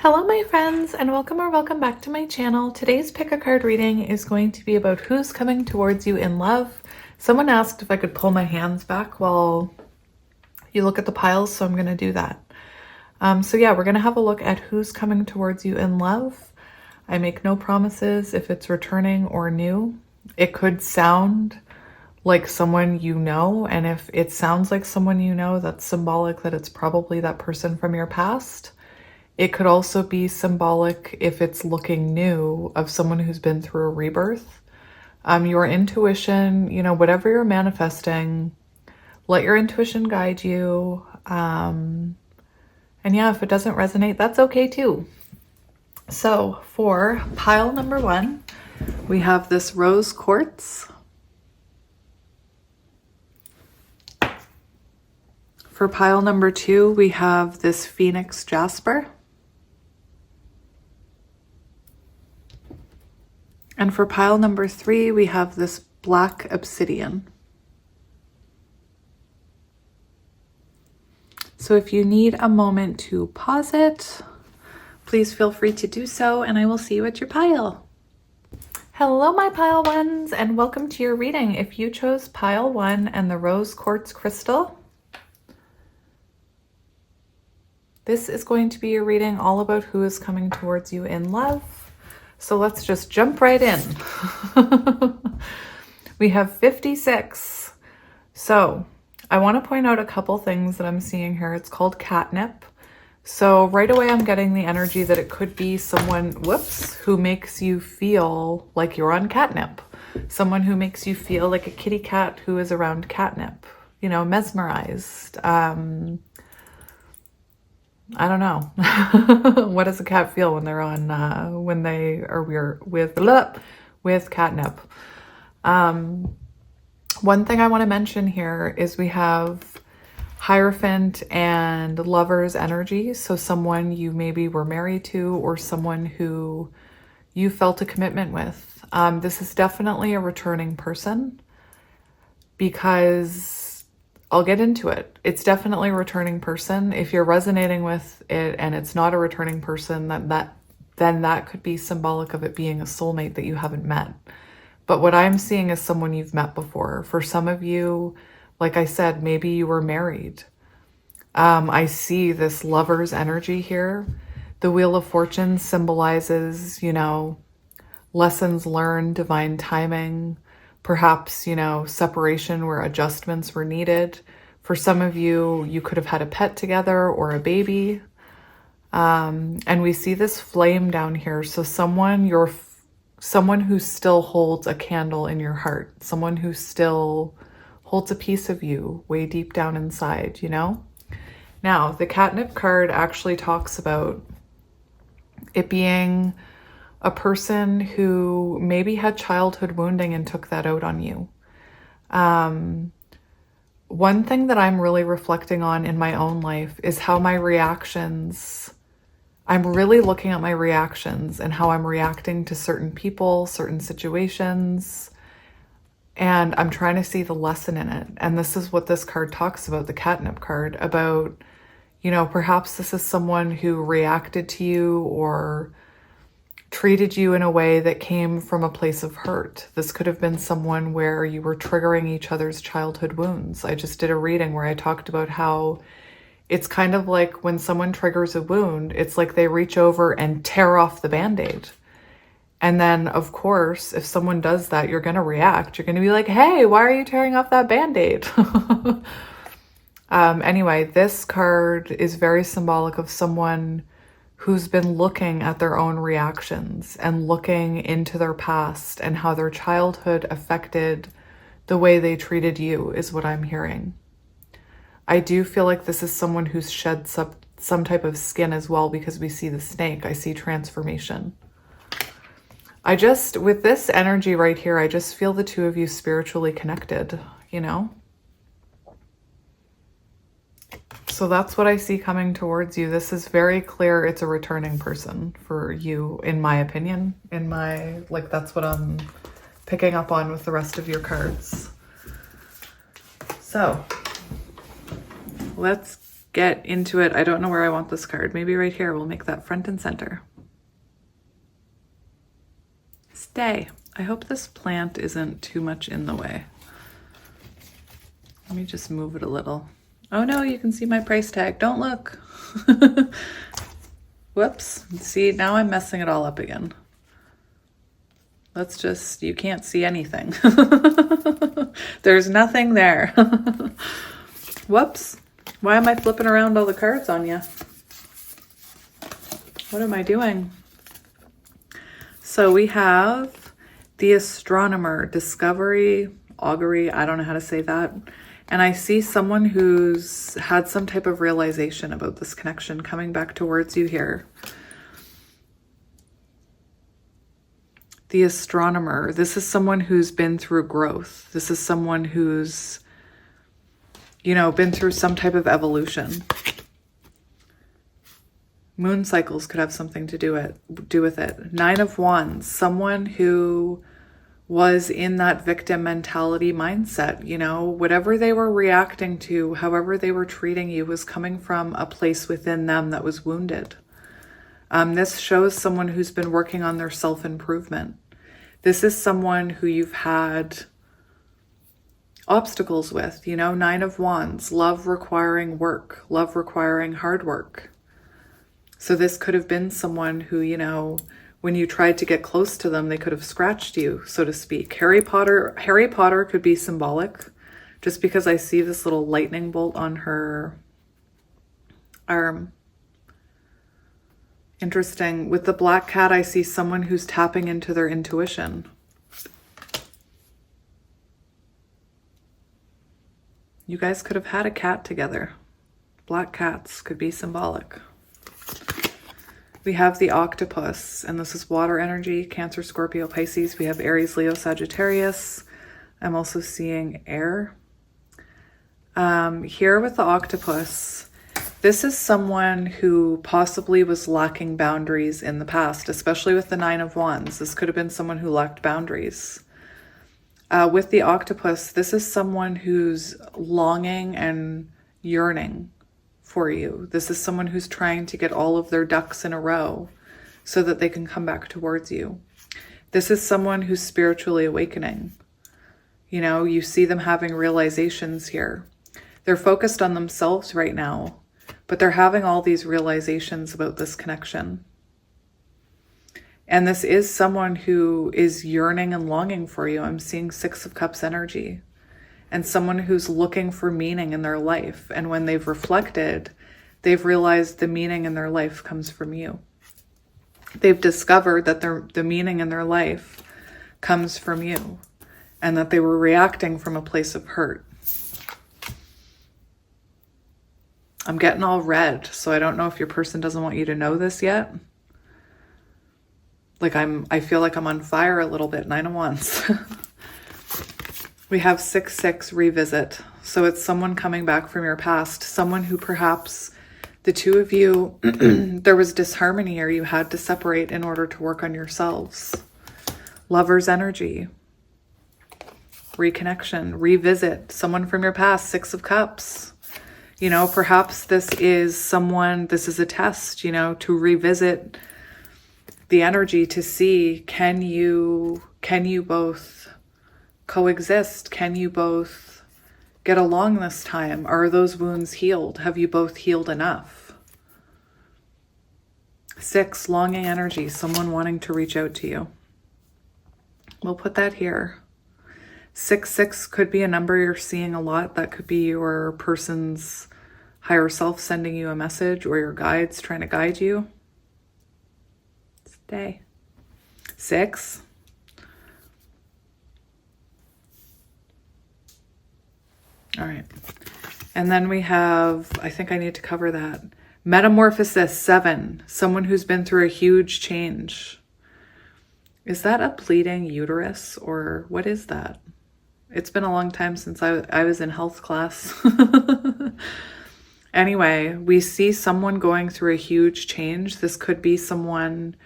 Hello my friends, and welcome or welcome back to my channel. Today's pick a card reading is going to be about who's coming towards you in love. Someone asked if I could pull my hands back while you look at the piles, so I'm going to do that. So yeah, we're going to have a look at who's coming towards you in love. I make no promises if it's returning or new. It could sound like someone you know, and if it sounds like someone you know, that's symbolic that it's probably that person from your past. It could also be symbolic if it's looking new of someone who's been through a rebirth. Your intuition, you know, whatever you're manifesting, let your intuition guide you. And yeah, if it doesn't resonate, that's okay too. So for pile number one, we have this rose quartz. For pile number two, we have this phoenix jasper. And for pile number three, we have this black obsidian. So if you need a moment to pause it, please feel free to do so, and I will see you at your pile. Hello, my pile ones, and welcome to your reading. If you chose pile one and the rose quartz crystal, this is going to be your reading all about who is coming towards you in love. So let's just jump right in. We have 56. So I want to point out a couple things that I'm seeing here. It's called catnip. So right away I'm getting the energy that it could be someone, who makes you feel like you're on catnip. Someone who makes you feel like a kitty cat who is around catnip, you know, mesmerized. I don't know. What does a cat feel when they're on, when they are with catnip? One thing I want to mention here is we have Hierophant and Lover's energy. So someone you maybe were married to or someone who you felt a commitment with. This is definitely a returning person because I'll get into it. It's definitely a returning person. If you're resonating with it and it's not a returning person, then that could be symbolic of it being a soulmate that you haven't met. But what I'm seeing is someone you've met before. For some of you, like I said, maybe you were married. I see this Lover's energy here. The Wheel of Fortune symbolizes, you know, lessons learned, divine timing, perhaps, you know, separation where adjustments were needed. For some of you, you could have had a pet together or a baby. And we see this flame down here. So someone who still holds a candle in your heart, someone who still holds a piece of you way deep down inside, you know? Now, the catnip card actually talks about it being a person who maybe had childhood wounding and took that out on you. One thing that I'm really reflecting on in my own life is how my reactions, I'm really looking at my reactions and how I'm reacting to certain people, certain situations, and I'm trying to see the lesson in it. And this is what this card talks about, the catnip card, about, you know, perhaps this is someone who reacted to you or treated you in a way that came from a place of hurt. This could have been someone where you were triggering each other's childhood wounds. I just did a reading where I talked about how it's kind of like when someone triggers a wound, it's like they reach over and tear off the Band-Aid. And then, of course, if someone does that, you're going to react. You're going to be like, hey, why are you tearing off that Band-Aid? Anyway, this card is very symbolic of someone who's been looking at their own reactions and looking into their past and how their childhood affected the way they treated you, is what I'm hearing. I do feel like this is someone who's shed some type of skin as well, because we see the snake. I see transformation. With this energy right here, I just feel the two of you spiritually connected, you know? So that's what I see coming towards you. This is very clear. It's a returning person for you, in my opinion. That's what I'm picking up on with the rest of your cards. So let's get into it. I don't know where I want this card. Maybe right here. We'll make that front and center. Stay. I hope this plant isn't too much in the way. Let me just move it a little. Oh no, you can see my price tag. Don't look. Whoops. See, now I'm messing it all up again. Let's just, you can't see anything. There's nothing there. Whoops. Why am I flipping around all the cards on you? What am I doing? So we have the astronomer, discovery, augury, I don't know how to say that. And I see someone who's had some type of realization about this connection coming back towards you here. The astronomer, this is someone who's been through growth. This is someone who's, you know, been through some type of evolution. Moon cycles could have something to do with it. 9 of Wands, someone who was in that victim mentality mindset, you know, whatever they were reacting to, however they were treating you was coming from a place within them that was wounded. This shows someone who's been working on their self-improvement. This is someone who you've had obstacles with, you know, 9 of Wands, love requiring work, love requiring hard work. So this could have been someone who, you know, when you tried to get close to them, they could have scratched you, so to speak. Harry Potter could be symbolic, just because I see this little lightning bolt on her arm. Interesting. With the black cat, I see someone who's tapping into their intuition. You guys could have had a cat together. Black cats could be symbolic. We have the octopus, and this is water energy, Cancer, Scorpio, Pisces. We have Aries, Leo, Sagittarius. I'm also seeing air. Here with the octopus, this is someone who possibly was lacking boundaries in the past, especially with the 9 of Wands. This could have been someone who lacked boundaries. With the octopus, this is someone who's longing and yearning for you. This is someone who's trying to get all of their ducks in a row so that they can come back towards you. This is someone who's spiritually awakening. You know, you see them having realizations here. They're focused on themselves right now, but they're having all these realizations about this connection. And this is someone who is yearning and longing for you. I'm seeing 6 of Cups energy. And someone who's looking for meaning in their life. And when they've reflected, they've realized the meaning in their life comes from you. They've discovered that the meaning in their life comes from you, and that they were reacting from a place of hurt. I'm getting all red, so I don't know if your person doesn't want you to know this yet. Like I feel like I'm on fire a little bit. 9 of Wands. We have 6-6 revisit. So it's someone coming back from your past, someone who perhaps the two of you, there was disharmony or you had to separate in order to work on yourselves. Lover's energy, reconnection, revisit, someone from your past, 6 of Cups. You know, perhaps this is someone, this is a test, you know, to revisit the energy to see, can you both coexist? Can you both get along this time? Are those wounds healed? Have you both healed enough? 6, longing energy, someone wanting to reach out to you. We'll put that here. 6-6 could be a number you're seeing a lot. That could be your person's higher self sending you a message, or your guides trying to guide you. Stay. 6. All right. And then we have, I think I need to cover that. Metamorphosis, 7. Someone who's been through a huge change. Is that a bleeding uterus, or what is that? It's been a long time since I was in health class. Anyway, we see someone going through a huge change. This could be someone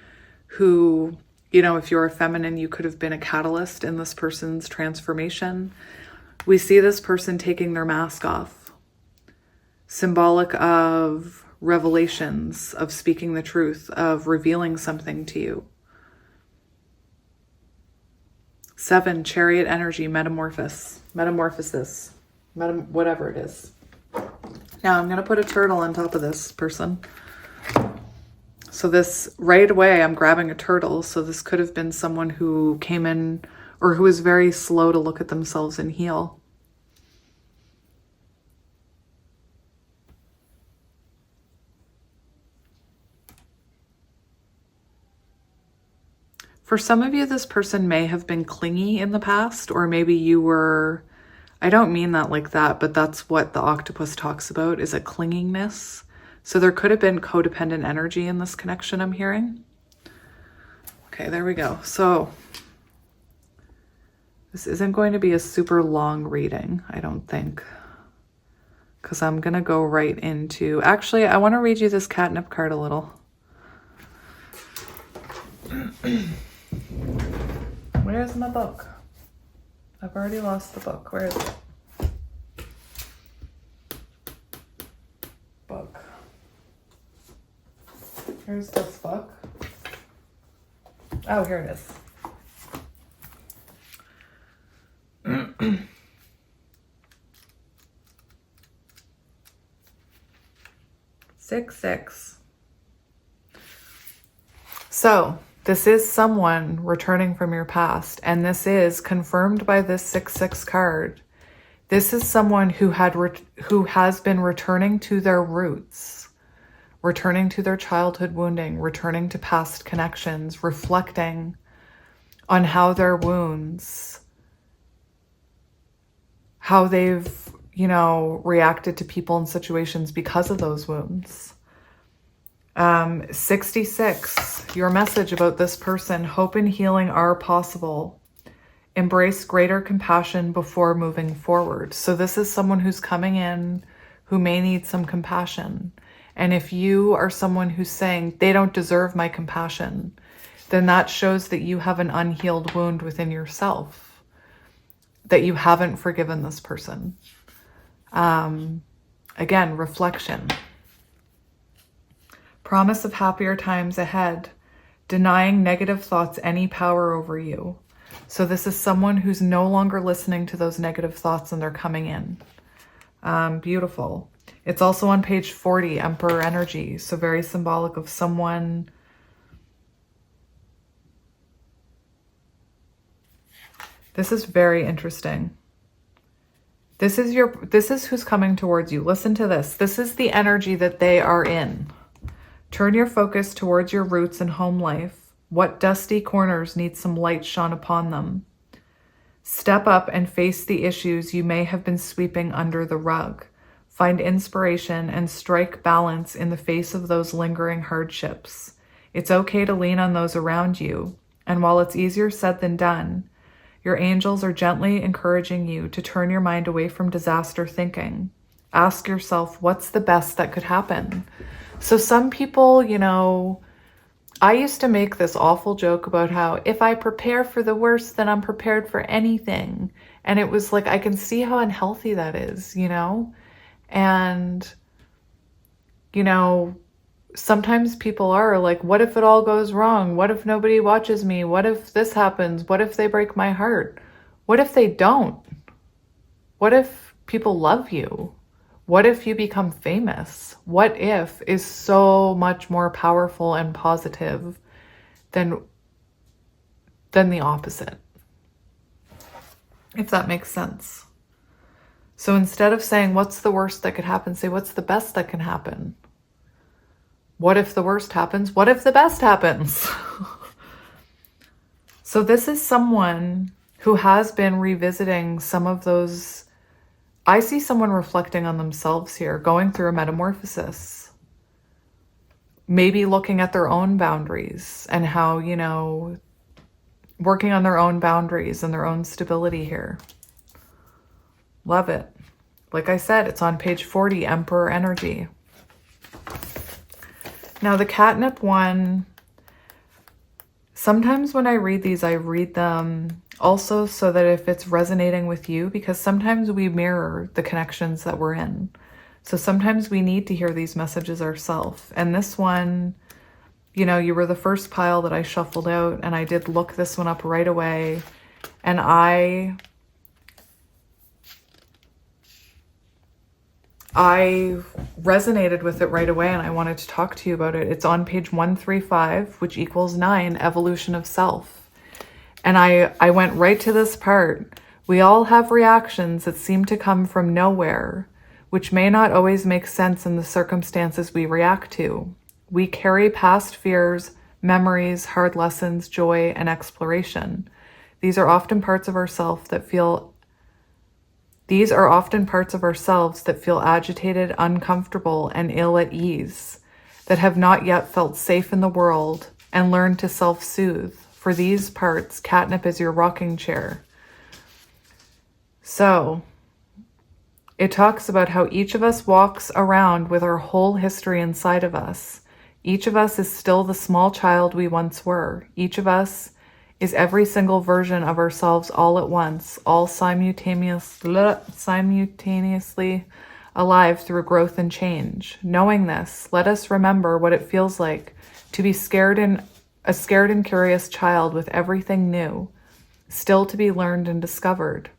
who, you know, if you're a feminine, you could have been a catalyst in this person's transformation. We see this person taking their mask off. symbolic of revelations, of speaking the truth, of revealing something to you. 7, Chariot energy, metamorphosis, whatever it is. Now I'm going to put a turtle on top of this person. So this, right away, I'm grabbing a turtle. So this could have been someone who came in or who is very slow to look at themselves and heal. For some of you, this person may have been clingy in the past, or maybe you were, I don't mean that like that, but that's what the octopus talks about, is a clingingness. So there could have been codependent energy in this connection I'm hearing. Okay, there we go. So this isn't going to be a super long reading, I don't think, because I'm going to go right into, actually, I want to read you this catnip card a little. Where's my book? I've already lost the book. Where is it? Book. Here's this book. Oh, here it is. 6, 6. So this is someone returning from your past, and this is confirmed by this 6, 6 card. This is someone who has been returning to their roots, returning to their childhood wounding, returning to past connections, reflecting on how their wounds, how they've, reacted to people and situations because of those wounds. 66, your message about this person: hope and healing are possible. Embrace greater compassion before moving forward. So this is someone who's coming in who may need some compassion. And if you are someone who's saying they don't deserve my compassion, then that shows that you have an unhealed wound within yourself, that you haven't forgiven this person. Again, reflection. Promise of happier times ahead. Denying negative thoughts any power over you. So this is someone who's no longer listening to those negative thoughts and they're coming in. Beautiful. It's also on page 40, Emperor energy. So very symbolic of someone. This is very interesting. This is who's coming towards you. Listen to this. This is the energy that they are in. Turn your focus towards your roots and home life. What dusty corners need some light shone upon them? Step up and face the issues you may have been sweeping under the rug. Find inspiration and strike balance in the face of those lingering hardships. It's okay to lean on those around you. And while it's easier said than done, your angels are gently encouraging you to turn your mind away from disaster thinking. Ask yourself, what's the best that could happen? So some people, I used to make this awful joke about how if I prepare for the worst, then I'm prepared for anything. And it was like, I can see how unhealthy that is, And, sometimes people are like, what if it all goes wrong? What if nobody watches me? What if this happens? What if they break my heart? What if they don't? What if people love you? What if you become famous? What if is so much more powerful and positive than the opposite, if that makes sense. So instead of saying, what's the worst that could happen? Say, what's the best that can happen? What if the worst happens? What if the best happens? So this is someone who has been revisiting some of those. I see someone reflecting on themselves here, going through a metamorphosis. Maybe looking at their own boundaries and how, working on their own boundaries and their own stability here. Love it. Like I said, it's on page 40, Emperor energy. Now the catnip one, sometimes when I read these, I read them also so that if it's resonating with you, because sometimes we mirror the connections that we're in. So sometimes we need to hear these messages ourselves. And this one, you know, you were the first pile that I shuffled out, and I did look this one up right away. And I resonated with it right away, and I wanted to talk to you about it. It's on page 135, which equals 9, evolution of self. And I went right to this part. We all have reactions that seem to come from nowhere, which may not always make sense in the circumstances we react to. We carry past fears, memories, hard lessons, joy, and exploration. These are often parts of ourselves that feel agitated, uncomfortable, and ill at ease, that have not yet felt safe in the world and learned to self-soothe. For these parts, catnip is your rocking chair. So it talks about how each of us walks around with our whole history inside of us. Each of us is still the small child we once were. Each of us is every single version of ourselves all at once, all simultaneously alive through growth and change. Knowing this, let us remember what it feels like to be a scared and curious child with everything new, still to be learned and discovered.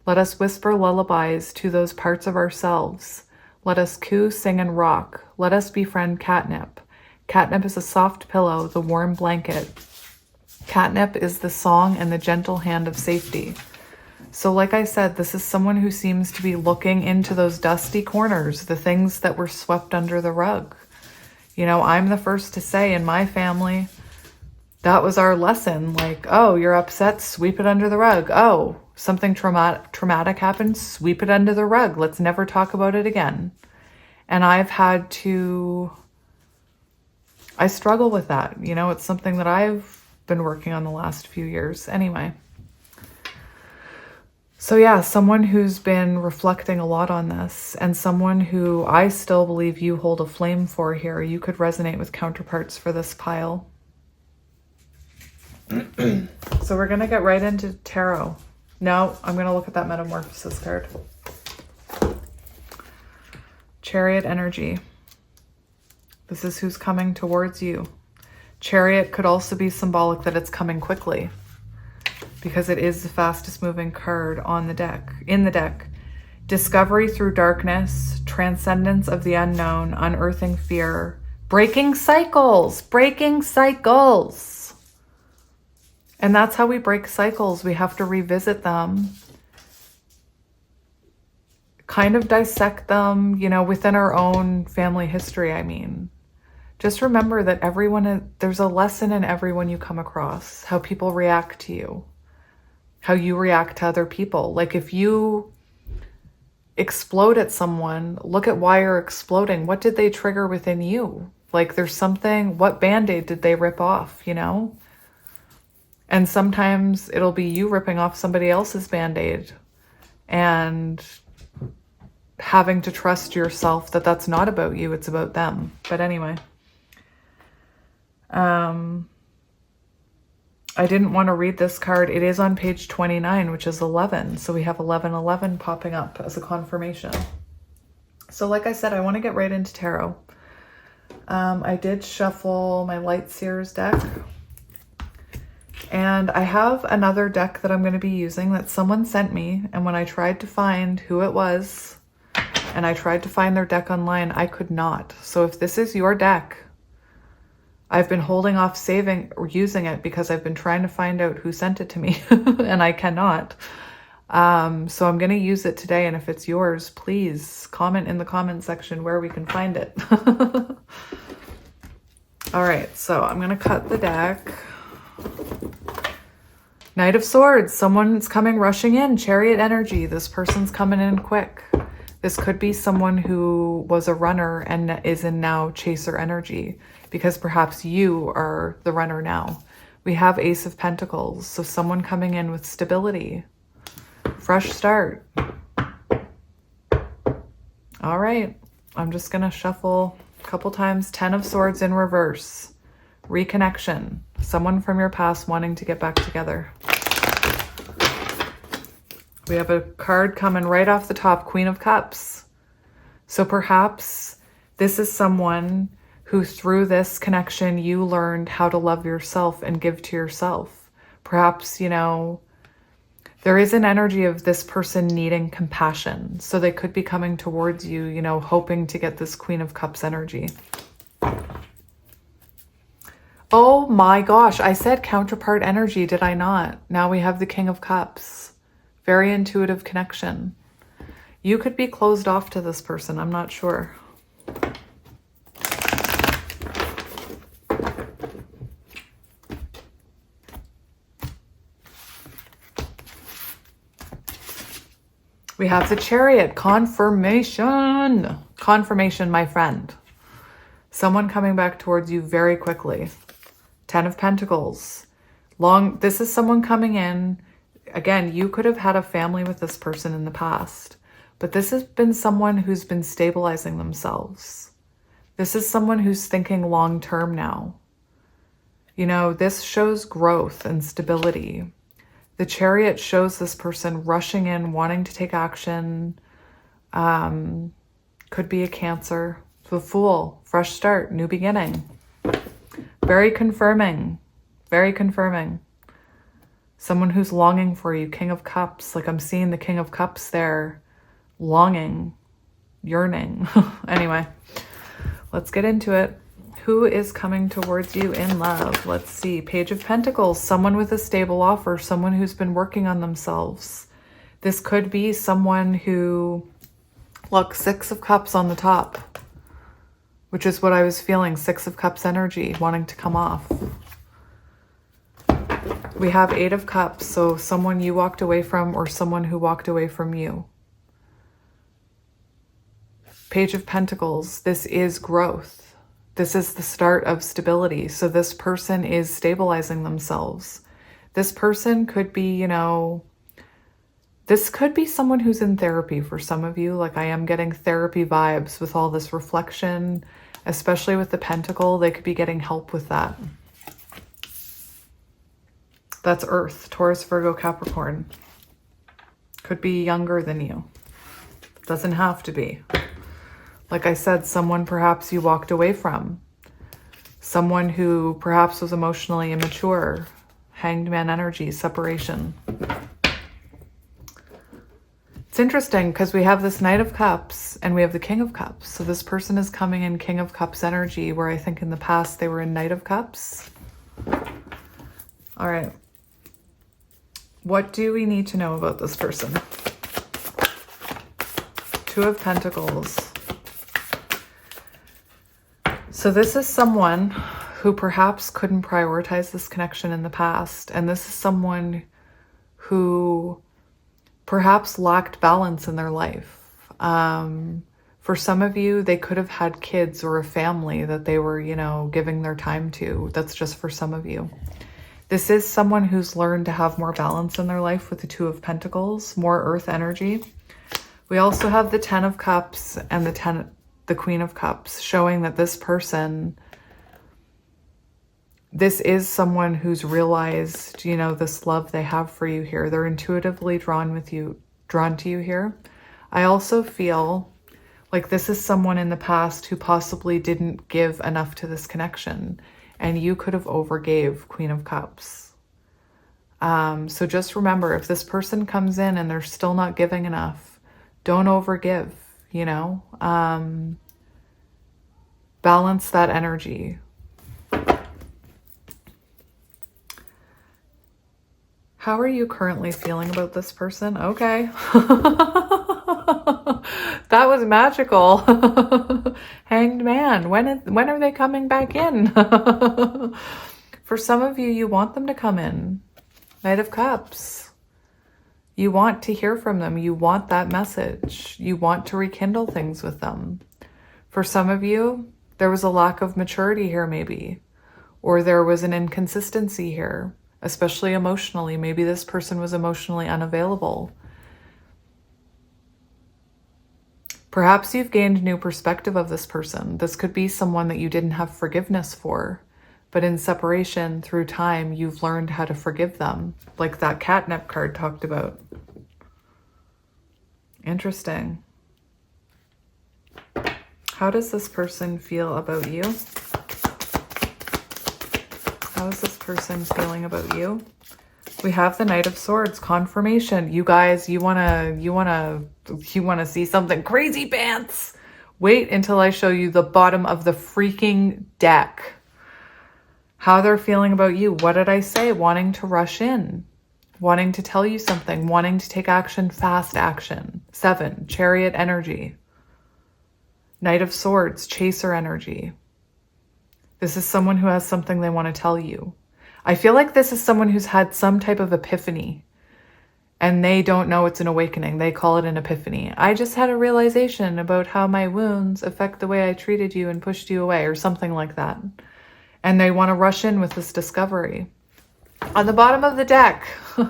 Let us whisper lullabies to those parts of ourselves. Let us coo, sing, and rock. Let us befriend catnip. Catnip is a soft pillow, the warm blanket. Catnip is the song and the gentle hand of safety. So like I said, this is someone who seems to be looking into those dusty corners, the things that were swept under the rug. You know, I'm the first to say in my family, that was our lesson. Like, oh, you're upset, sweep it under the rug. Oh, something traumatic happened, sweep it under the rug. Let's never talk about it again. And I struggle with that. You know, it's something that I've been working on the last few years. Anyway. So yeah, someone who's been reflecting a lot on this, and someone who I still believe you hold a flame for here. You could resonate with counterparts for this pile. So we're going to get right into tarot. No, I'm going to look at that Metamorphosis card. Chariot energy. This is who's coming towards you. Chariot could also be symbolic that it's coming quickly, because it is the fastest moving card on the deck, in the deck. Discovery through darkness, transcendence of the unknown, unearthing fear, breaking cycles. And that's how we break cycles. We have to revisit them, kind of dissect them, you know, within our own family history, I mean. Just remember that there's a lesson in everyone you come across, how people react to you, how you react to other people. Like if you explode at someone, look at why you're exploding. What did they trigger within you? Like there's something, what Band-Aid did they rip off, you know? And sometimes it'll be you ripping off somebody else's Band-Aid and having to trust yourself that that's not about you, it's about them. But anyway. I didn't want to read this card. It is on page 29, which is 11. So we have 1111 popping up as a confirmation. So like I said, I want to get right into tarot. I did shuffle my Light Seers deck. And I have another deck that I'm going to be using that someone sent me. And when I tried to find who it was, and I tried to find their deck online, I could not. So if this is your deck, I've been holding off saving or using it because I've been trying to find out who sent it to me and I cannot. So I'm going to use it today. And if it's yours, please comment in the comment section where we can find it. All right, so I'm going to cut the deck. Knight of Swords, someone's coming rushing in. Chariot energy, this person's coming in quick. This could be someone who was a runner and is in now chaser energy, because perhaps you are the runner now. We have Ace of Pentacles, so someone coming in with stability. Fresh start. All right, I'm just gonna shuffle a couple times. 10 of Swords in reverse. Reconnection. Someone from your past wanting to get back together. We have a card coming right off the top, Queen of Cups. So perhaps this is someone who through this connection, you learned how to love yourself and give to yourself. Perhaps, you know, there is an energy of this person needing compassion. So they could be coming towards you, you know, hoping to get this Queen of Cups energy. Oh my gosh, I said counterpart energy, did I not? Now we have the King of Cups. Very intuitive connection. You could be closed off to this person, I'm not sure. We have the Chariot, confirmation. Confirmation, my friend. Someone coming back towards you very quickly. 10 of Pentacles. This is someone coming in. Again, you could have had a family with this person in the past, but this has been someone who's been stabilizing themselves. This is someone who's thinking long-term now. You know, this shows growth and stability. The Chariot shows this person rushing in, wanting to take action. Could be a Cancer. The Fool, fresh start, new beginning. Very confirming. Very confirming. Someone who's longing for you, King of Cups. Like I'm seeing the King of Cups there. Longing, yearning. Anyway, let's get into it. Who is coming towards you in love? Let's see. Page of Pentacles, someone with a stable offer, someone who's been working on themselves. This could be someone who, look, 6 of Cups on the top, which is what I was feeling. 6 of Cups energy wanting to come off. We have 8 of Cups, so someone you walked away from or someone who walked away from you. Page of Pentacles, this is growth. This is the start of stability. So this person is stabilizing themselves. This person could be, you know, this could be someone who's in therapy for some of you. Like I am getting therapy vibes with all this reflection, especially with the Pentacle. They could be getting help with that. That's Earth, Taurus, Virgo, Capricorn. Could be younger than you. Doesn't have to be. Like I said, someone perhaps you walked away from. Someone who perhaps was emotionally immature. Hanged Man energy, separation. It's interesting because we have this Knight of Cups and we have the King of Cups. So this person is coming in King of Cups energy, where I think in the past they were in Knight of Cups. All right. What do we need to know about this person? 2 of Pentacles. So this is someone who perhaps couldn't prioritize this connection in the past. And this is someone who perhaps lacked balance in their life. For some of you, they could have had kids or a family that they were, you know, giving their time to. That's just for some of you. This is someone who's learned to have more balance in their life with the 2 of Pentacles, more earth energy. We also have the 10 of Cups and the Queen of Cups, showing that this person, this is someone who's realized, you know, this love they have for you here. They're intuitively drawn to you here. I also feel like this is someone in the past who possibly didn't give enough to this connection, and you could have overgave, Queen of Cups. So just remember, if this person comes in and they're still not giving enough, don't overgive, you know? Balance that energy. How are you currently feeling about this person? Okay. That was magical. Hanged Man. When are they coming back in? For some of you, you want them to come in. Knight of Cups. You want to hear from them. You want that message. You want to rekindle things with them. For some of you, there was a lack of maturity here maybe, or there was an inconsistency here, especially emotionally. Maybe this person was emotionally unavailable. Perhaps you've gained new perspective of this person. This could be someone that you didn't have forgiveness for, but in separation through time, you've learned how to forgive them, like that catnip card talked about. Interesting. How does this person feel about you? How is this person feeling about you? We have the Knight of Swords, confirmation. You guys, you wanna see something crazy pants? Wait until I show you the bottom of the freaking deck. How they're feeling about you. What did I say? Wanting to rush in, wanting to tell you something, wanting to take action, fast action. 7, Chariot energy. Knight of Swords, chaser energy. This is someone who has something they want to tell you. I feel like this is someone who's had some type of epiphany and they don't know it's an awakening. They call it an epiphany. I just had a realization about how my wounds affect the way I treated you and pushed you away, or something like that. And they want to rush in with this discovery. On the bottom of the deck, we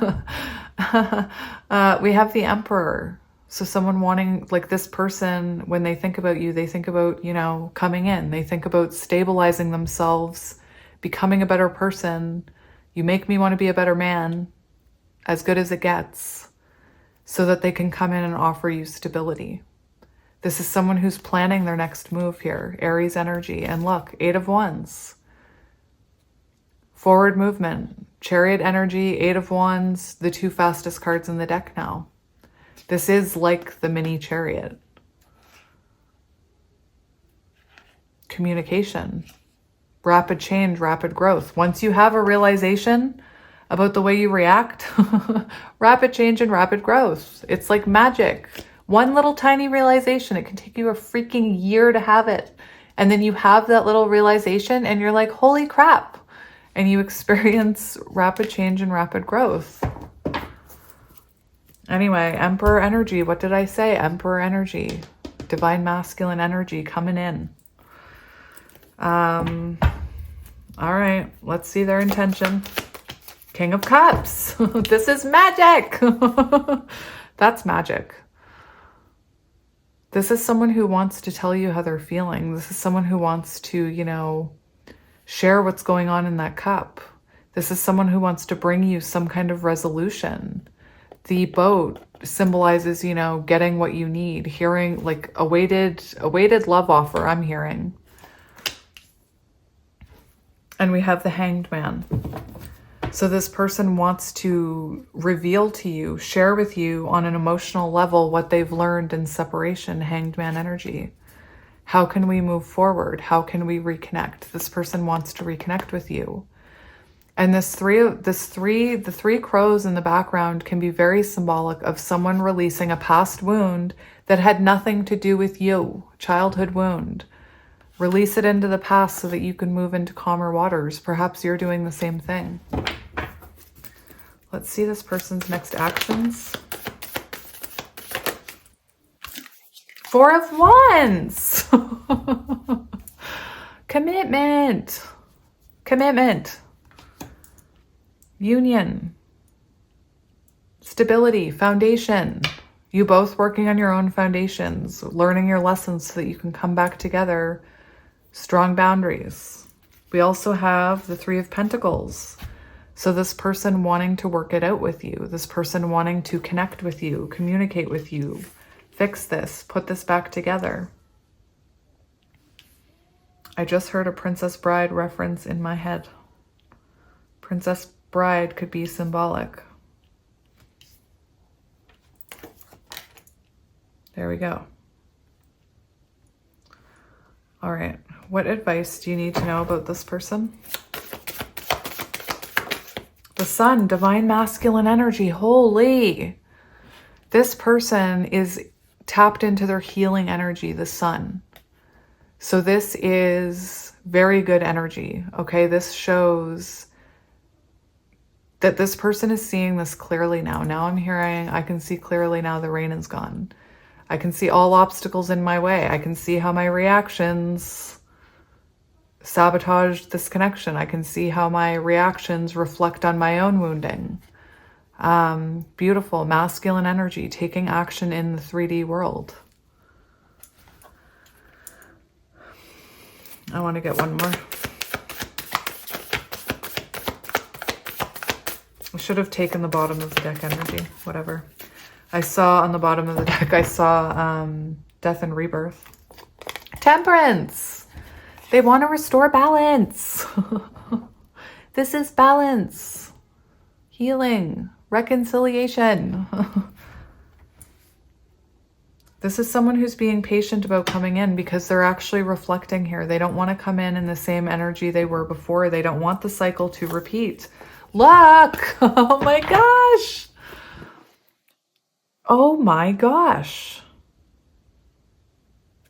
have the Emperor. So someone wanting, like this person, when they think about you, they think about, you know, coming in. They think about stabilizing themselves, becoming a better person. You make me want to be a better man, as good as it gets, so that they can come in and offer you stability. This is someone who's planning their next move here. Aries energy. And look, 8 of Wands. Forward movement. Chariot energy, 8 of Wands, the 2 fastest cards in the deck now. This is like the mini chariot. Communication, rapid change, rapid growth. Once you have a realization about the way you react, rapid change and rapid growth. It's like magic. One little tiny realization. It can take you a freaking year to have it. And then you have that little realization and you're like, holy crap. And you experience rapid change and rapid growth. Anyway, Emperor energy. What did I say? Emperor energy. Divine masculine energy coming in. All right, let's see their intention. King of Cups. This is magic. That's magic. This is someone who wants to tell you how they're feeling. This is someone who wants to, you know, share what's going on in that cup. This is someone who wants to bring you some kind of resolution. The boat symbolizes, you know, getting what you need, hearing like a waited love offer, I'm hearing. And we have the Hanged Man. So this person wants to reveal to you, share with you on an emotional level what they've learned in separation, Hanged Man energy. How can we move forward? How can we reconnect? This person wants to reconnect with you. And the 3 crows in the background can be very symbolic of someone releasing a past wound that had nothing to do with you, childhood wound. Release it into the past so that you can move into calmer waters. Perhaps you're doing the same thing. Let's see this person's next actions. 4 of Wands. Commitment. Commitment. Union. Stability. Foundation. You both working on your own foundations, learning your lessons so that you can come back together. Strong boundaries. We also have the 3 of Pentacles. So this person wanting to work it out with you, this person wanting to connect with you, communicate with you, fix this, put this back together. I just heard a Princess Bride reference in my head. Princess Bride could be symbolic. There we go. All right. What advice do you need to know about this person? The Sun, divine masculine energy. Holy. This person is tapped into their healing energy, the Sun. So this is very good energy. Okay. This shows that this person is seeing this clearly now. Now I'm hearing, I can see clearly now the rain is gone. I can see all obstacles in my way. I can see how my reactions sabotage this connection. I can see how my reactions reflect on my own wounding. Beautiful masculine energy, taking action in the 3D world. I want to get one more. I should have taken the bottom of the deck energy, whatever. I saw on the bottom of the deck, I saw Death and Rebirth. Temperance. They want to restore balance. This is balance, healing, reconciliation. This is someone who's being patient about coming in because they're actually reflecting here. They don't want to come in the same energy they were before. They don't want the cycle to repeat. Look! Oh my gosh! Oh my gosh.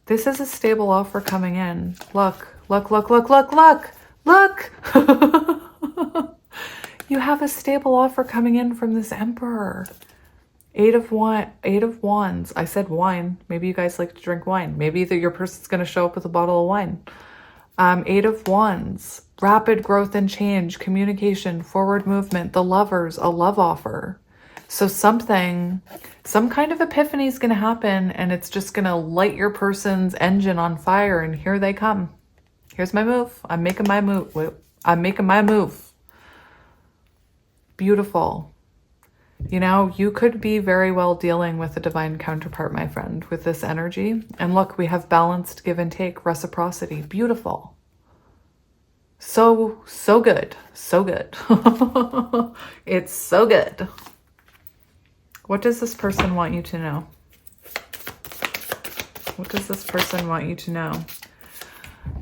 This is a stable offer coming in. Look, look, look, look, look, look, look. You have a stable offer coming in from this Emperor. Eight of Wands. I said wine. Maybe you guys like to drink wine. Maybe your person's going to show up with a bottle of wine. Eight of Wands. Rapid growth and change. Communication. Forward movement. The Lovers. A love offer. So some kind of epiphany is going to happen, and it's just going to light your person's engine on fire, and here they come. Here's my move. I'm making my move. I'm making my move. Beautiful. You know, you could be very well dealing with a divine counterpart, my friend, with this energy. And look, we have balanced give and take, reciprocity. Beautiful. So good. So good. It's so good. What does this person want you to know? What does this person want you to know?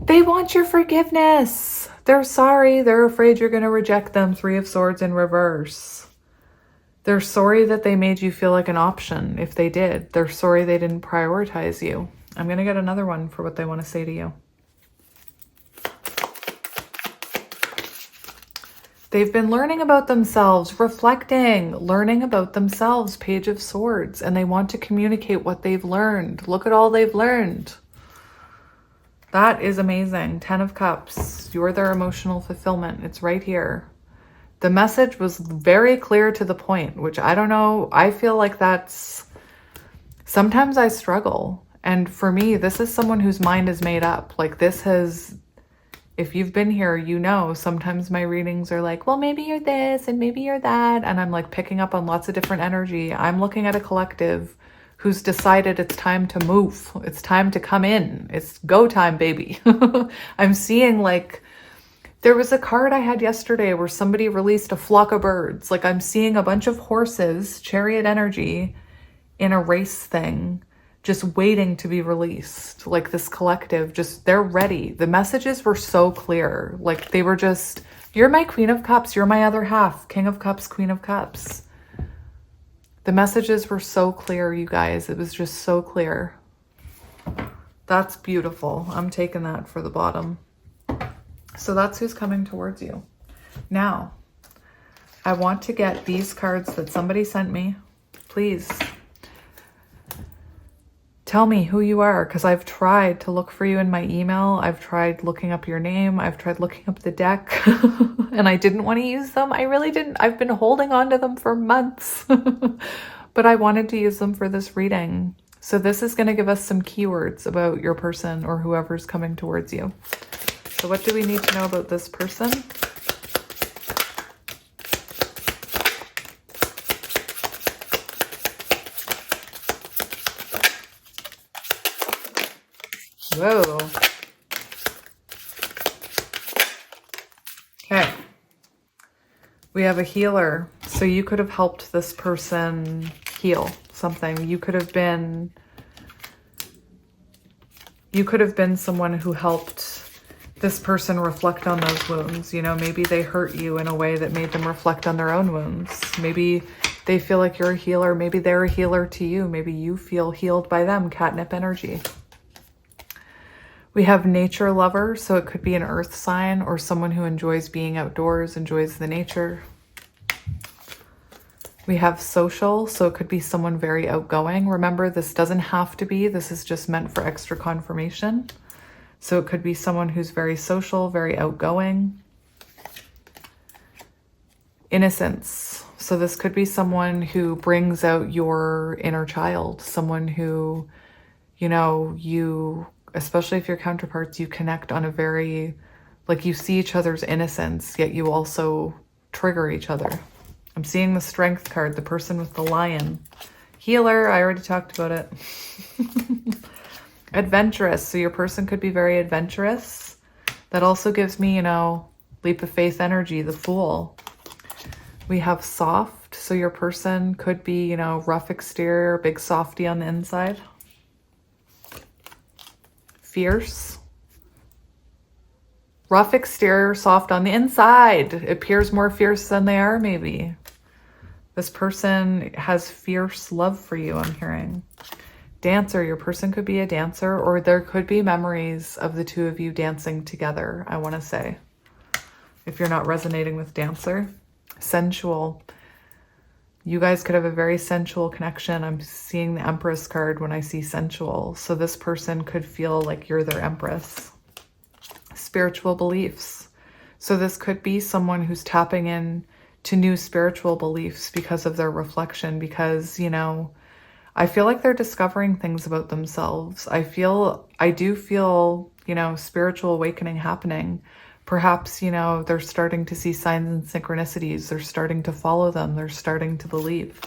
They want your forgiveness. They're sorry. They're afraid you're going to reject them. Three of Swords in reverse. They're sorry that they made you feel like an option. If they did, they're sorry they didn't prioritize you. I'm going to get another one for what they want to say to you. They've been learning about themselves, reflecting, learning about themselves, Page of Swords, and they want to communicate what they've learned. Look at all they've learned. That is amazing. 10 of Cups. You're their emotional fulfillment. It's right here. The message was very clear to the point, which I don't know. I feel like that's... Sometimes I struggle. And for me, this is someone whose mind is made up. Like this has... If you've been here, you know, sometimes my readings are like, well, maybe you're this and maybe you're that. And I'm like picking up on lots of different energy. I'm looking at a collective who's decided it's time to move. It's time to come in. It's go time, baby. I'm seeing like... There was a card I had yesterday where somebody released a flock of birds. Like I'm seeing a bunch of horses, chariot energy, in a race thing, just waiting to be released. Like this collective, just, they're ready. The messages were so clear. Like they were just, you're my Queen of Cups, you're my other half. King of Cups, Queen of Cups. The messages were so clear, you guys. It was just so clear. That's beautiful. I'm taking that for the bottom. So that's who's coming towards you. Now, I want to get these cards that somebody sent me. Please tell me who you are, because I've tried to look for you in my email. I've tried looking up your name. I've tried looking up the deck and I didn't want to use them. I really didn't. I've been holding on to them for months, but I wanted to use them for this reading. So this is going to give us some keywords about your person or whoever's coming towards you. So what do we need to know about this person? Whoa. Okay. We have a healer. So you could have helped this person heal something. You could have been someone who helped this person reflect on those wounds. You know, maybe they hurt you in a way that made them reflect on their own wounds. Maybe they feel like you're a healer. Maybe they're a healer to you. Maybe you feel healed by them. Catnip energy. We have nature lover. So it could be an earth sign or someone who enjoys being outdoors, enjoys the nature. We have social. So it could be someone very outgoing. Remember, this doesn't have to be. This is just meant for extra confirmation. So it could be someone who's very social, very outgoing. Innocence. So this could be someone who brings out your inner child. Someone who, you know, you, especially if you're counterparts, you connect on a very, like you see each other's innocence, yet you also trigger each other. I'm seeing the strength card, the person with the lion. Healer, I already talked about it. Adventurous. So your person could be very adventurous. That also gives me, you know, leap of faith energy, the Fool. We have soft. So your person could be, you know, rough exterior, big softy on the inside. Fierce. Rough exterior, soft on the inside. It appears more fierce than they are, maybe. This person has fierce love for you, I'm hearing. Dancer. Your person could be a dancer, or there could be memories of the two of you dancing together, I want to say. If you're not resonating with dancer. Sensual. You guys could have a very sensual connection. I'm seeing the Empress card when I see sensual. So this person could feel like you're their Empress. Spiritual beliefs. So this could be someone who's tapping in to new spiritual beliefs because of their reflection, because, you know, I feel like they're discovering things about themselves. I do feel, you know, spiritual awakening happening. Perhaps, you know, they're starting to see signs and synchronicities. They're starting to follow them. They're starting to believe.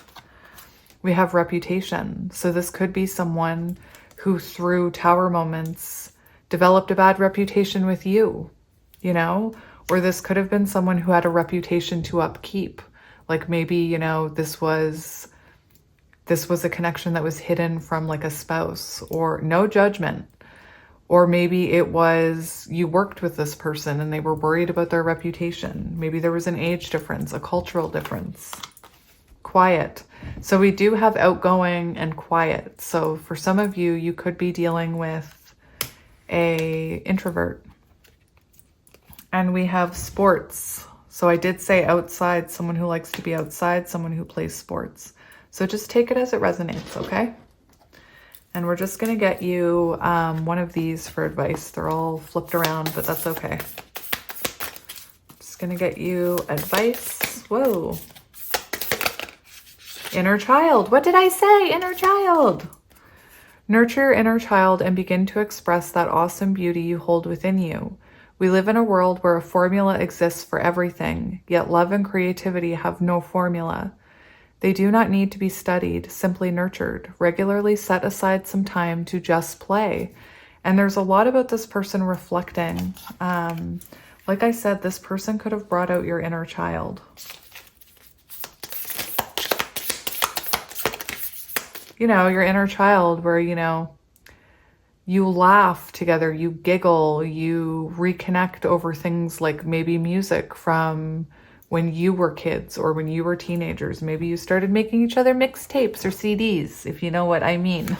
We have reputation. So this could be someone who, through tower moments, developed a bad reputation with you, you know, or this could have been someone who had a reputation to upkeep. Like maybe, you know, this was a connection that was hidden from like a spouse, or no judgment. Or maybe it was you worked with this person and they were worried about their reputation. Maybe there was an age difference, a cultural difference. Quiet. So we do have outgoing and quiet. So for some of you, you could be dealing with a introvert. And we have sports. So I did say outside, someone who likes to be outside, someone who plays sports. So just take it as it resonates, okay? And we're just going to get you one of these for advice. They're all flipped around, but that's okay. Just going to get you advice. Whoa. Inner child. What did I say? Inner child. Nurture your inner child and begin to express that awesome beauty you hold within you. We live in a world where a formula exists for everything, yet love and creativity have no formula. They do not need to be studied, simply nurtured. Regularly set aside some time to just play. And there's a lot about this person reflecting. Like I said, this person could have brought out your inner child. You know, your inner child where, you know, you laugh together, you giggle, you reconnect over things like maybe music from when you were kids or when you were teenagers. Maybe you started making each other mixtapes or CDs, if you know what I mean.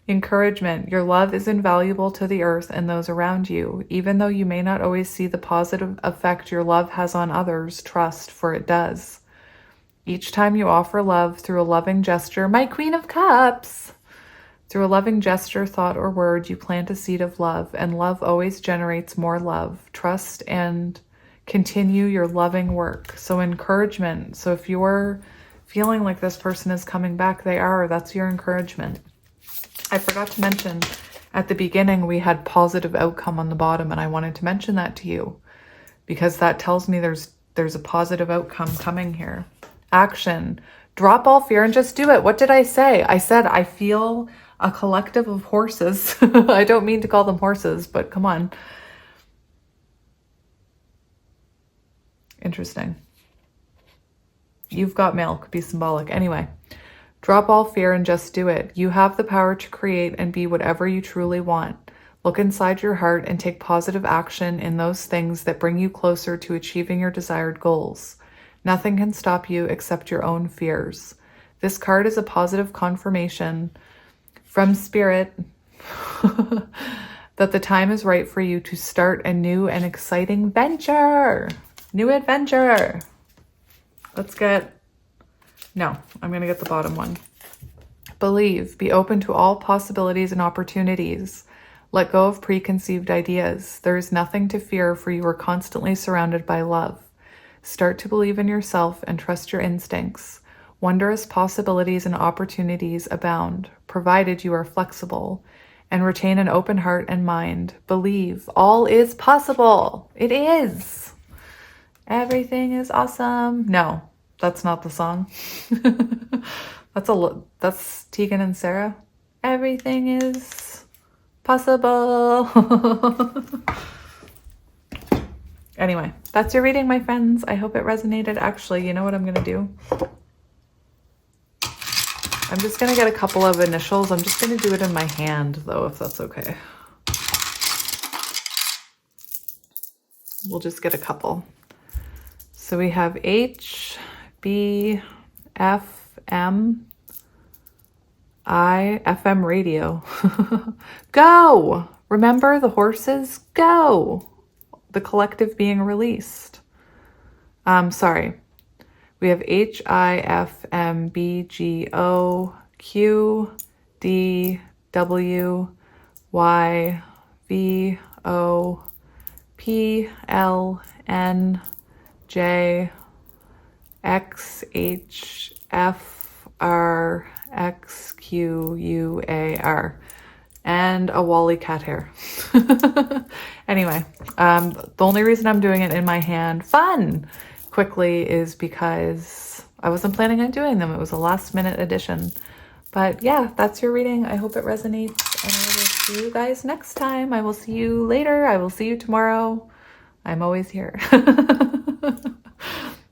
Encouragement. Your love is invaluable to the earth and those around you. Even though you may not always see the positive effect your love has on others, trust, for it does. Each time you offer love through a loving gesture, my Queen of Cups, through a loving gesture, thought, or word, you plant a seed of love, and love always generates more love. Trust and continue your loving work. So encouragement. So if you're feeling like this person is coming back, they are. That's your encouragement. I forgot to mention at the beginning, we had positive outcome on the bottom, and I wanted to mention that to you because that tells me there's a positive outcome coming here. Action. Drop all fear and just do it. What did I say? I said I feel a collective of horses. I don't mean to call them horses, but come on. Interesting. You've got mail. Could be symbolic. Anyway, drop all fear and just do it. You have the power to create and be whatever you truly want. Look inside your heart and take positive action in those things that bring you closer to achieving your desired goals. Nothing can stop you except your own fears. This card is a positive confirmation from Spirit that the time is right for you to start a new and exciting venture. New adventure. I'm going to get the bottom one. Believe. Be open to all possibilities and opportunities. Let go of preconceived ideas. There is nothing to fear, for you are constantly surrounded by love. Start to believe in yourself and trust your instincts. Wondrous possibilities and opportunities abound, provided you are flexible and retain an open heart and mind. Believe. All is possible. It is. Everything is awesome. No, that's not the song. That's Tegan and Sarah. Everything is possible. Anyway, that's your reading, my friends. I hope it resonated. Actually, you know what I'm going to do? I'm just going to get a couple of initials. I'm just going to do it in my hand, though, if that's okay. We'll just get a couple. So we have H, B, F, M, I, FM radio. Go! Remember the horses? Go! The collective being released. Sorry. We have H, I, F, M, B, G, O, Q, D, W, Y, V, O, P, L, N, J, X, H, F, R, X, Q, U, A, R. And a Wally cat hair. Anyway, the only reason I'm doing it in my hand, quickly, is because I wasn't planning on doing them. It was a last minute addition. But yeah, that's your reading. I hope it resonates, and I will see you guys next time. I will see you later. I will see you tomorrow. I'm always here.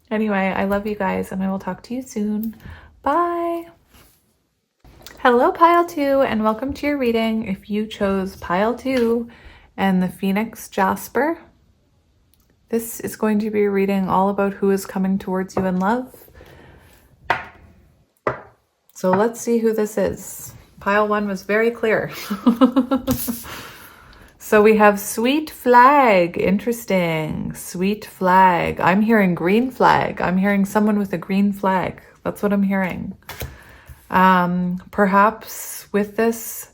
Anyway, I love you guys, and I will talk to you soon. Bye. Hello, Pile 2, and welcome to your reading. If you chose Pile 2 and the Phoenix Jasper, this is going to be a reading all about who is coming towards you in love. So let's see who this is. Pile 1 was very clear. So we have Sweet Flag. Interesting. Sweet Flag. I'm hearing green flag. I'm hearing someone with a green flag. That's what I'm hearing. Perhaps with this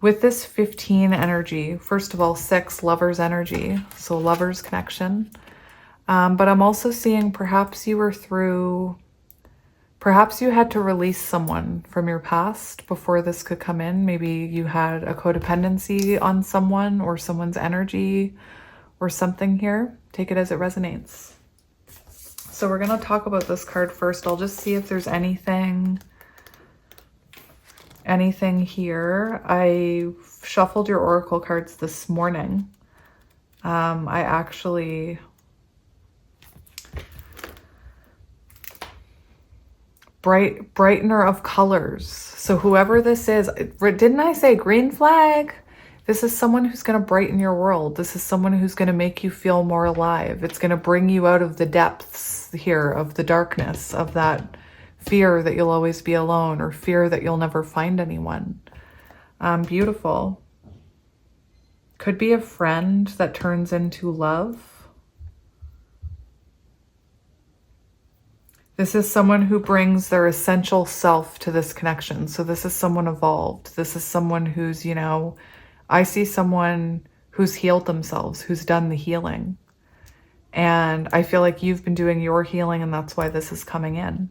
15 energy, first of all, 6 lovers energy, so lovers connection. But I'm also seeing perhaps you had to release someone from your past before this could come in. Maybe you had a codependency on someone or someone's energy or something here. Take it as it resonates. So we're going to talk about this card first. I'll just see if there's anything here. I shuffled your oracle cards this morning. I actually brightener of colors. So whoever this is, didn't I say green flag? This is someone who's going to brighten your world. This is someone who's going to make you feel more alive. It's going to bring you out of the depths here of the darkness, of that fear that you'll always be alone, or fear that you'll never find anyone. Beautiful. Could be a friend that turns into love. This is someone who brings their essential self to this connection. So this is someone evolved. This is someone who's, I see someone who's healed themselves, who's done the healing. And I feel like you've been doing your healing, and that's why this is coming in.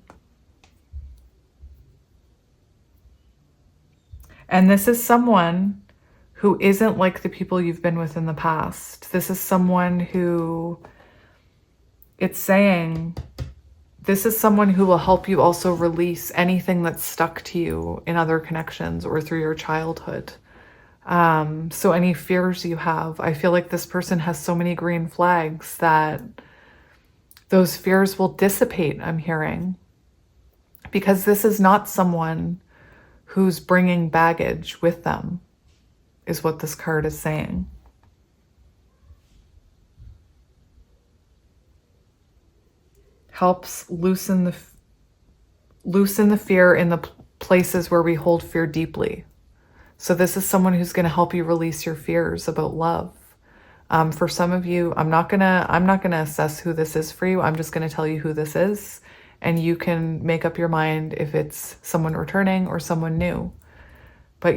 And this is someone who isn't like the people you've been with in the past. This is someone who, it's saying, this is someone who will help you also release anything that's stuck to you in other connections or through your childhood. So any fears you have, I feel like this person has so many green flags that those fears will dissipate, I'm hearing. Because this is not someone who's bringing baggage with them, is what this card is saying. Helps loosen the fear in the places where we hold fear deeply. So this is someone who's going to help you release your fears about love. For some of you, I'm not gonna assess who this is for you. I'm just going to tell you who this is, and you can make up your mind if it's someone returning or someone new. But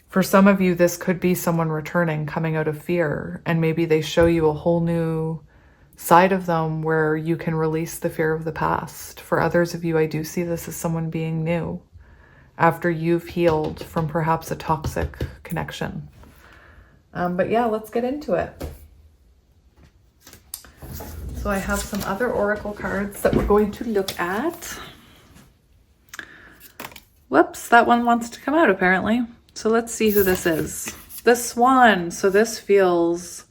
for some of you, this could be someone returning, coming out of fear, and maybe they show you a whole new side of them where you can release the fear of the past. For others of you, I do see this as someone being new after you've healed from perhaps a toxic connection. But yeah, let's get into it. So I have some other oracle cards that we're going to look at. Whoops, that one wants to come out apparently. So let's see who this is. The Swan. So this feels,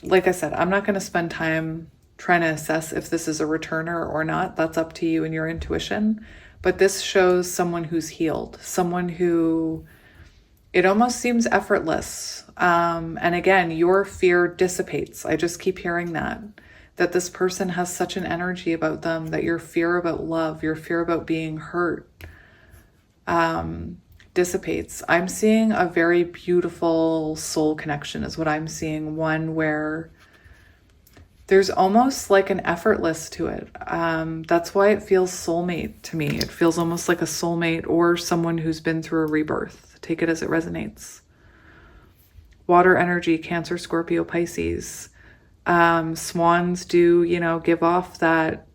like I said, I'm not going to spend time trying to assess if this is a returner or not. That's up to you and your intuition. But this shows someone who's healed, someone who, it almost seems effortless. And again, your fear dissipates. I just keep hearing that this person has such an energy about them, that your fear about love, your fear about being hurt, dissipates. I'm seeing a very beautiful soul connection is what I'm seeing. One where there's almost like an effortless to it. That's why it feels soulmate to me. It feels almost like a soulmate or someone who's been through a rebirth. Take it as it resonates. Water energy, Cancer, Scorpio, Pisces. Swans do, you know, give off that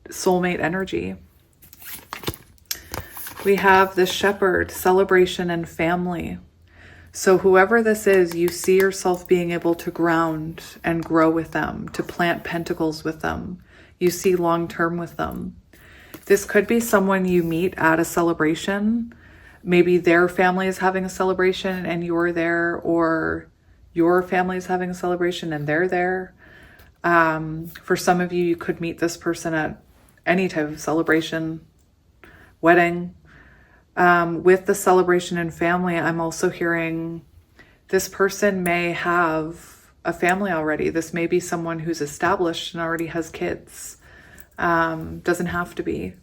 soulmate energy. We have the Shepherd, celebration and family. So whoever this is, you see yourself being able to ground and grow with them, to plant pentacles with them. You see long-term with them. This could be someone you meet at a celebration. Maybe their family is having a celebration and you're there, or your family is having a celebration and they're there. For some of you, you could meet this person at any type of celebration, wedding. With the celebration and family, I'm also hearing this person may have a family already. This may be someone who's established and already has kids. Doesn't have to be.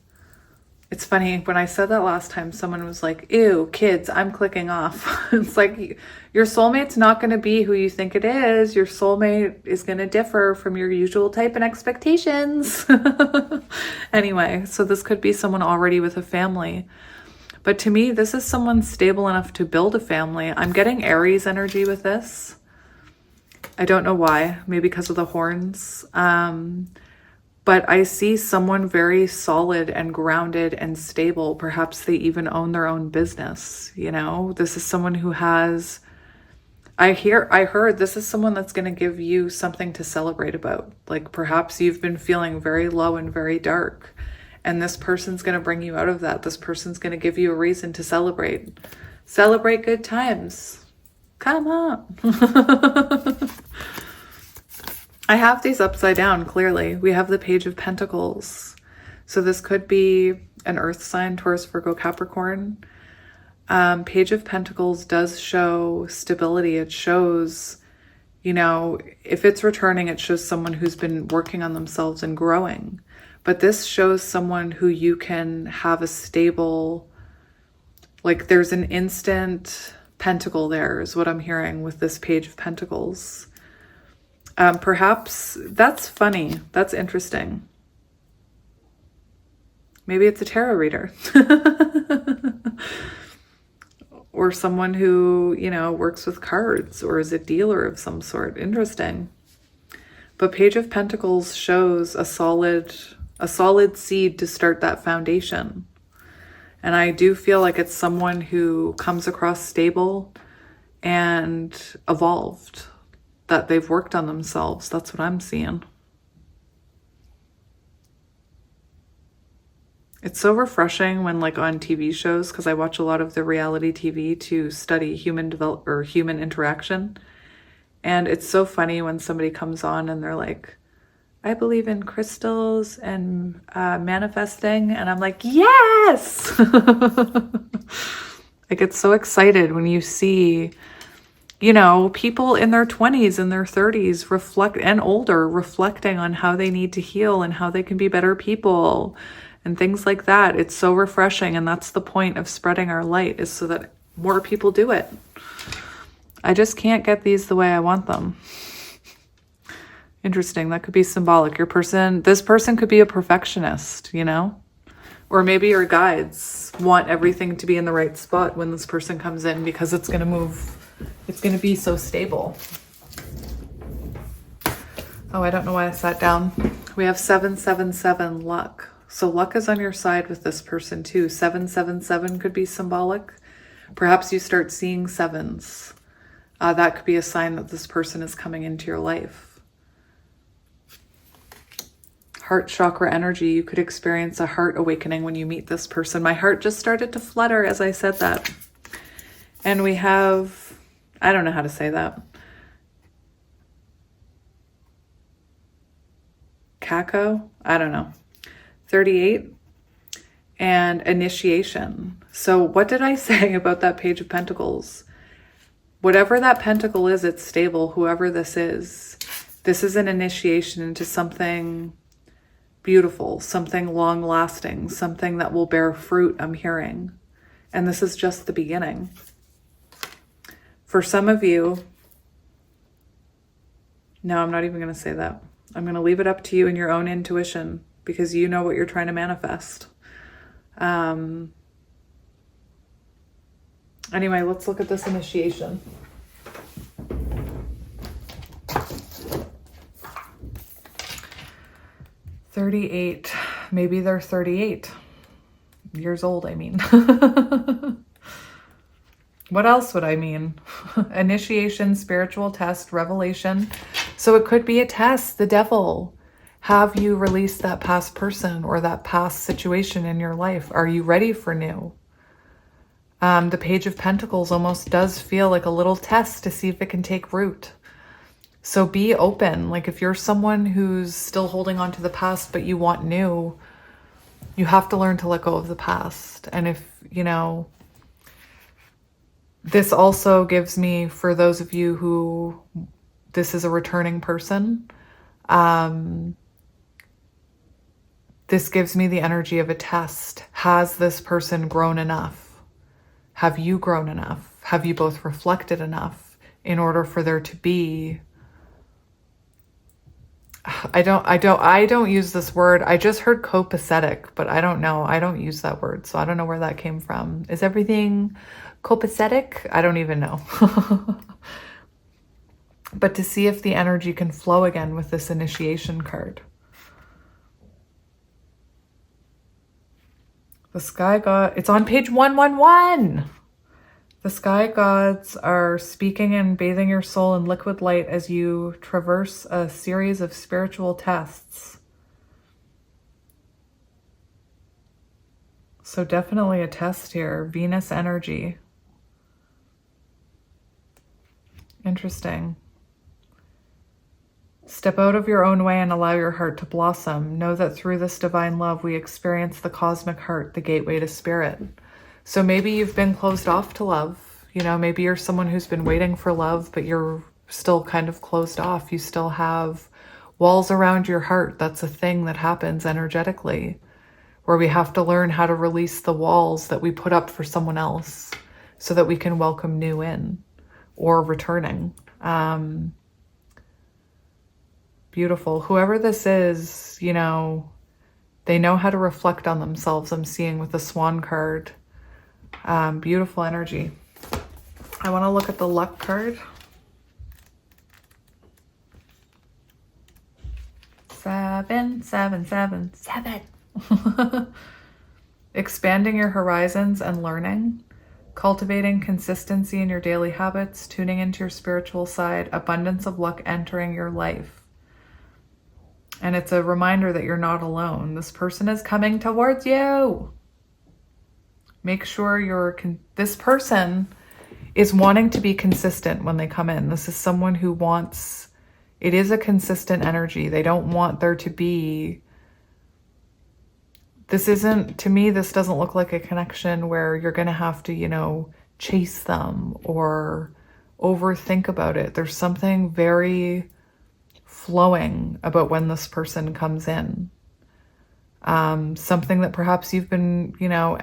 It's funny, when I said that last time, someone was like, ew, kids, I'm clicking off. It's like, your soulmate's not going to be who you think it is. Your soulmate is going to differ from your usual type and expectations. Anyway, so this could be someone already with a family. But to me, this is someone stable enough to build a family. I'm getting Aries energy with this. I don't know why, maybe because of the horns. But I see someone very solid and grounded and stable. Perhaps they even own their own business. You know, this is someone who has, I heard this is someone that's going to give you something to celebrate about. Like perhaps you've been feeling very low and very dark, and this person's going to bring you out of that. This person's going to give you a reason to celebrate. Celebrate good times. Come on. I have these upside down, clearly. We have the Page of Pentacles. So this could be an earth sign, Taurus, Virgo, Capricorn. Page of Pentacles does show stability. It shows, you know, if it's returning, it shows someone who's been working on themselves and growing. But this shows someone who you can have a stable, like there's an instant pentacle there is what I'm hearing with this Page of Pentacles. Perhaps that's funny. That's interesting. Maybe it's a tarot reader. Or someone who, you know, works with cards or is a dealer of some sort. Interesting. But Page of Pentacles shows a solid seed to start that foundation. And I do feel like it's someone who comes across stable and evolved, that they've worked on themselves. That's what I'm seeing. It's so refreshing when, like, on TV shows, because I watch a lot of the reality TV to study human interaction. And it's so funny when somebody comes on and they're like, I believe in crystals and manifesting. And I'm like, yes! I get so excited when you see, you know, people in their 20s and their 30s reflect, and older, reflecting on how they need to heal and how they can be better people and things like that. It's so refreshing. And that's the point of spreading our light, is so that more people do it. I just can't get these the way I want them. Interesting. That could be symbolic. This person could be a perfectionist, you know, or maybe your guides want everything to be in the right spot when this person comes in, because it's going to move. It's going to be so stable. Oh, I don't know why I sat down. We have 777 luck. So luck is on your side with this person too. 777 could be symbolic. Perhaps you start seeing sevens. That could be a sign that this person is coming into your life. heart chakra energy. You could experience a heart awakening when you meet this person. My heart just started to flutter as I said that. And we have, I don't know how to say that. Kako? I don't know. 38. And initiation. So what did I say about that Page of Pentacles? Whatever that pentacle is, it's stable. Whoever this is an initiation into something beautiful, something long-lasting, something that will bear fruit, I'm hearing. And this is just the beginning. For some of you, no, I'm not even going to say that. I'm going to leave it up to you and your own intuition, because you know what you're trying to manifest. Anyway, let's look at this initiation. $38. Maybe they're 38 years old, I mean. What else would I mean? Initiation, spiritual test, revelation. So it could be a test, the devil. Have you released that past person or that past situation in your life? Are you ready for new? The Page of Pentacles almost does feel like a little test to see if it can take root. So be open. Like if you're someone who's still holding on to the past, but you want new, you have to learn to let go of the past. And if, you know, this also gives me, for those of you who this is a returning person, this gives me the energy of a test. Has this person grown enough? Have you grown enough? Have you both reflected enough in order for there to be, I don't use this word. I just heard copacetic, but I don't know. I don't use that word. So I don't know where that came from. Is everything copacetic? I don't even know. But to see if the energy can flow again with this initiation card. The sky god, it's on page 111. The sky gods are speaking and bathing your soul in liquid light as you traverse a series of spiritual tests. So definitely a test here. Venus energy. Interesting. Step out of your own way and allow your heart to blossom. Know that through this divine love, we experience the cosmic heart, the gateway to spirit. So maybe you've been closed off to love. You know, maybe you're someone who's been waiting for love, but you're still kind of closed off. You still have walls around your heart. That's a thing that happens energetically, where we have to learn how to release the walls that we put up for someone else so that we can welcome new in or returning. Beautiful. Whoever this is, you know, they know how to reflect on themselves. I'm seeing with the Swan card. Beautiful energy. I want to look at the luck card. 7, 7, 7, 7. Expanding your horizons and learning. Cultivating consistency in your daily habits. Tuning into your spiritual side. Abundance of luck entering your life. And it's a reminder that you're not alone. This person is coming towards you. Make sure this person is wanting to be consistent when they come in. This is someone who wants, it is a consistent energy. They don't want there to be, this isn't, to me, this doesn't look like a connection where you're going to have to, you know, chase them or overthink about it. There's something very flowing about when this person comes in. Something that perhaps you've been, you know,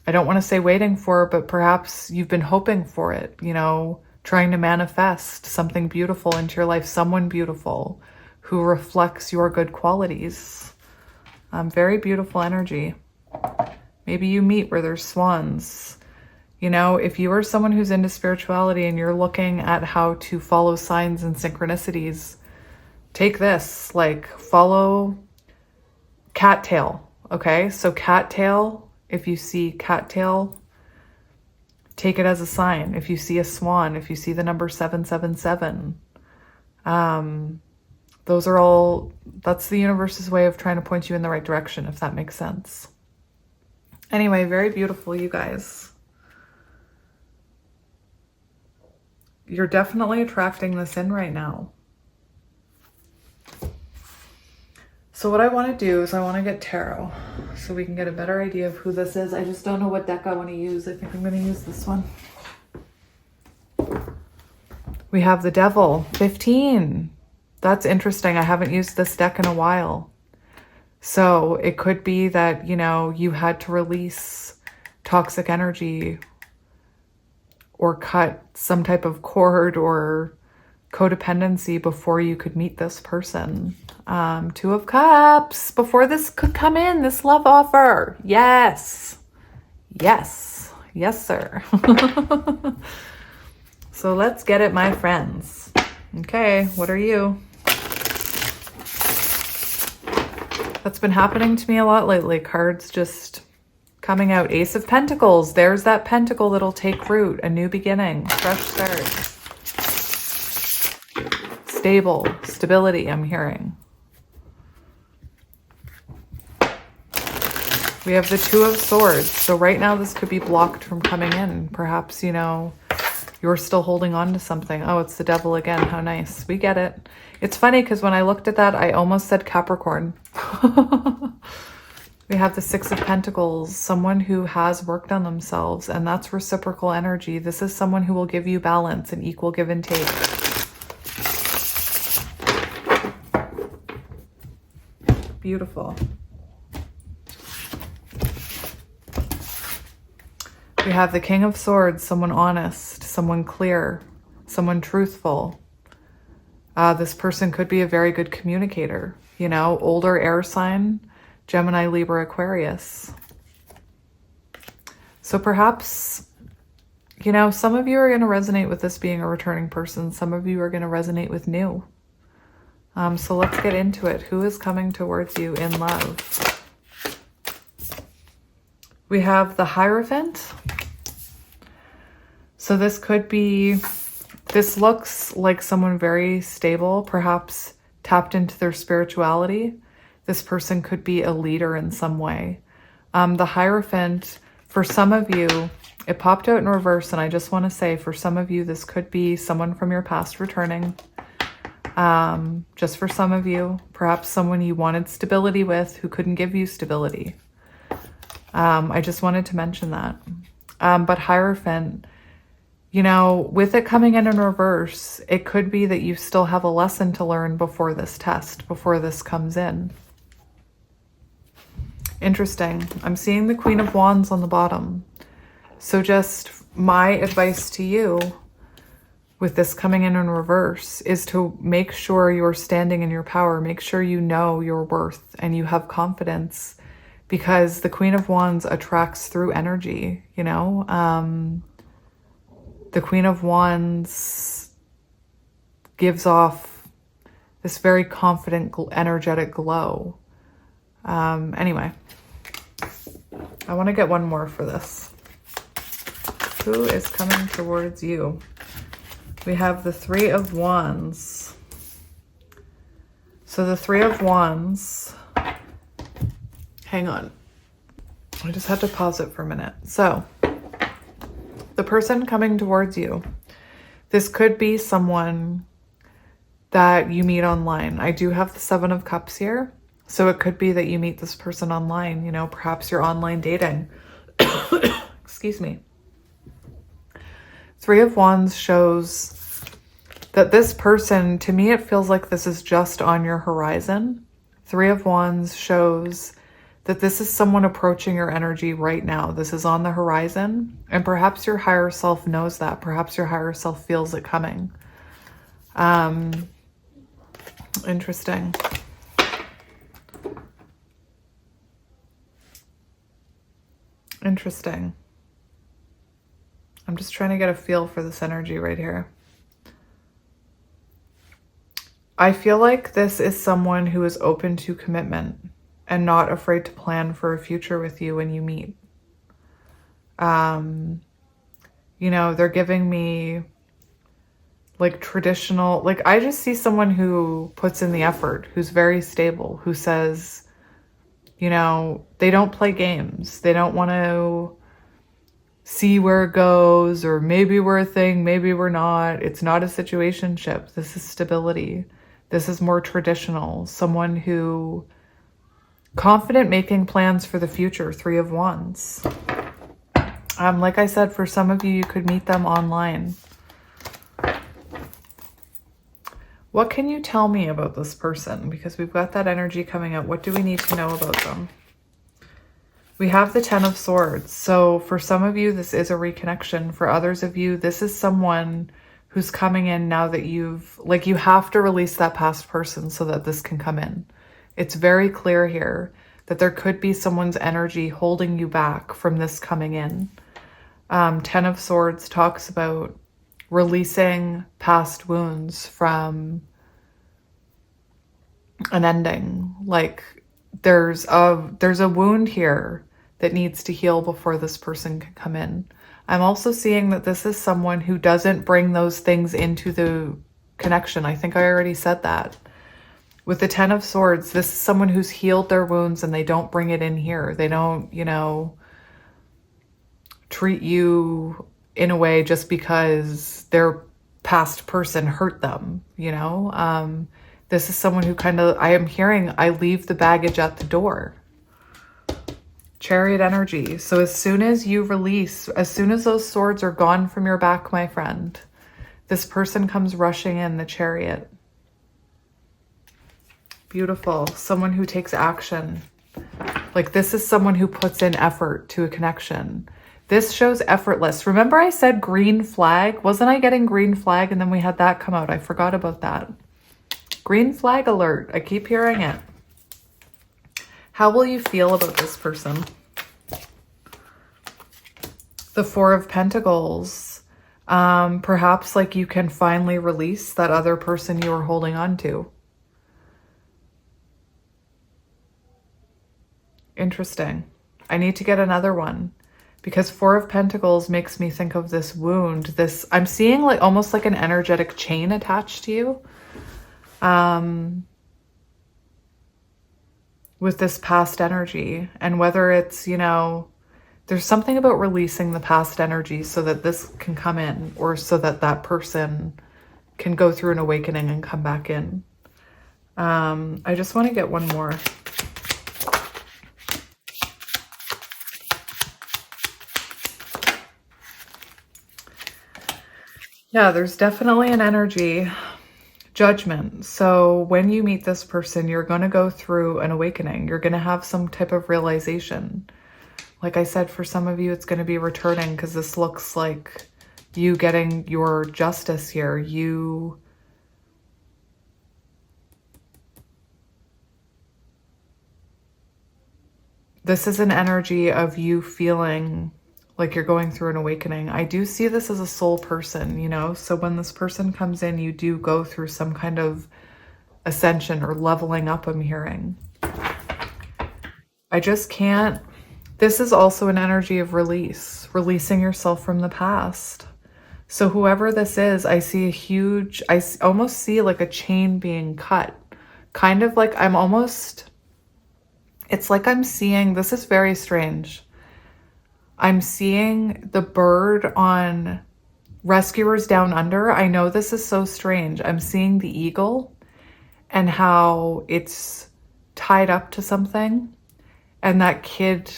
I don't want to say waiting for, but perhaps you've been hoping for it, you know, trying to manifest something beautiful into your life, someone beautiful who reflects your good qualities. Very beautiful energy. Maybe you meet where there's swans. You know, if you are someone who's into spirituality and you're looking at how to follow signs and synchronicities, take this, like follow cattail, okay? So cattail, if you see cattail, take it as a sign. If you see a swan, if you see the number 777, Those are all, that's the universe's way of trying to point you in the right direction, if that makes sense. Anyway, very beautiful, you guys. You're definitely attracting this in right now. So what I want to do is I want to get tarot so we can get a better idea of who this is. I just don't know what deck I want to use. I think I'm going to use this one. We have the Devil, 15. That's interesting. I haven't used this deck in a while. So it could be that, you know, you had to release toxic energy or cut some type of cord or codependency before you could meet this person. Two of Cups, before this could come in, this love offer. Yes. Yes. Yes, sir. So let's get it, my friends. Okay, what are you? That's been happening to me a lot lately. Cards just coming out. Ace of Pentacles. There's that pentacle that'll take root. A new beginning. Fresh start. Stable. Stability, I'm hearing. We have the Two of Swords. So right now this could be blocked from coming in. Perhaps, you know, you're still holding on to something. Oh, it's the Devil again. How nice. We get it. It's funny because when I looked at that, I almost said Capricorn. We have the Six of Pentacles, someone who has worked on themselves, and that's reciprocal energy. This is someone who will give you balance and equal give and take. Beautiful. We have the King of Swords, someone honest, someone clear, someone truthful. This person could be a very good communicator, you know, older air sign, Gemini, Libra, Aquarius. So perhaps, you know, some of you are going to resonate with this being a returning person. Some of you are going to resonate with new. So let's get into it. Who is coming towards you in love? We have the Hierophant. So this could be, this looks like someone very stable, perhaps tapped into their spirituality. This person could be a leader in some way. The Hierophant, for some of you, it popped out in reverse, and I just want to say, for some of you, this could be someone from your past returning. Just for some of you, perhaps someone you wanted stability with who couldn't give you stability. I just wanted to mention that. But Hierophant, you know, with it coming in reverse, it could be that you still have a lesson to learn before this test, before this comes in. Interesting. I'm seeing the Queen of Wands on the bottom. So just my advice to you with this coming in reverse is to make sure you're standing in your power. Make sure you know your worth and you have confidence, because the Queen of Wands attracts through energy, you know? The Queen of Wands gives off this very confident, energetic glow. Anyway, I want to get one more for this. Who is coming towards you? We have the Three of Wands. So the Three of Wands, hang on. I just had to pause it for a minute. So the person coming towards you, this could be someone that you meet online. I do have the Seven of Cups here. So it could be that you meet this person online, you know, perhaps you're online dating. Excuse me. Three of Wands shows that this person, to me, it feels like this is just on your horizon. Three of Wands shows that this is someone approaching your energy right now. This is on the horizon, and perhaps your higher self knows that. Perhaps your higher self feels it coming. Interesting. Interesting. I'm just trying to get a feel for this energy right here. I feel like this is someone who is open to commitment and not afraid to plan for a future with you when you meet. You know, they're giving me like traditional, like I just see someone who puts in the effort, who's very stable, who says, you know, they don't play games. They don't want to see where it goes, or maybe we're a thing, maybe we're not. It's not a situationship. This is stability. This is more traditional. Someone who confident making plans for the future. 3 of Wands. Like I said, for some of you, you could meet them online. What can you tell me about this person? Because we've got that energy coming up. What do we need to know about them? We have the 10 of Swords. So for some of you, this is a reconnection. For others of you, this is someone who's coming in now that you've, like, you have to release that past person so that this can come in. It's very clear here that there could be someone's energy holding you back from this coming in. 10 of Swords talks about releasing past wounds from an ending. Like there's a wound here that needs to heal before this person can come in. I'm also seeing that this is someone who doesn't bring those things into the connection. I think I already said that. With the 10 of Swords, this is someone who's healed their wounds and they don't bring it in here. They don't, you know, treat you in a way just because their past person hurt them, you know? This is someone who kind of, I am hearing, I leave the baggage at the door. Chariot energy. So as soon as you release, as soon as those swords are gone from your back, my friend, this person comes rushing in, the Chariot. Beautiful. Someone who takes action. Like this is someone who puts in effort to a connection. This shows effortless. Remember I said green flag? Wasn't I getting green flag and then we had that come out? I forgot about that. Green flag alert. I keep hearing it. How will you feel about this person? The 4 of Pentacles. Perhaps like you can finally release that other person you were holding on to. Interesting. I need to get another one. Because 4 of Pentacles makes me think of this wound. This, I'm seeing like almost like an energetic chain attached to you. With this past energy. And whether it's, you know, there's something about releasing the past energy so that this can come in, or so that that person can go through an awakening and come back in. I just want to get one more. Yeah, there's definitely an energy. Judgment. So when you meet this person, you're going to go through an awakening. You're going to have some type of realization. Like I said, for some of you, it's going to be returning because this looks like you getting your justice here. This is an energy of you feeling like you're going through an awakening. I do see this as a soul person, you know? So when this person comes in, you do go through some kind of ascension or leveling up, I'm hearing. I just can't. This is also an energy of release, releasing yourself from the past. So whoever this is, I see a huge, I almost see like a chain being cut. Kind of like I'm almost, it's like I'm seeing, this is very strange. I'm seeing the bird on Rescuers Down Under. I know this is so strange. I'm seeing the eagle and how it's tied up to something, and that kid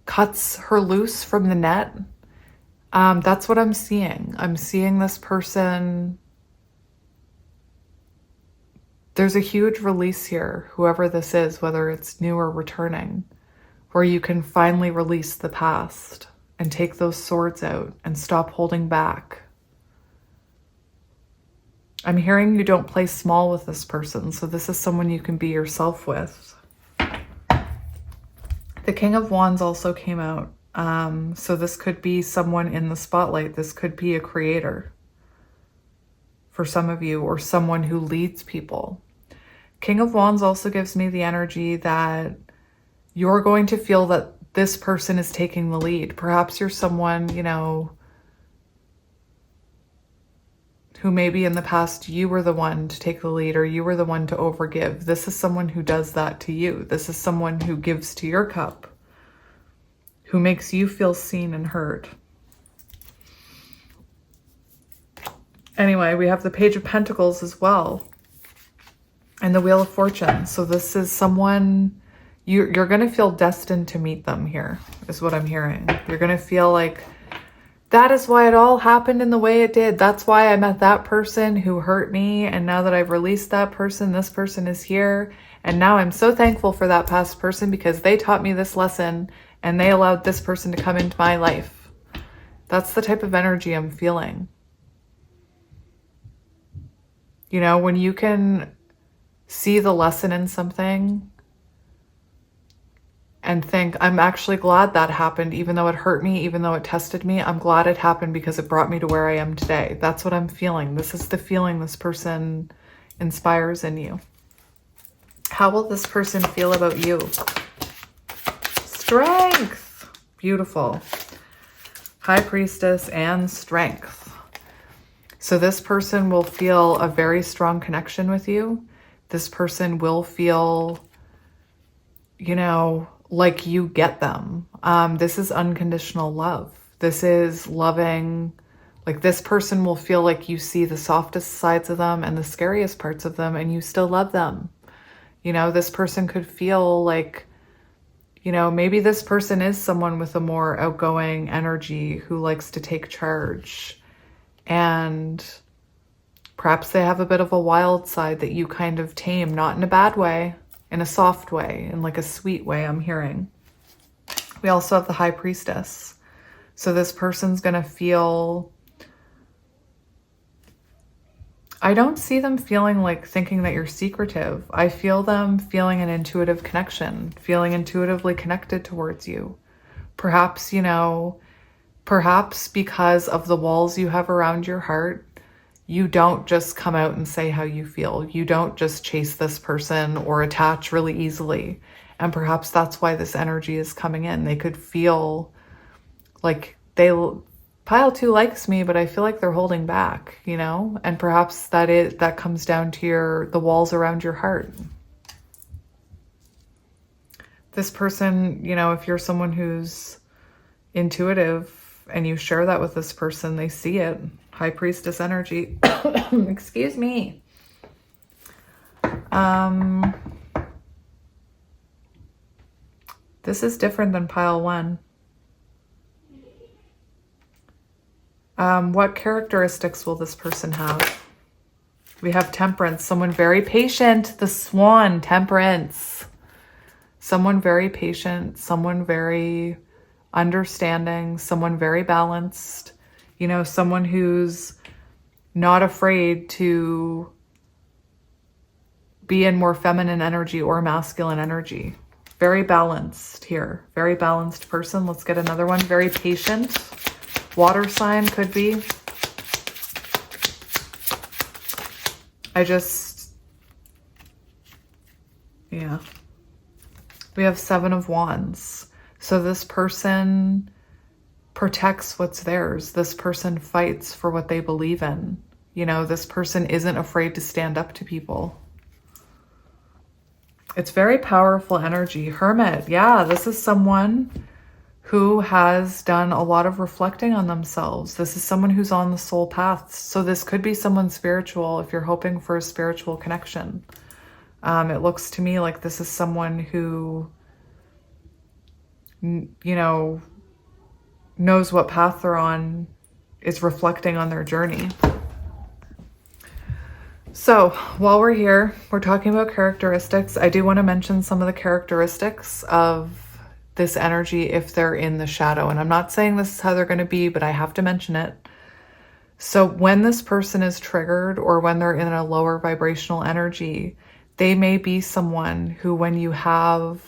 cuts her loose from the net. That's what I'm seeing. I'm seeing this person. There's a huge release here, whoever this is, whether it's new or returning, where you can finally release the past and take those swords out and stop holding back. I'm hearing you don't play small with this person, so this is someone you can be yourself with. The King of Wands also came out. So this could be someone in the spotlight. This could be a creator for some of you, or someone who leads people. King of Wands also gives me the energy that you're going to feel that this person is taking the lead. Perhaps you're someone, you know, who maybe in the past you were the one to take the lead or you were the one to overgive. This is someone who does that to you. This is someone who gives to your cup, who makes you feel seen and heard. Anyway, we have the Page of Pentacles as well, and the Wheel of Fortune. So this is someone, you're going to feel destined to meet them here, is what I'm hearing. You're going to feel like, that is why it all happened in the way it did. That's why I met that person who hurt me. And now that I've released that person, this person is here. And now I'm so thankful for that past person because they taught me this lesson and they allowed this person to come into my life. That's the type of energy I'm feeling. You know, when you can see the lesson in something and think, I'm actually glad that happened, even though it hurt me, even though it tested me, I'm glad it happened because it brought me to where I am today. That's what I'm feeling. This is the feeling this person inspires in you. How will this person feel about you? Strength. Beautiful. High Priestess and Strength. So this person will feel a very strong connection with you. This person will feel, you know, like you get them. This is unconditional love. This is loving, like this person will feel like you see the softest sides of them and the scariest parts of them and you still love them. You know, this person could feel like, you know, maybe this person is someone with a more outgoing energy who likes to take charge. And perhaps they have a bit of a wild side that you kind of tame, not in a bad way, in a soft way, in like a sweet way, I'm hearing. We also have the High Priestess. So this person's going to feel, I don't see them feeling like thinking that you're secretive. I feel them feeling an intuitive connection, feeling intuitively connected towards you. Perhaps, you know, perhaps because of the walls you have around your heart, you don't just come out and say how you feel. You don't just chase this person or attach really easily. And perhaps that's why this energy is coming in. They could feel like pile 2 likes me, but I feel like they're holding back, you know? And perhaps that comes down to the walls around your heart. This person, you know, if you're someone who's intuitive, and you share that with this person, they see it. High Priestess energy. Excuse me. This is different than pile 1. What characteristics will this person have? We have Temperance, someone very patient. The Swan, Temperance. Someone very patient, someone very understanding, someone very balanced, you know, someone who's not afraid to be in more feminine energy or masculine energy. Very balanced here. Very balanced person. Let's get another one. Very patient. Water sign could be. Yeah. We have 7 of Wands. So this person protects what's theirs. This person fights for what they believe in. You know, this person isn't afraid to stand up to people. It's very powerful energy. Hermit. Yeah, this is someone who has done a lot of reflecting on themselves. This is someone who's on the soul path. So this could be someone spiritual if you're hoping for a spiritual connection. It looks to me like this is someone who, you know, knows what path they're on, is reflecting on their journey. So while we're here, we're talking about characteristics. I do want to mention some of the characteristics of this energy if they're in the shadow. And I'm not saying this is how they're going to be, but I have to mention it. So when this person is triggered or when they're in a lower vibrational energy, they may be someone who when you have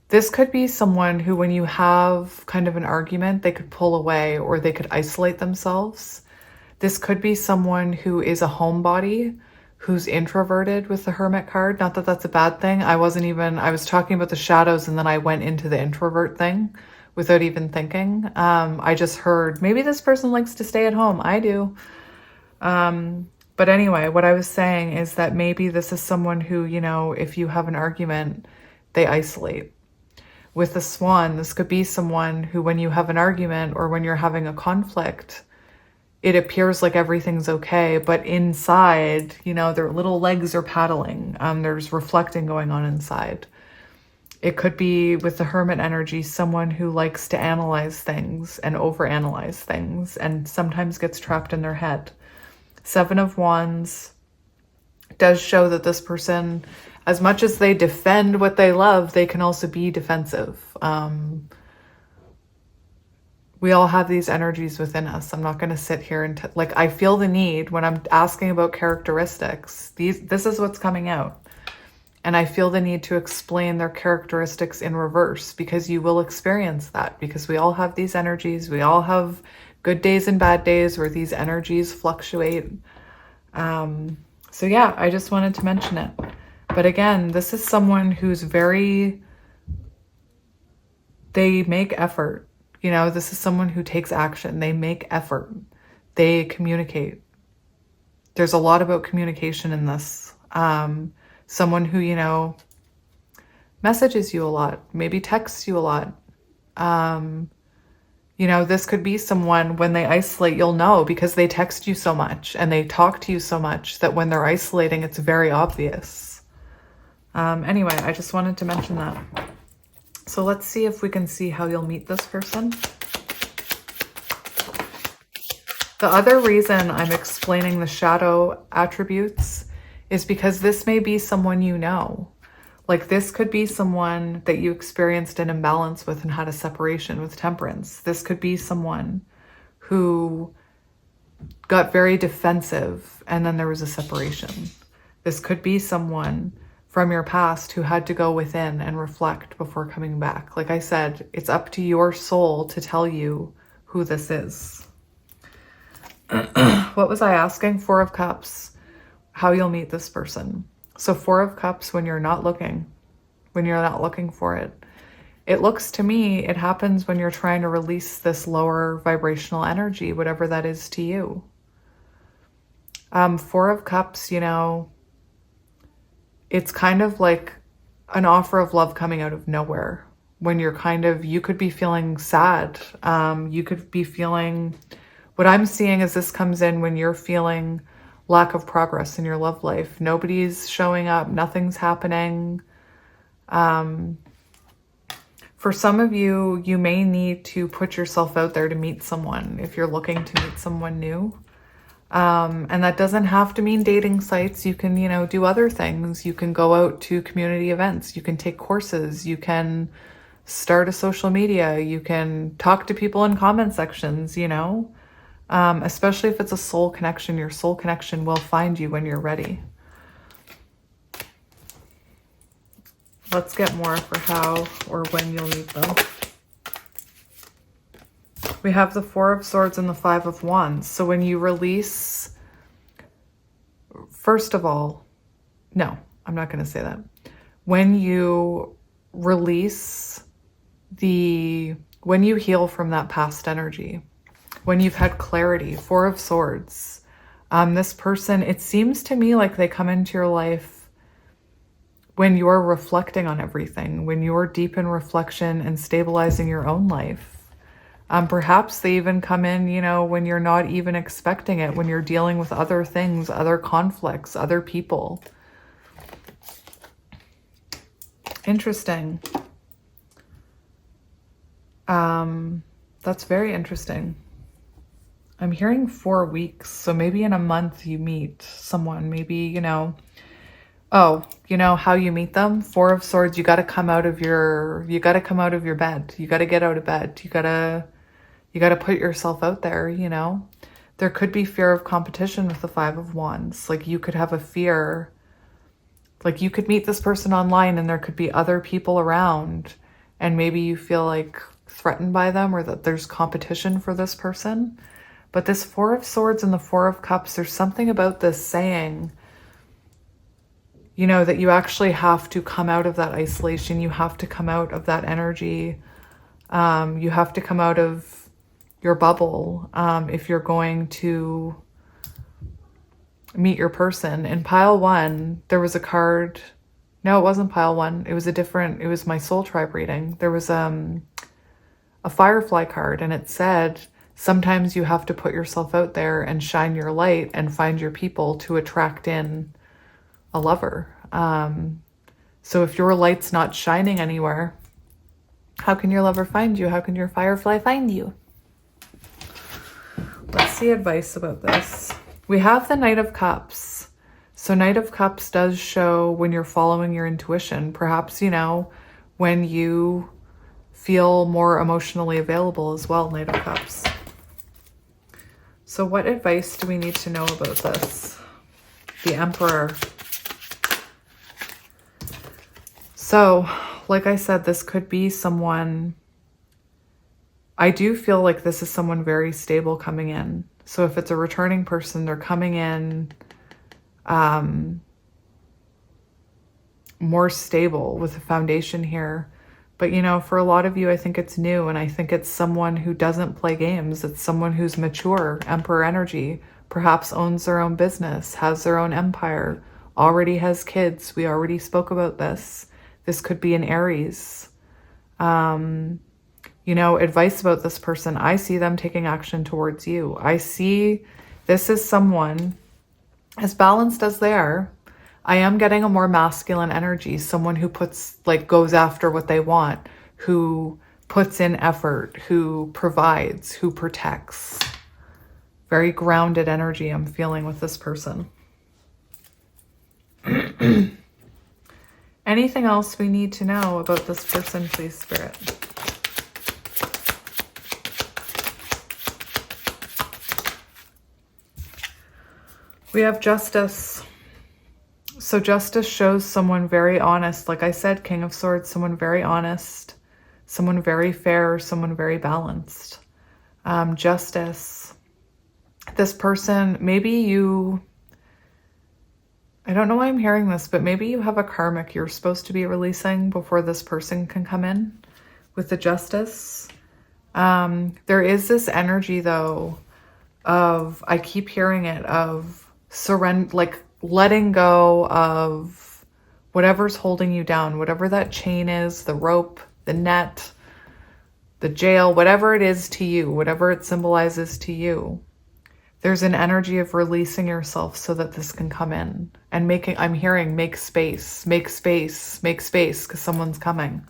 This could be someone who, when you have kind of an argument, they could pull away or they could isolate themselves. This could be someone who is a homebody, who's introverted with the Hermit card. Not that that's a bad thing. I was talking about the shadows and then I went into the introvert thing without even thinking. I just heard, maybe this person likes to stay at home. I do. But anyway, what I was saying is that maybe this is someone who, you know, if you have an argument, they isolate. With the Swan, this could be someone who, when you have an argument or when you're having a conflict, it appears like everything's okay, but inside, you know, their little legs are paddling. There's reflecting going on inside. It could be, with the Hermit energy, someone who likes to analyze things and overanalyze things and sometimes gets trapped in their head. Seven of Wands does show that this person, as much as they defend what they love, they can also be defensive. We all have these energies within us. I'm not going to sit here and like, I feel the need when I'm asking about characteristics. This is what's coming out. And I feel the need to explain their characteristics in reverse, because you will experience that, because we all have these energies. We all have good days and bad days where these energies fluctuate. So yeah, I just wanted to mention it. But again, this is someone who's they make effort. You know, this is someone who takes action. They make effort. They communicate. There's a lot about communication in this. Someone who, you know, messages you a lot, maybe texts you a lot. You know, this could be someone, when they isolate, you'll know, because they text you so much and they talk to you so much that when they're isolating, it's very obvious. Anyway, I just wanted to mention that. So let's see if we can see how you'll meet this person. The other reason I'm explaining the shadow attributes is because this may be someone you know. Like, this could be someone that you experienced an imbalance with and had a separation with Temperance. This could be someone who got very defensive and then there was a separation. This could be someone from your past who had to go within and reflect before coming back. Like I said, it's up to your soul to tell you who this is. What was I asking? Four of Cups, how you'll meet this person. So Four of Cups, when you're not looking for it. It looks to me, it happens when you're trying to release this lower vibrational energy, whatever that is to you. Four of Cups, you know, it's kind of like an offer of love coming out of nowhere. When you're you could be feeling sad. You could be feeling, what I'm seeing is this comes in when you're feeling lack of progress in your love life. Nobody's showing up. Nothing's happening. For some of you, you may need to put yourself out there to meet someone if you're looking to meet someone new. And that doesn't have to mean dating sites. You can, you know, do other things. You can go out to community events. You can take courses. You can start a social media. You can talk to people in comment sections, you know. Especially if it's a soul connection, your soul connection will find you when you're ready. Let's get more for how or when you'll meet them. We have the Four of Swords and the Five of Wands. So when you release, first of all, no, I'm not going to say that. When you release when you heal from that past energy, when you've had clarity, Four of Swords, this person, it seems to me like they come into your life when you're reflecting on everything, when you're deep in reflection and stabilizing your own life. Perhaps they even come in, you know, when you're not even expecting it, when you're dealing with other things, other conflicts, other people. Interesting. That's very interesting. I'm hearing 4 weeks, so maybe in a month you meet someone, maybe, you know, you know how you meet them? Four of Swords, you got to come out of your bed. You got to get out of bed. You got to put yourself out there, you know. There could be fear of competition with the Five of Wands. Like, you could have a fear, like you could meet this person online and there could be other people around and maybe you feel like threatened by them or that there's competition for this person. But this Four of Swords and the Four of Cups, there's something about this saying, you know, that you actually have to come out of that isolation. You have to come out of that energy. You have to come out of your bubble if you're going to meet your person. In pile 1, there was a card. No, it wasn't pile 1. It was it was my soul tribe reading. There was a firefly card, and it said, sometimes you have to put yourself out there and shine your light and find your people to attract in a lover. So if your light's not shining anywhere, how can your lover find you? How can your firefly find you? Let's see advice about this. We have the Knight of Cups. So Knight of Cups does show when you're following your intuition. Perhaps, you know, when you feel more emotionally available as well, Knight of Cups. So what advice do we need to know about this? The Emperor. So, like I said, this could be someone, I do feel like this is someone very stable coming in. So if it's a returning person, they're coming in more stable with a foundation here. But, you know, for a lot of you, I think it's new, and I think it's someone who doesn't play games. It's someone who's mature, Emperor energy, perhaps owns their own business, has their own empire, already has kids. We already spoke about this. This could be an Aries. You know, advice about this person. I see them taking action towards you. I see this is someone, as balanced as they are, I am getting a more masculine energy. Someone who goes after what they want, who puts in effort, who provides, who protects. Very grounded energy I'm feeling with this person. Anything else we need to know about this person, please, Spirit? We have Justice. So Justice shows someone very honest. Like I said, King of Swords, someone very honest, someone very fair, someone very balanced. Justice. This person, maybe you, I don't know why I'm hearing this, but maybe you have a karmic you're supposed to be releasing before this person can come in with the Justice. There is this energy, though, of, I keep hearing it, of surrender, like letting go of whatever's holding you down, whatever that chain is, the rope, the net, the jail, whatever it is to you, whatever it symbolizes to you. There's an energy of releasing yourself so that this can come in and making, I'm hearing, make space, make space, make space, because someone's coming.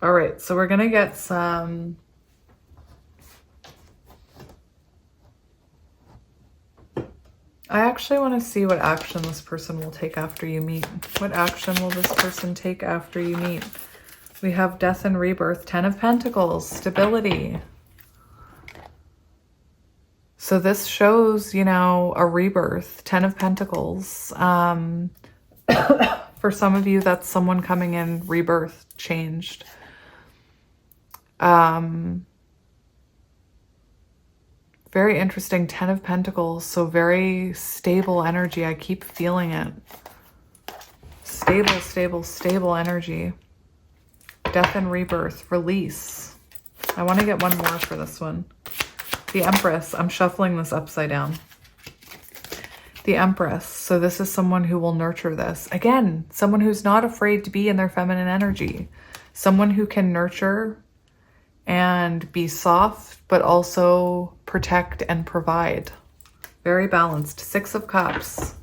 All right, so we're going to get some I actually want to see what action this person will take after you meet. What action will this person take after you meet? We have Death and Rebirth, 10 of Pentacles, stability. So this shows, you know, a rebirth, 10 of Pentacles. For some of you, that's someone coming in, rebirth, changed. Very interesting, 10 of Pentacles, so very stable energy. I keep feeling it. Stable, stable, stable energy. Death and Rebirth, release. I want to get one more for this one. The Empress, I'm shuffling this upside down. The Empress, so this is someone who will nurture this. Again, someone who's not afraid to be in their feminine energy. Someone who can nurture and be soft, but also protect and provide. Very balanced. 6 of Cups.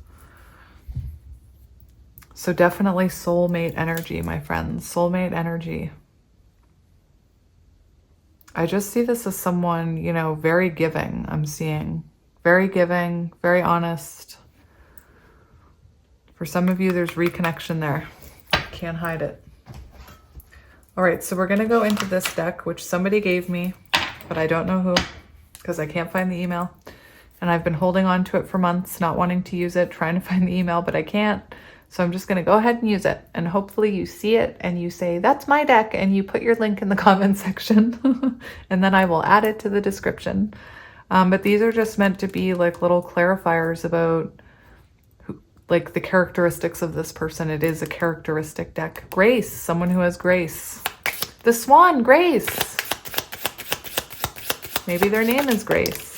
So definitely soulmate energy, my friends. Soulmate energy. I just see this as someone, you know, very giving, I'm seeing. Very giving, very honest. For some of you, there's reconnection there. Can't hide it. All right, so we're going to go into this deck, which somebody gave me, but I don't know who, because I can't find the email. And I've been holding on to it for months, not wanting to use it, trying to find the email, but I can't. So I'm just going to go ahead and use it. And hopefully you see it and you say, that's my deck, and you put your link in the comment section. And then I will add it to the description. But these are just meant to be like little clarifiers about like the characteristics of this person. It is a characteristic deck. Grace, someone who has grace. The Swan, Grace. Maybe their name is Grace.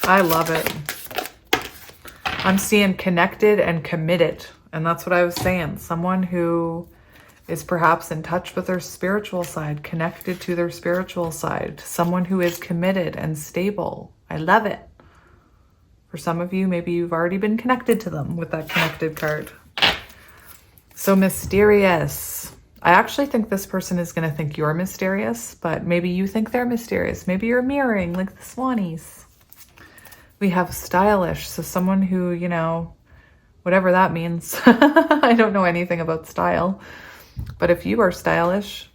I love it. I'm seeing connected and committed. And that's what I was saying. Someone who is perhaps in touch with their spiritual side, connected to their spiritual side. Someone who is committed and stable. I love it. For some of you, maybe you've already been connected to them with that connected card. So mysterious. I actually think this person is going to think you're mysterious, but maybe you think they're mysterious. Maybe you're mirroring like the Swannies. We have stylish, so someone who, you know, whatever that means. I don't know anything about style, but if you are stylish,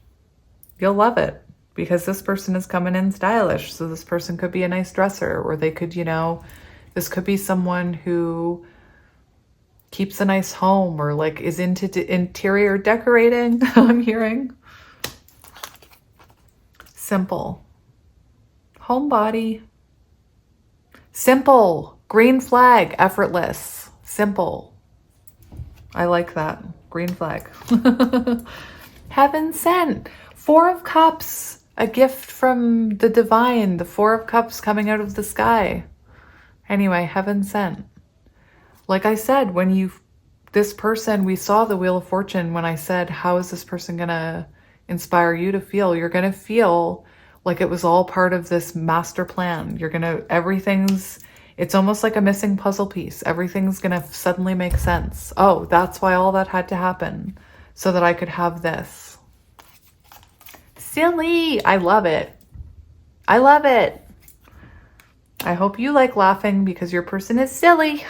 you'll love it because this person is coming in stylish. So this person could be a nice dresser, or they could, you know, this could be someone who keeps a nice home or like is into interior decorating. I'm hearing. Simple. Homebody. Simple. Green flag. Effortless. Simple. I like that. Green flag. Heaven sent. Four of Cups. A gift from the divine. The Four of Cups coming out of the sky. Anyway, heaven sent. Like I said, when this person, we saw the Wheel of Fortune when I said, how is this person going to inspire you to feel? You're going to feel like it was all part of this master plan. You're going to, it's almost like a missing puzzle piece. Everything's going to suddenly make sense. Oh, that's why all that had to happen, so that I could have this. Silly. I love it. I love it. I hope you like laughing because your person is silly.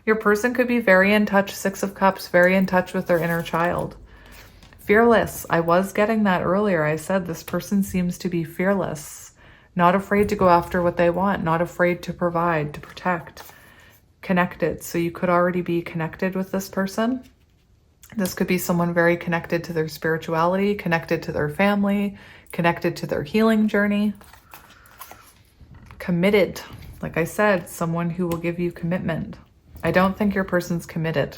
Your person could be very in touch, Six of Cups, very in touch with their inner child. Fearless. I was getting that earlier. I said this person seems to be fearless, not afraid to go after what they want, not afraid to provide, to protect, connected. So you could already be connected with this person. This could be someone very connected to their spirituality, connected to their family, connected to their healing journey. Committed. Like I said, someone who will give you commitment. I don't think your person's committed,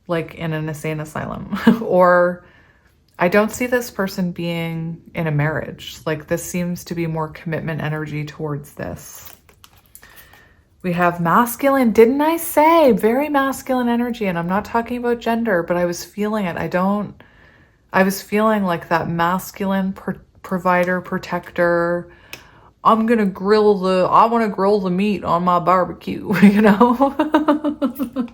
like in an insane asylum. Or I don't see this person being in a marriage. Like this seems to be more commitment energy towards this. We have masculine. Didn't I say very masculine energy? And I'm not talking about gender, but I was feeling it. I was feeling like that masculine provider, protector. I want to grill the meat on my barbecue, you know?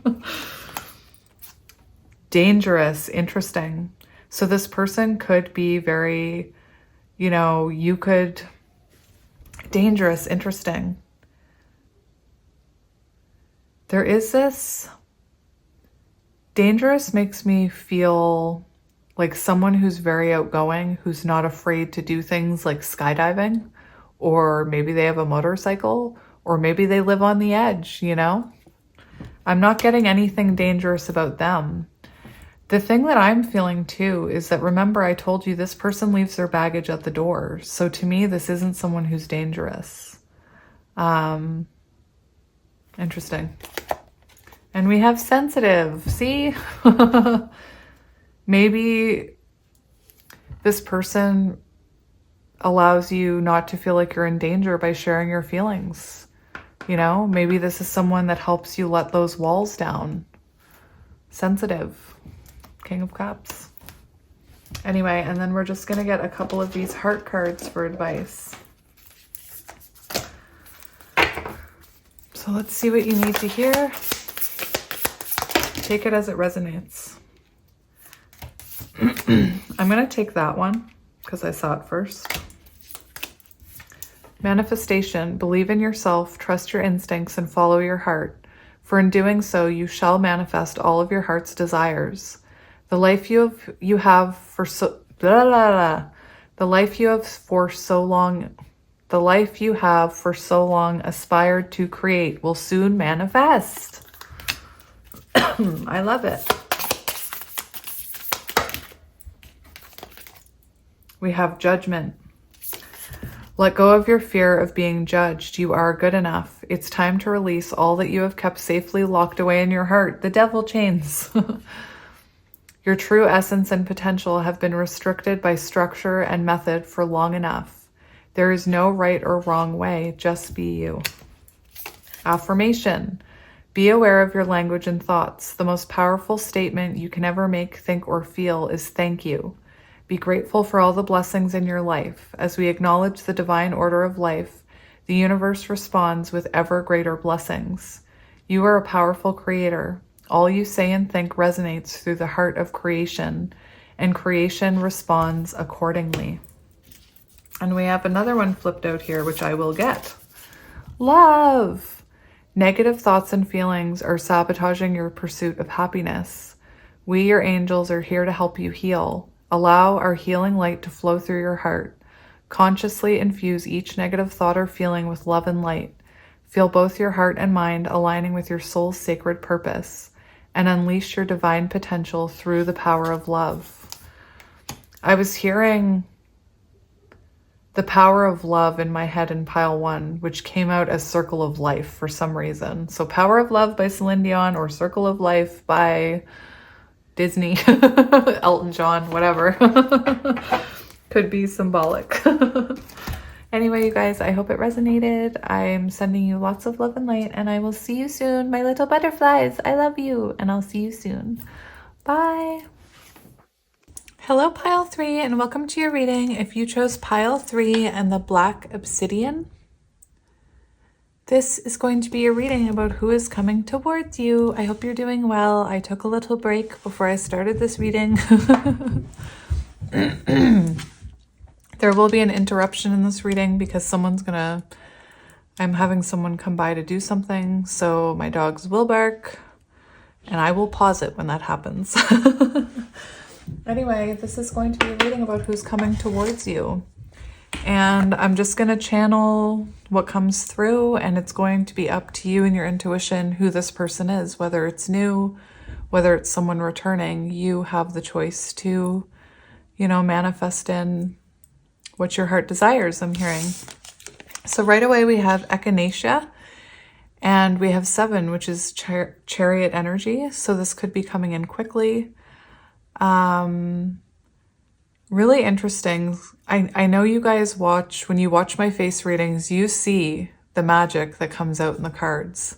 Dangerous, interesting. So this person could be very, you know, dangerous, interesting. There is this, dangerous makes me feel like someone who's very outgoing, who's not afraid to do things like skydiving. Or maybe they have a motorcycle, or maybe they live on the edge, you know? I'm not getting anything dangerous about them. The thing that I'm feeling too is that, remember, I told you this person leaves their baggage at the door. So to me, this isn't someone who's dangerous. Interesting. And we have sensitive. See? Maybe this person allows you not to feel like you're in danger by sharing your feelings. You know, maybe this is someone that helps you let those walls down. Sensitive. King of Cups. Anyway, and then we're just going to get a couple of these heart cards for advice. So let's see what you need to hear. Take it as it resonates. I'm going to take that one because I saw it first. Manifestation. Believe in yourself, trust your instincts, and follow your heart. For in doing so, you shall manifest all of your heart's desires. The life you have for so long aspired to create will soon manifest. I love it. We have Judgment. Let go of your fear of being judged. You are good enough. It's time to release all that you have kept safely locked away in your heart. The devil chains. Your true essence and potential have been restricted by structure and method for long enough. There is no right or wrong way. Just be you. Affirmation. Be aware of your language and thoughts. The most powerful statement you can ever make, think, or feel is thank you. Be grateful for all the blessings in your life. As we acknowledge the divine order of life, the universe responds with ever greater blessings. You are a powerful creator. All you say and think resonates through the heart of creation, and creation responds accordingly. And we have another one flipped out here, which I will get. Love. Negative thoughts and feelings are sabotaging your pursuit of happiness. We, your angels, are here to help you heal. Allow our healing light to flow through your heart. Consciously infuse each negative thought or feeling with love and light. Feel both your heart and mind aligning with your soul's sacred purpose, and unleash your divine potential through the power of love. I was hearing the power of love in my head in pile 1, which came out as Circle of Life for some reason. So Power of Love by Celine Dion or Circle of Life by Disney, Elton John, whatever. Could be symbolic. Anyway, you guys, I hope it resonated. I'm sending you lots of love and light, and I will see you soon, my little butterflies. I love you, and I'll see you soon. Bye. Hello, pile 3, and welcome to your reading. If you chose pile 3 and the black obsidian, this is going to be a reading about who is coming towards you. I hope you're doing well. I took a little break before I started this reading. There will be an interruption in this reading because I'm having someone come by to do something, so my dogs will bark, and I will pause it when that happens. Anyway, this is going to be a reading about who's coming towards you. And I'm just going to channel what comes through, and it's going to be up to you and your intuition who this person is, whether it's new, whether it's someone returning. You have the choice to, manifest in what your heart desires, I'm hearing. So right away we have Echinacea, and we have 7, which is chariot energy. So this could be coming in quickly. Really interesting. I know you guys when you watch my face readings, you see the magic that comes out in the cards.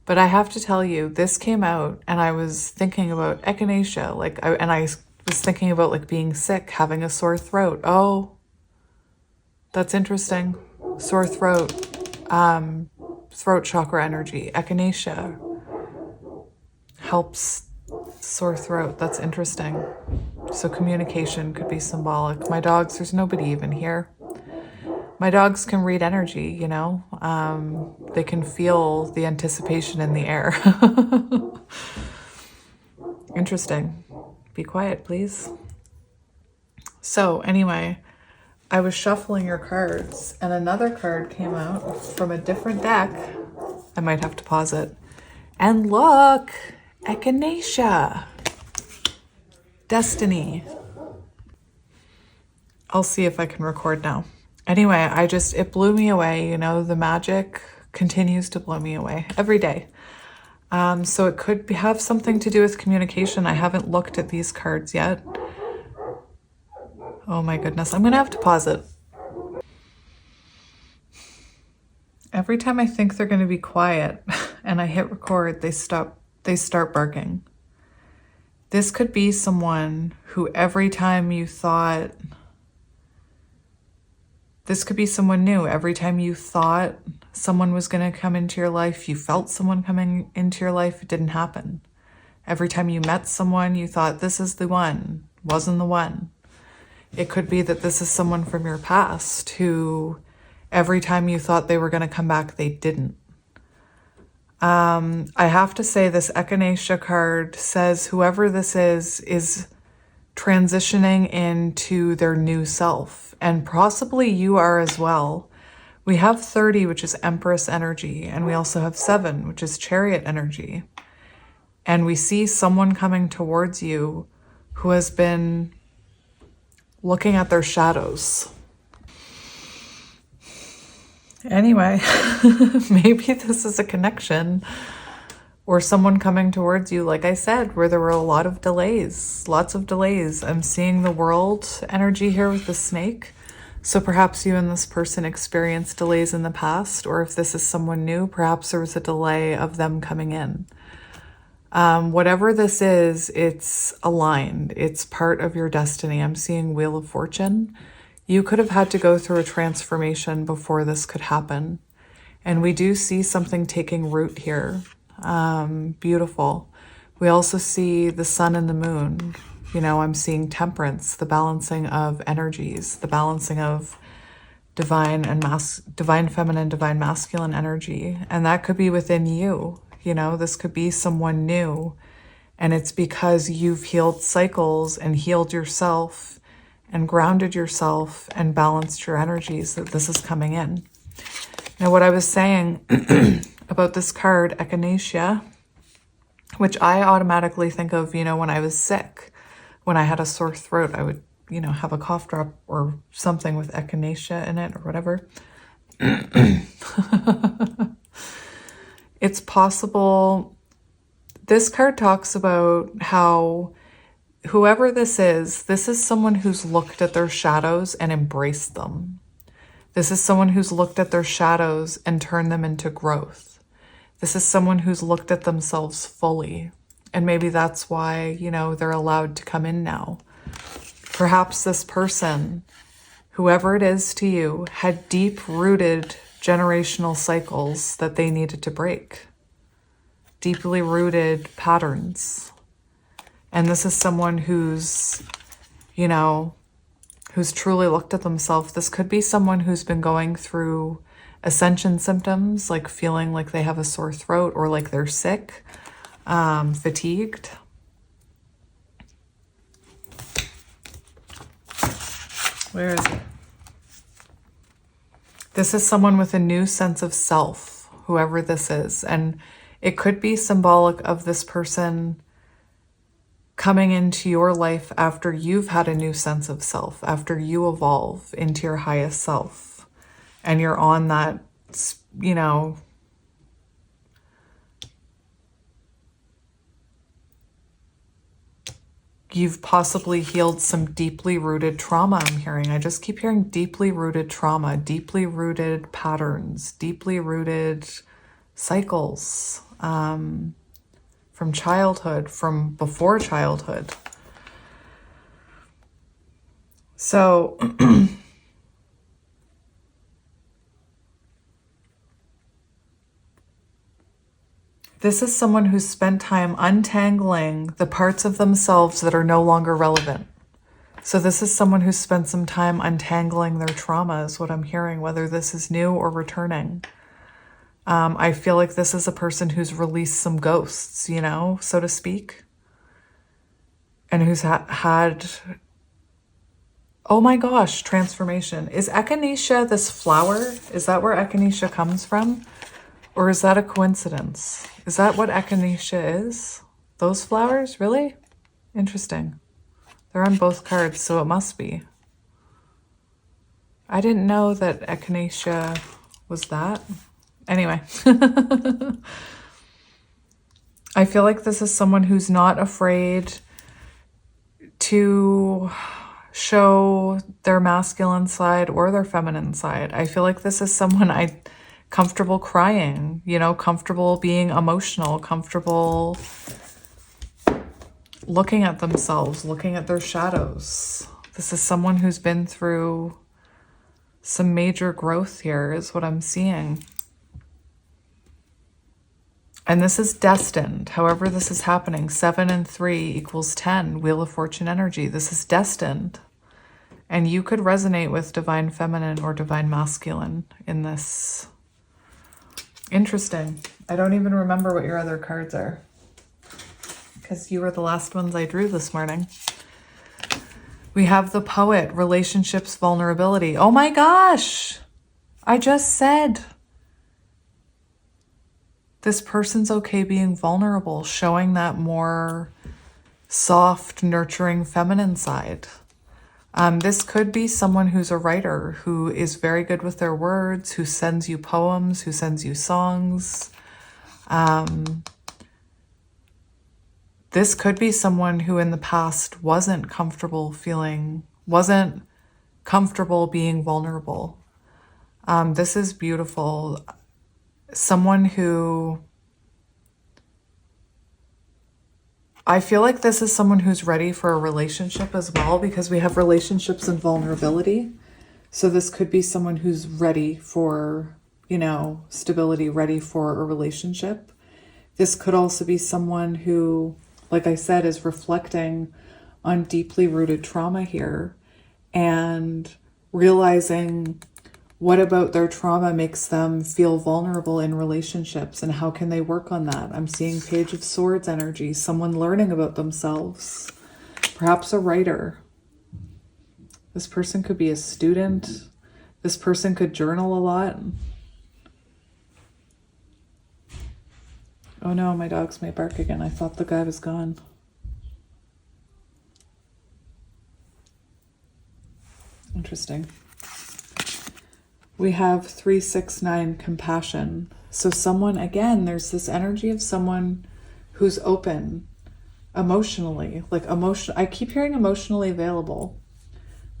But I have to tell you, this came out and I was thinking about Echinacea, I was thinking about being sick, having a sore throat. Oh, that's interesting. Sore throat, throat chakra energy. Echinacea helps sore throat. That's interesting. So communication could be symbolic. My dogs, there's nobody even here. My dogs can read energy, they can feel the anticipation in the air. Interesting. Be quiet, please. So anyway, I was shuffling your cards and another card came out from a different deck. I might have to pause it. And look, Echinacea. Destiny. I'll see if I can record now. Anyway, it blew me away. The magic continues to blow me away every day. So it could have something to do with communication. I haven't looked at these cards yet. Oh my goodness. I'm going to have to pause it. Every time I think they're going to be quiet and I hit record, they start barking. This could be someone who every time you thought, this could be someone new. Every time you thought someone was going to come into your life, you felt someone coming into your life, it didn't happen. Every time you met someone, you thought, this is the one, wasn't the one. It could be that this is someone from your past who every time you thought they were going to come back, they didn't. I have to say this Echinacea card says whoever this is transitioning into their new self, and possibly you are as well. We have 30, which is Empress energy, and we also have 7, which is Chariot energy. And we see someone coming towards you who has been looking at their shadows. Anyway, maybe this is a connection or someone coming towards you, like I said, where there were a lot of delays, lots of delays. I'm seeing the world energy here with the snake. So perhaps you and this person experienced delays in the past, or if this is someone new, perhaps there was a delay of them coming in. Whatever this is, it's aligned. It's part of your destiny. I'm seeing Wheel of Fortune. You could have had to go through a transformation before this could happen. And we do see something taking root here. Beautiful. We also see the sun and the moon. You know, I'm seeing temperance, the balancing of energies, the balancing of divine feminine, divine masculine energy. And that could be within you. You know, this could be someone new. And it's because you've healed cycles and healed yourself and grounded yourself and balanced your energies that this is coming in. Now, what I was saying about this card, echinacea, which I automatically think of, you know, when I was sick, when I had a sore throat, I would, you know, have a cough drop or something with echinacea in it or whatever. It's possible. This card talks about how whoever this is someone who's looked at their shadows and embraced them. This is someone who's looked at their shadows and turned them into growth. This is someone who's looked at themselves fully. And maybe that's why, you know, they're allowed to come in now. Perhaps this person, whoever it is to you, had deep-rooted generational cycles that they needed to break. Deeply rooted patterns. And this is someone who's, you know, who's truly looked at themselves. This could be someone who's been going through ascension symptoms, like feeling like they have a sore throat or like they're sick, fatigued. Where is it? This is someone with a new sense of self, whoever this is. And it could be symbolic of this person coming into your life after you've had a new sense of self, after you evolve into your highest self. And you're on that, you know, you've possibly healed some deeply rooted trauma, I'm hearing. I just keep hearing deeply rooted trauma, deeply rooted patterns, deeply rooted cycles from childhood, from before childhood. So this is someone who's spent time untangling the parts of themselves that are no longer relevant. So this is someone who's spent some time untangling their trauma, is what I'm hearing, whether this is new or returning. I feel like this is a person who's released some ghosts, you know, so to speak. And who's had, oh my gosh, transformation. Is echinacea this flower? Is that where echinacea comes from? Or is that a coincidence? Is that what echinacea is? Those flowers? Really? Interesting. They're on both cards, so it must be. I didn't know that echinacea was that. Anyway. I feel like this is someone who's not afraid to show their masculine side or their feminine side. I feel like this is someone comfortable crying, you know, comfortable being emotional, comfortable looking at themselves, looking at their shadows. This is someone who's been through some major growth here, is what I'm seeing. And this is destined. However this is happening, 7 and 3 equals 10, Wheel of Fortune energy. This is destined. And you could resonate with divine feminine or divine masculine in this. Interesting. I don't even remember what your other cards are, because you were the last ones I drew this morning. We have the Poet, relationships, vulnerability. Oh my gosh! I just said this person's okay being vulnerable, showing that more soft, nurturing, feminine side. This could be someone who's a writer, who is very good with their words, who sends you poems, who sends you songs. This could be someone who in the past wasn't comfortable being vulnerable. This is beautiful. Someone who, I feel like this is someone who's ready for a relationship as well, because we have relationships and vulnerability. So this could be someone who's ready for, you know, stability, ready for a relationship. This could also be someone who, like I said, is reflecting on deeply rooted trauma here and realizing what about their trauma makes them feel vulnerable in relationships and how can they work on that. I'm seeing Page of Swords energy, someone learning about themselves, perhaps a writer. This person could be a student. This person could journal a lot. Oh no, my dogs may bark again. I thought the guy was gone. Interesting. We have 369 compassion. So someone, again, there's this energy of someone who's open emotionally, like I keep hearing emotionally available.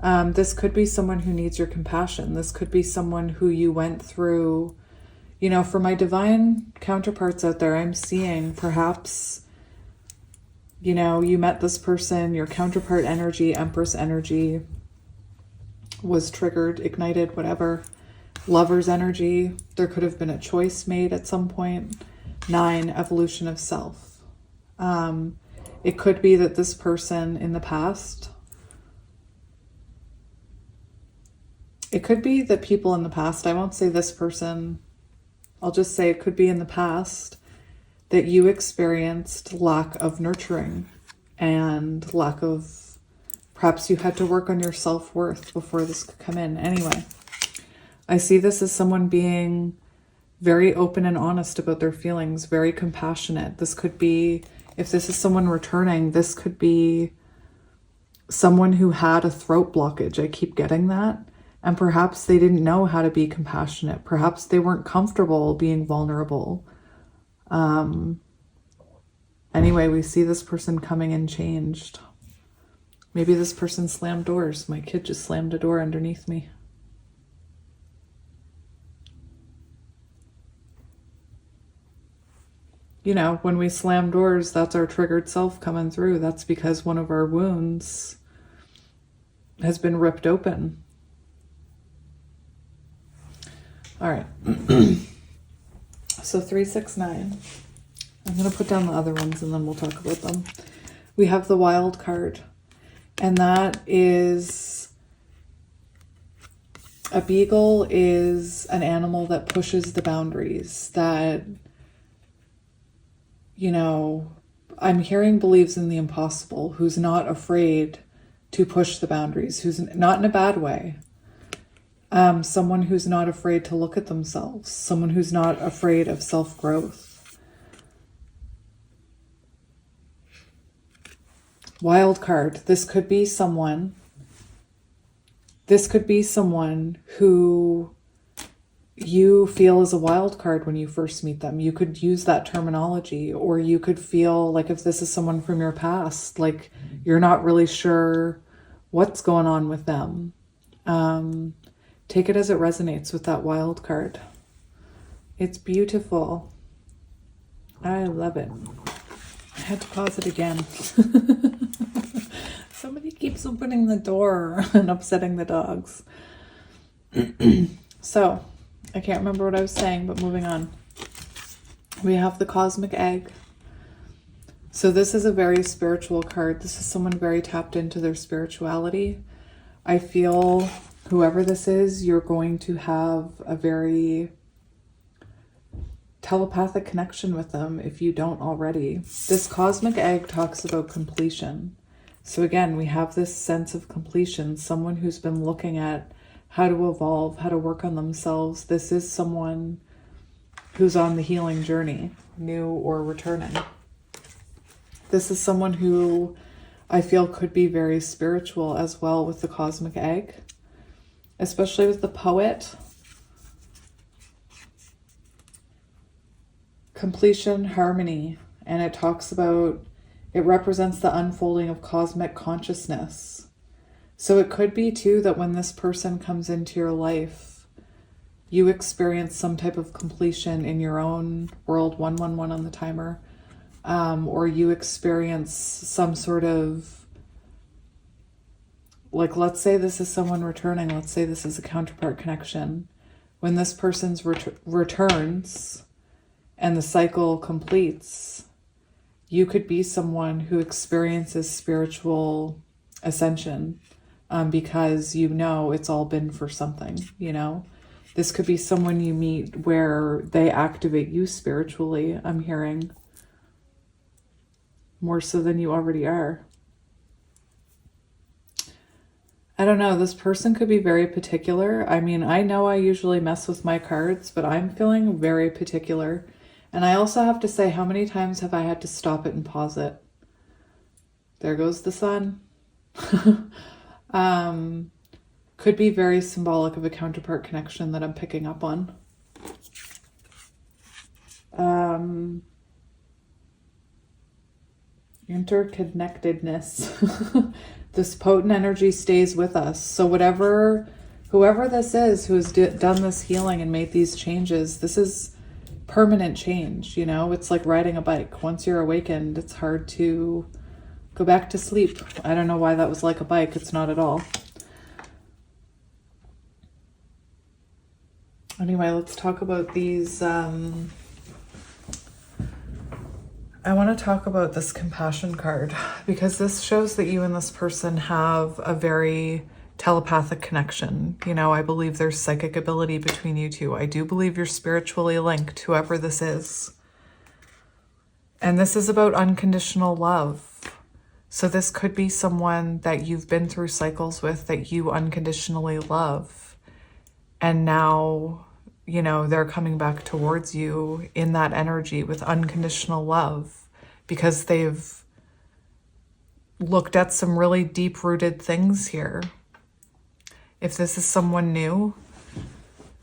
This could be someone who needs your compassion. This could be someone who you went through, you know, for my divine counterparts out there, I'm seeing perhaps, you know, you met this person, your counterpart energy, Empress energy was triggered, ignited, whatever. Lover's energy, there could have been a choice made at some point. 9, evolution of self. It could be that this person in the past, it could be that people in the past, I won't say this person, I'll just say it could be in the past that you experienced lack of nurturing and lack of, perhaps you had to work on your self-worth before this could come in. Anyway, I see this as someone being very open and honest about their feelings, very compassionate. This could be, if this is someone returning, this could be someone who had a throat blockage. I keep getting that. And perhaps they didn't know how to be compassionate. Perhaps they weren't comfortable being vulnerable. Anyway, we see this person coming in changed. Maybe this person slammed doors. My kid just slammed a door underneath me. You know, when we slam doors, that's our triggered self coming through. That's because one of our wounds has been ripped open. All right. So 369. I'm going to put down the other ones and then we'll talk about them. We have the wild card. And that is, a beagle is an animal that pushes the boundaries, that, you know, I'm hearing believes in the impossible, who's not afraid to push the boundaries, who's not in a bad way. Someone who's not afraid to look at themselves, someone who's not afraid of self-growth. Wild card. This could be someone who you feel is a wild card when you first meet them. You could use that terminology, or you could feel like, if this is someone from your past, like you're not really sure what's going on with them. Take it as it resonates with that wild card. It's beautiful. I love it. I had to pause it again. Somebody keeps opening the door and upsetting the dogs. So, I can't remember what I was saying, but moving on. We have the cosmic egg. So this is a very spiritual card. This is someone very tapped into their spirituality. I feel whoever this is, you're going to have a very telepathic connection with them if you don't already. This cosmic egg talks about completion. So again, we have this sense of completion, someone who's been looking at how to evolve, how to work on themselves. This is someone who's on the healing journey, new or returning. This is someone who I feel could be very spiritual as well with the cosmic egg, especially with the poet. Completion, harmony, and it talks about, it represents the unfolding of cosmic consciousness. So it could be too that when this person comes into your life, you experience some type of completion in your own world, 111 on the timer, or you experience some sort of, like, let's say this is someone returning, let's say this is a counterpart connection. When this person's returns and the cycle completes, you could be someone who experiences spiritual ascension, because you know it's all been for something, you know? This could be someone you meet where they activate you spiritually, I'm hearing. More so than you already are. I don't know, this person could be very particular. I mean, I know I usually mess with my cards, but I'm feeling very particular. And I also have to say, how many times have I had to stop it and pause it? There goes the sun. Could be very symbolic of a counterpart connection that I'm picking up on. Interconnectedness. This potent energy stays with us. So whoever this is who has done this healing and made these changes, this is permanent change, you know? It's like riding a bike. Once you're awakened, it's hard to go back to sleep. I don't know why that was like a bike. It's not at all. Anyway, let's talk about these. I want to talk about this compassion card, because this shows that you and this person have a very telepathic connection. You know, I believe there's psychic ability between you two. I do believe you're spiritually linked, whoever this is. And this is about unconditional love. So this could be someone that you've been through cycles with that you unconditionally love. And now, you know, they're coming back towards you in that energy with unconditional love, because they've looked at some really deep-rooted things here. If this is someone new,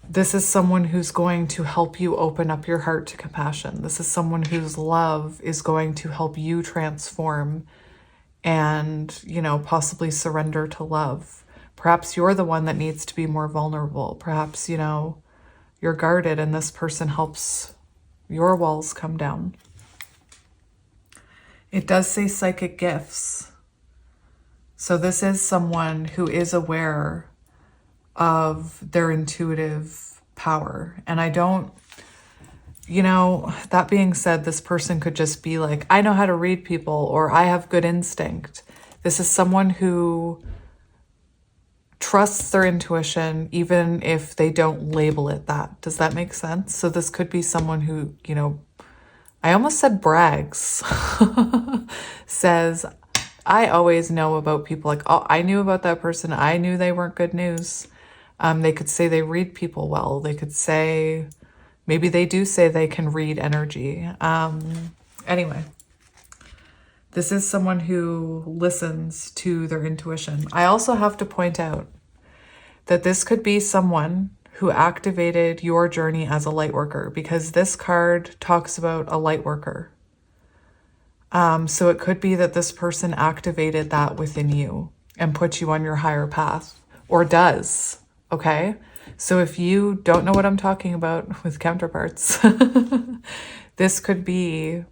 this is someone who's going to help you open up your heart to compassion. This is someone whose love is going to help you transform and, you know, possibly surrender to love. Perhaps you're the one that needs to be more vulnerable. Perhaps, you know, you're guarded and this person helps your walls come down. It does say psychic gifts. So this is someone who is aware of their intuitive power. And I don't, you know, that being said, this person could just be like, I know how to read people, or I have good instinct. This is someone who trusts their intuition, even if they don't label it that. Does that make sense? So this could be someone who, you know, I almost said brags, says, I always know about people. Like, oh, I knew about that person. I knew they weren't good news. They could say they read people well. They could say, maybe they do say they can read energy. Anyway, this is someone who listens to their intuition. I also have to point out that this could be someone who activated your journey as a light worker, because this card talks about a light worker. So it could be that this person activated that within you and put you on your higher path, or does, okay? So if you don't know what I'm talking about with counterparts, this could be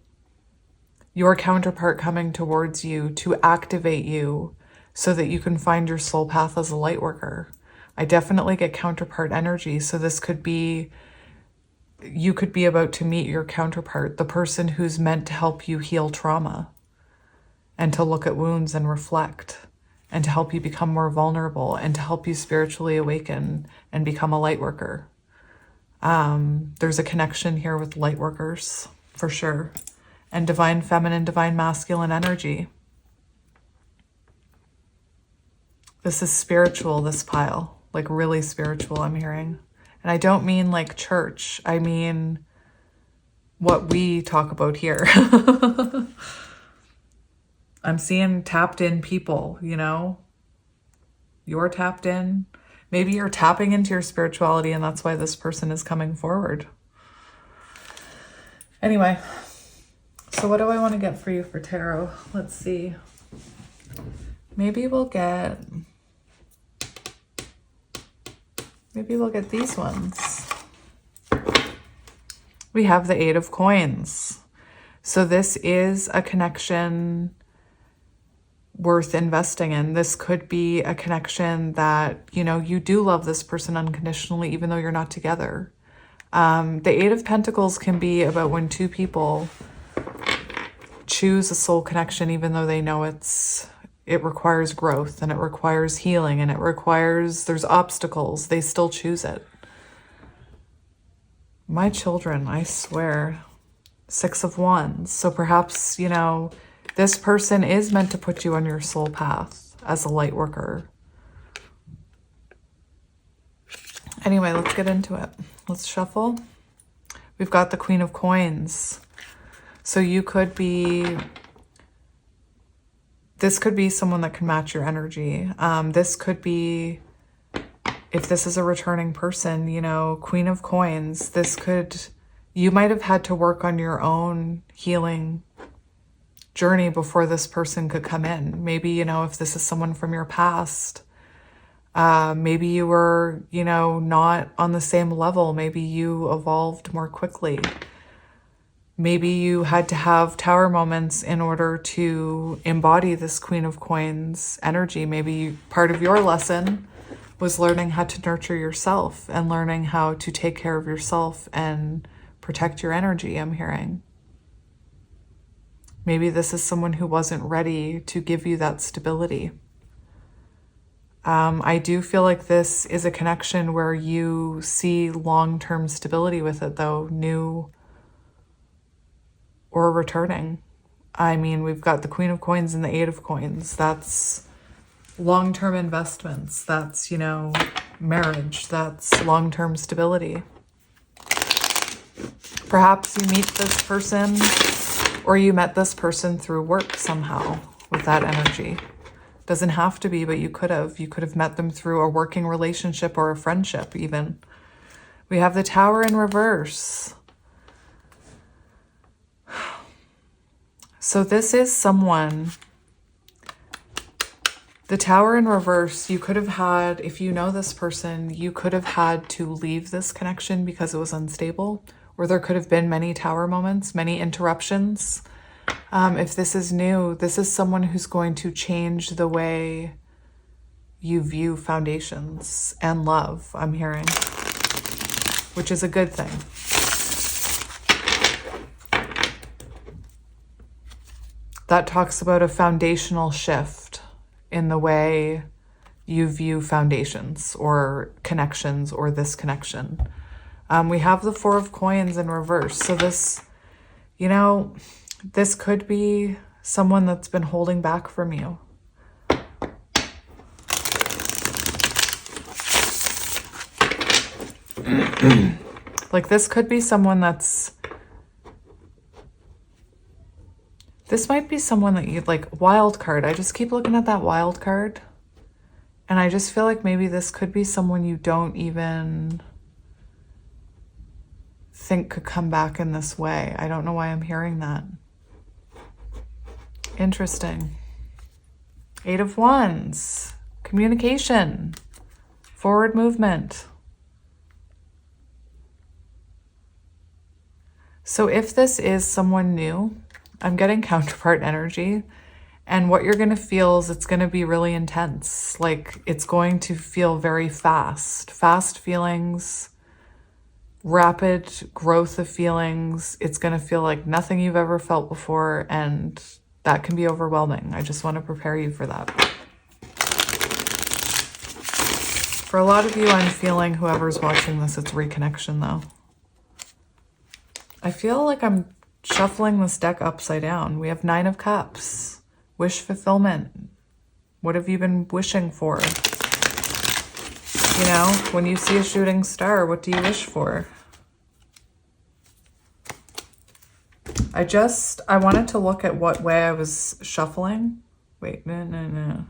your counterpart coming towards you to activate you so that you can find your soul path as a light worker. I definitely get counterpart energy. So this could be, you could be about to meet your counterpart, the person who's meant to help you heal trauma and to look at wounds and reflect and to help you become more vulnerable and to help you spiritually awaken and become a light worker. There's a connection here with light workers for sure. And divine feminine, divine masculine energy. This is spiritual, this pile, like really spiritual, I'm hearing. And I don't mean like church. I mean what we talk about here. I'm seeing tapped in people, you know? You're tapped in. Maybe you're tapping into your spirituality and that's why this person is coming forward. Anyway, so what do I want to get for you for tarot? Let's see. Maybe we'll get these ones. We have the Eight of Coins. So this is a connection worth investing in. This could be a connection that, you know, you do love this person unconditionally, even though you're not together. The Eight of Pentacles can be about when two people choose a soul connection, even though they know it requires growth and it requires healing and there's obstacles. They still choose it. My children, I swear. Six of Wands. So perhaps, you know, this person is meant to put you on your soul path as a light worker. Anyway, let's get into it. Let's shuffle. We've got the Queen of Coins. So this could be someone that can match your energy. This could be, if this is a returning person, you know, Queen of Coins, you might have had to work on your own healing journey before this person could come in. Maybe, you know, if this is someone from your past, maybe you were, you know, not on the same level. Maybe you evolved more quickly. Maybe you had to have tower moments in order to embody this Queen of Coins energy. Maybe part of your lesson was learning how to nurture yourself and learning how to take care of yourself and protect your energy, I'm hearing. Maybe this is someone who wasn't ready to give you that stability. I do feel like this is a connection where you see long-term stability with it, though, new or returning. I mean, we've got the Queen of Coins and the Eight of Coins. That's long-term investments. That's, you know, marriage. That's long-term stability. Perhaps you meet this person or you met this person through work somehow with that energy. Doesn't have to be, but you could have. You could have met them through a working relationship or a friendship even. We have the Tower in reverse. So this is someone, the Tower in reverse, you could have had, if you know this person, you could have had to leave this connection because it was unstable, or there could have been many Tower moments, many interruptions. If this is new, this is someone who's going to change the way you view foundations and love, I'm hearing, which is a good thing. That talks about a foundational shift in the way you view foundations or connections or this connection. We have the Four of Coins in reverse. So this, you know, this could be someone that's been holding back from you. Like this could be someone this might be someone that you'd like, wild card. I just keep looking at that wild card. And I just feel like maybe this could be someone you don't even think could come back in this way. I don't know why I'm hearing that. Interesting. Eight of Wands, communication, forward movement. So if this is someone new, I'm getting counterpart energy, and what you're going to feel is it's going to be really intense. Like it's going to feel very fast feelings, rapid growth of feelings. It's going to feel like nothing you've ever felt before, and that can be overwhelming. I just want to prepare you for that. For a lot of you, I'm feeling, whoever's watching this, it's reconnection though. I feel like I'm shuffling this deck upside down. We have Nine of Cups, wish fulfillment. What have you been wishing for? You know, when you see a shooting star, what do you wish for? I wanted to look at what way I was shuffling. Wait, no.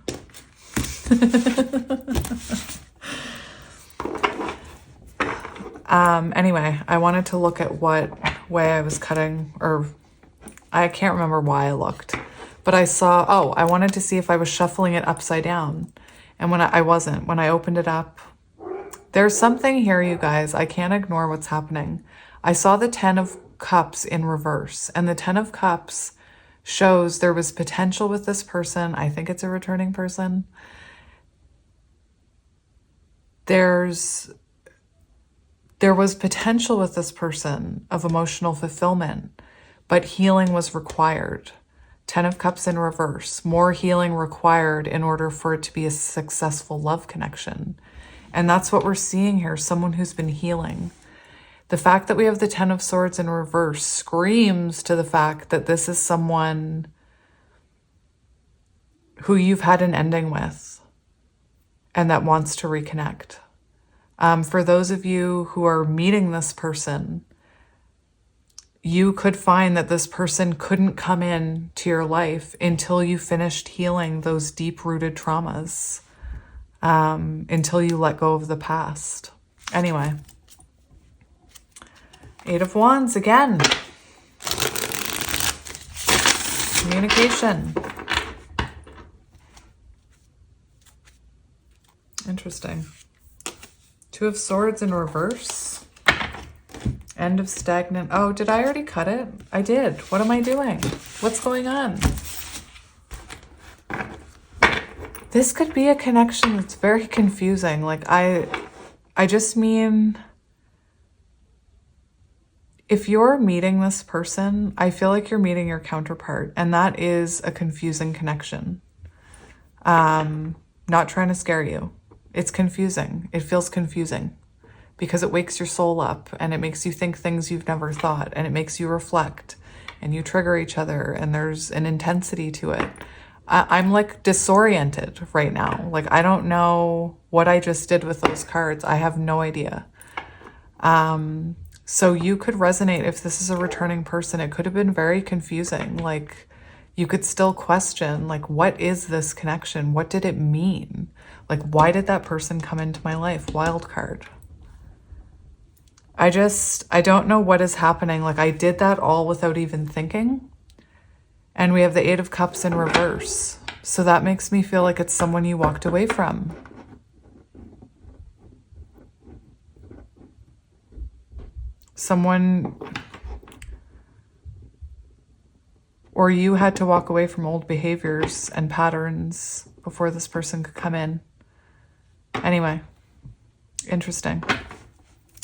Anyway, I wanted to look at what way I was cutting, or I can't remember why I looked, but I saw, oh, I wanted to see if I was shuffling it upside down. And when I wasn't, when I opened it up, there's something here, you guys. I can't ignore what's happening. I saw the 10 of Cups in reverse, and the 10 of Cups shows there was potential with this person. I think it's a returning person. There was potential with this person of emotional fulfillment, but healing was required. 10 of Cups in reverse, more healing required in order for it to be a successful love connection. And that's what we're seeing here, someone who's been healing. The fact that we have the 10 of Swords in reverse screams to the fact that this is someone who you've had an ending with and that wants to reconnect. For those of you who are meeting this person, you could find that this person couldn't come in to your life until you finished healing those deep-rooted traumas, until you let go of the past. Anyway, 8 of Wands again. Communication. Interesting. 2 of Swords in reverse. End of stagnant. Oh, did I already cut it? I did. What am I doing? What's going on? This could be a connection that's very confusing. Like, I just mean, if you're meeting this person, I feel like you're meeting your counterpart, and that is a confusing connection. Not trying to scare you. It's confusing. It feels confusing because it wakes your soul up and it makes you think things you've never thought, and it makes you reflect, and you trigger each other, and there's an intensity to it. I'm like disoriented right now. Like, I don't know what I just did with those cards. I have no idea. So you could resonate if this is a returning person. It could have been very confusing. Like, you could still question, like, what is this connection? What did it mean? Like, why did that person come into my life? Wild card. I don't know what is happening. Like, I did that all without even thinking. And we have the 8 of Cups in reverse. So that makes me feel like it's someone you walked away from. Someone, or you had to walk away from old behaviors and patterns before this person could come in. Anyway, interesting.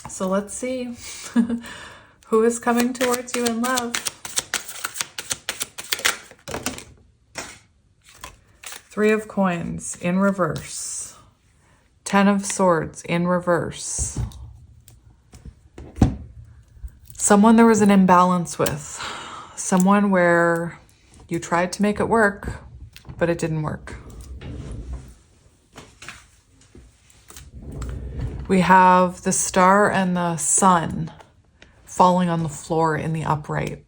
So let's see who is coming towards you in love. 3 of Coins in reverse. 10 of Swords in reverse. Someone there was an imbalance with. Someone where you tried to make it work, but it didn't work. We have the Star and the Sun falling on the floor in the upright.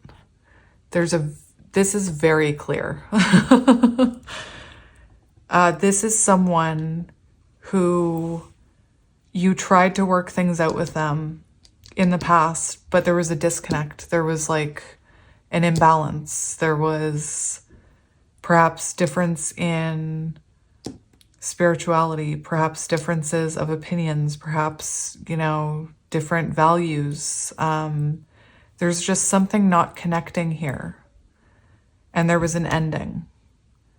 This is very clear. This is someone who you tried to work things out with them in the past, but there was a disconnect. There was like an imbalance. There was perhaps difference in spirituality, perhaps differences of opinions, perhaps, you know, different values. There's just something not connecting here. And there was an ending.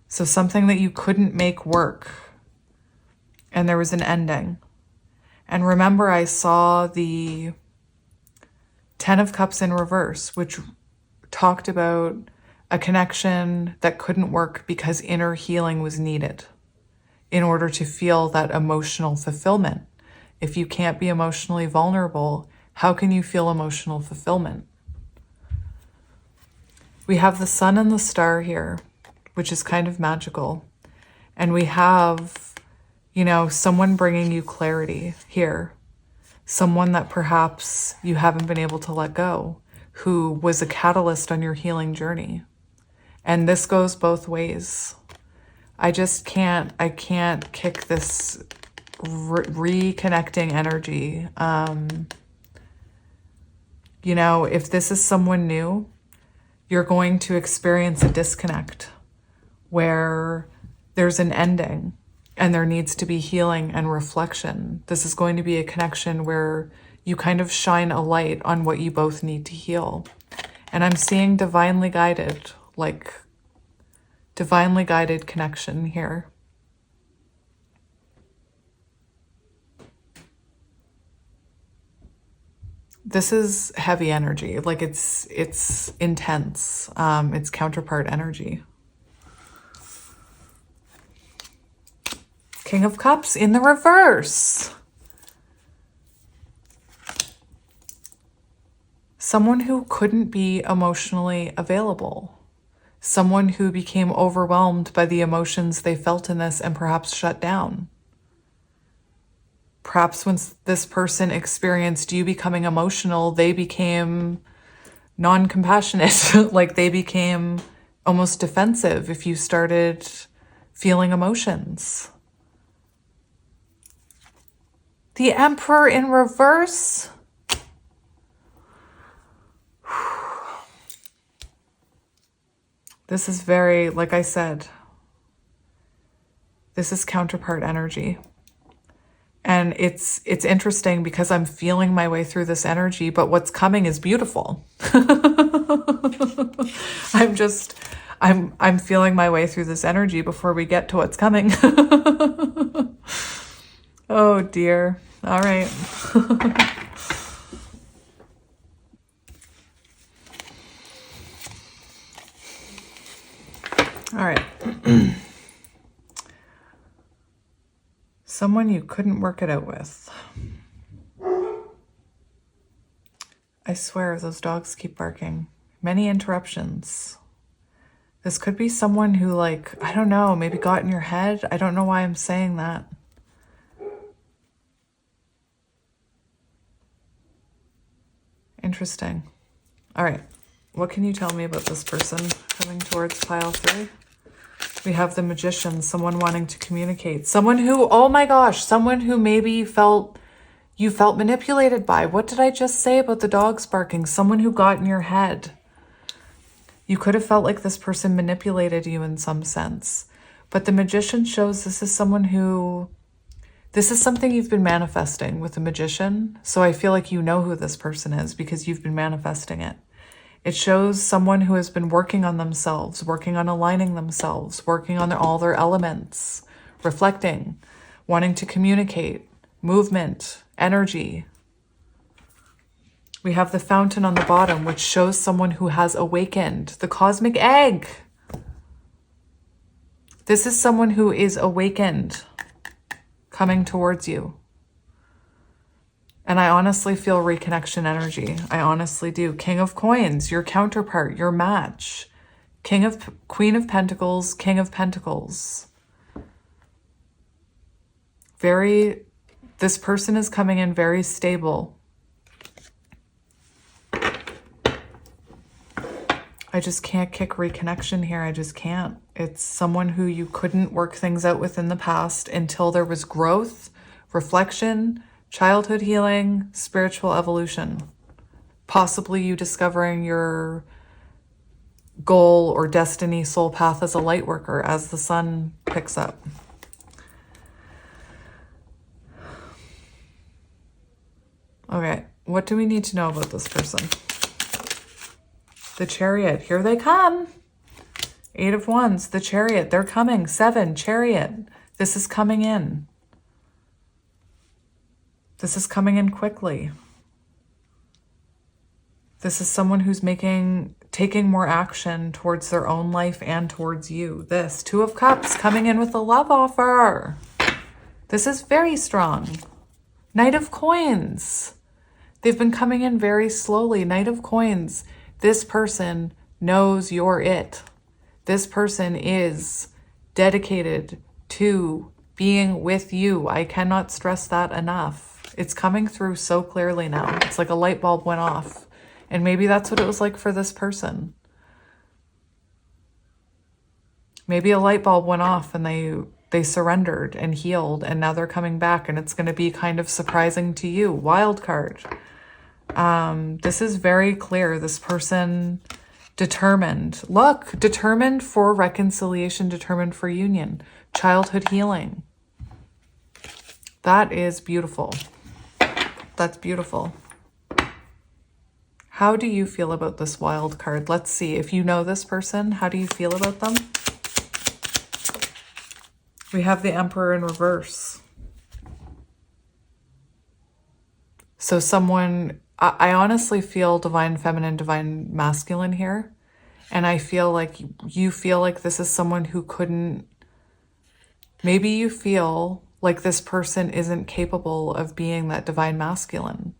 So something that you couldn't make work. And there was an ending. And remember, I saw the 10 of Cups in reverse, which talked about a connection that couldn't work because inner healing was needed in order to feel that emotional fulfillment. If you can't be emotionally vulnerable, how can you feel emotional fulfillment? We have the Sun and the Star here, which is kind of magical. And we have, you know, someone bringing you clarity here. Someone that perhaps you haven't been able to let go. who was a catalyst on your healing journey. And this goes both ways. I can't kick this reconnecting energy. You know, if this is someone new, you're going to experience a disconnect where there's an ending and there needs to be healing and reflection. This is going to be a connection where you kind of shine a light on what you both need to heal. And I'm seeing divinely guided, like divinely guided connection here. This is heavy energy, like it's intense. It's counterpart energy. King of Cups in the reverse. Someone who couldn't be emotionally available. Someone who became overwhelmed by the emotions they felt in this and perhaps shut down. Perhaps when this person experienced you becoming emotional, they became non-compassionate, like they became almost defensive if you started feeling emotions. The Emperor in reverse. This is very, like I said, this is counterpart energy. And it's interesting because I'm feeling my way through this energy, but what's coming is beautiful. I'm feeling my way through this energy before we get to what's coming. Oh dear. All right. All right. Someone you couldn't work it out with. I swear those dogs keep barking. Many interruptions. This could be someone who, like, I don't know, maybe got in your head. I don't know why I'm saying that. Interesting. All right. What can you tell me about this person coming towards pile 3? We have the Magician, someone wanting to communicate. Someone who, oh my gosh, someone who maybe you felt manipulated by. What did I just say about the dogs barking? Someone who got in your head. You could have felt like this person manipulated you in some sense. But the Magician shows this is someone who, this is something you've been manifesting with the Magician. So I feel like you know who this person is because you've been manifesting it. It shows someone who has been working on themselves, working on aligning themselves, working on all their elements, reflecting, wanting to communicate, movement, energy. We have the Fountain on the bottom, which shows someone who has awakened. The Cosmic Egg. This is someone who is awakened, coming towards you. And I honestly feel reconnection energy. I honestly do. King of Coins, your counterpart, your match. Queen of Pentacles, King of Pentacles. This person is coming in very stable. I just can't kick reconnection here. I just can't. It's someone who you couldn't work things out with in the past until there was growth, reflection, childhood healing, spiritual evolution. Possibly you discovering your goal or destiny, soul path as a light worker as the sun picks up. Okay, what do we need to know about this person? The Chariot, here they come. 8 of Wands, the Chariot, they're coming. 7, Chariot, this is coming in. This is coming in quickly. This is someone who's taking more action towards their own life and towards you. This 2 of Cups coming in with a love offer. This is very strong. Knight of Coins. They've been coming in very slowly. Knight of Coins. This person knows you're it. This person is dedicated to being with you. I cannot stress that enough. It's coming through so clearly now. It's like a light bulb went off And maybe that's what it was like for this person. Maybe a light bulb went off and they surrendered and healed, and now they're coming back, and it's going to be kind of surprising to you. Wild card. This is very clear. This person determined. Look, determined for reconciliation, determined for union. Childhood healing. That is beautiful. That's beautiful. How do you feel about this wild card? Let's see. If you know this person, how do you feel about them? We have the Emperor in reverse. So someone, I honestly feel divine feminine, divine masculine here. And I feel like you feel like this is someone who couldn't, maybe you feel like this person isn't capable of being that divine masculine.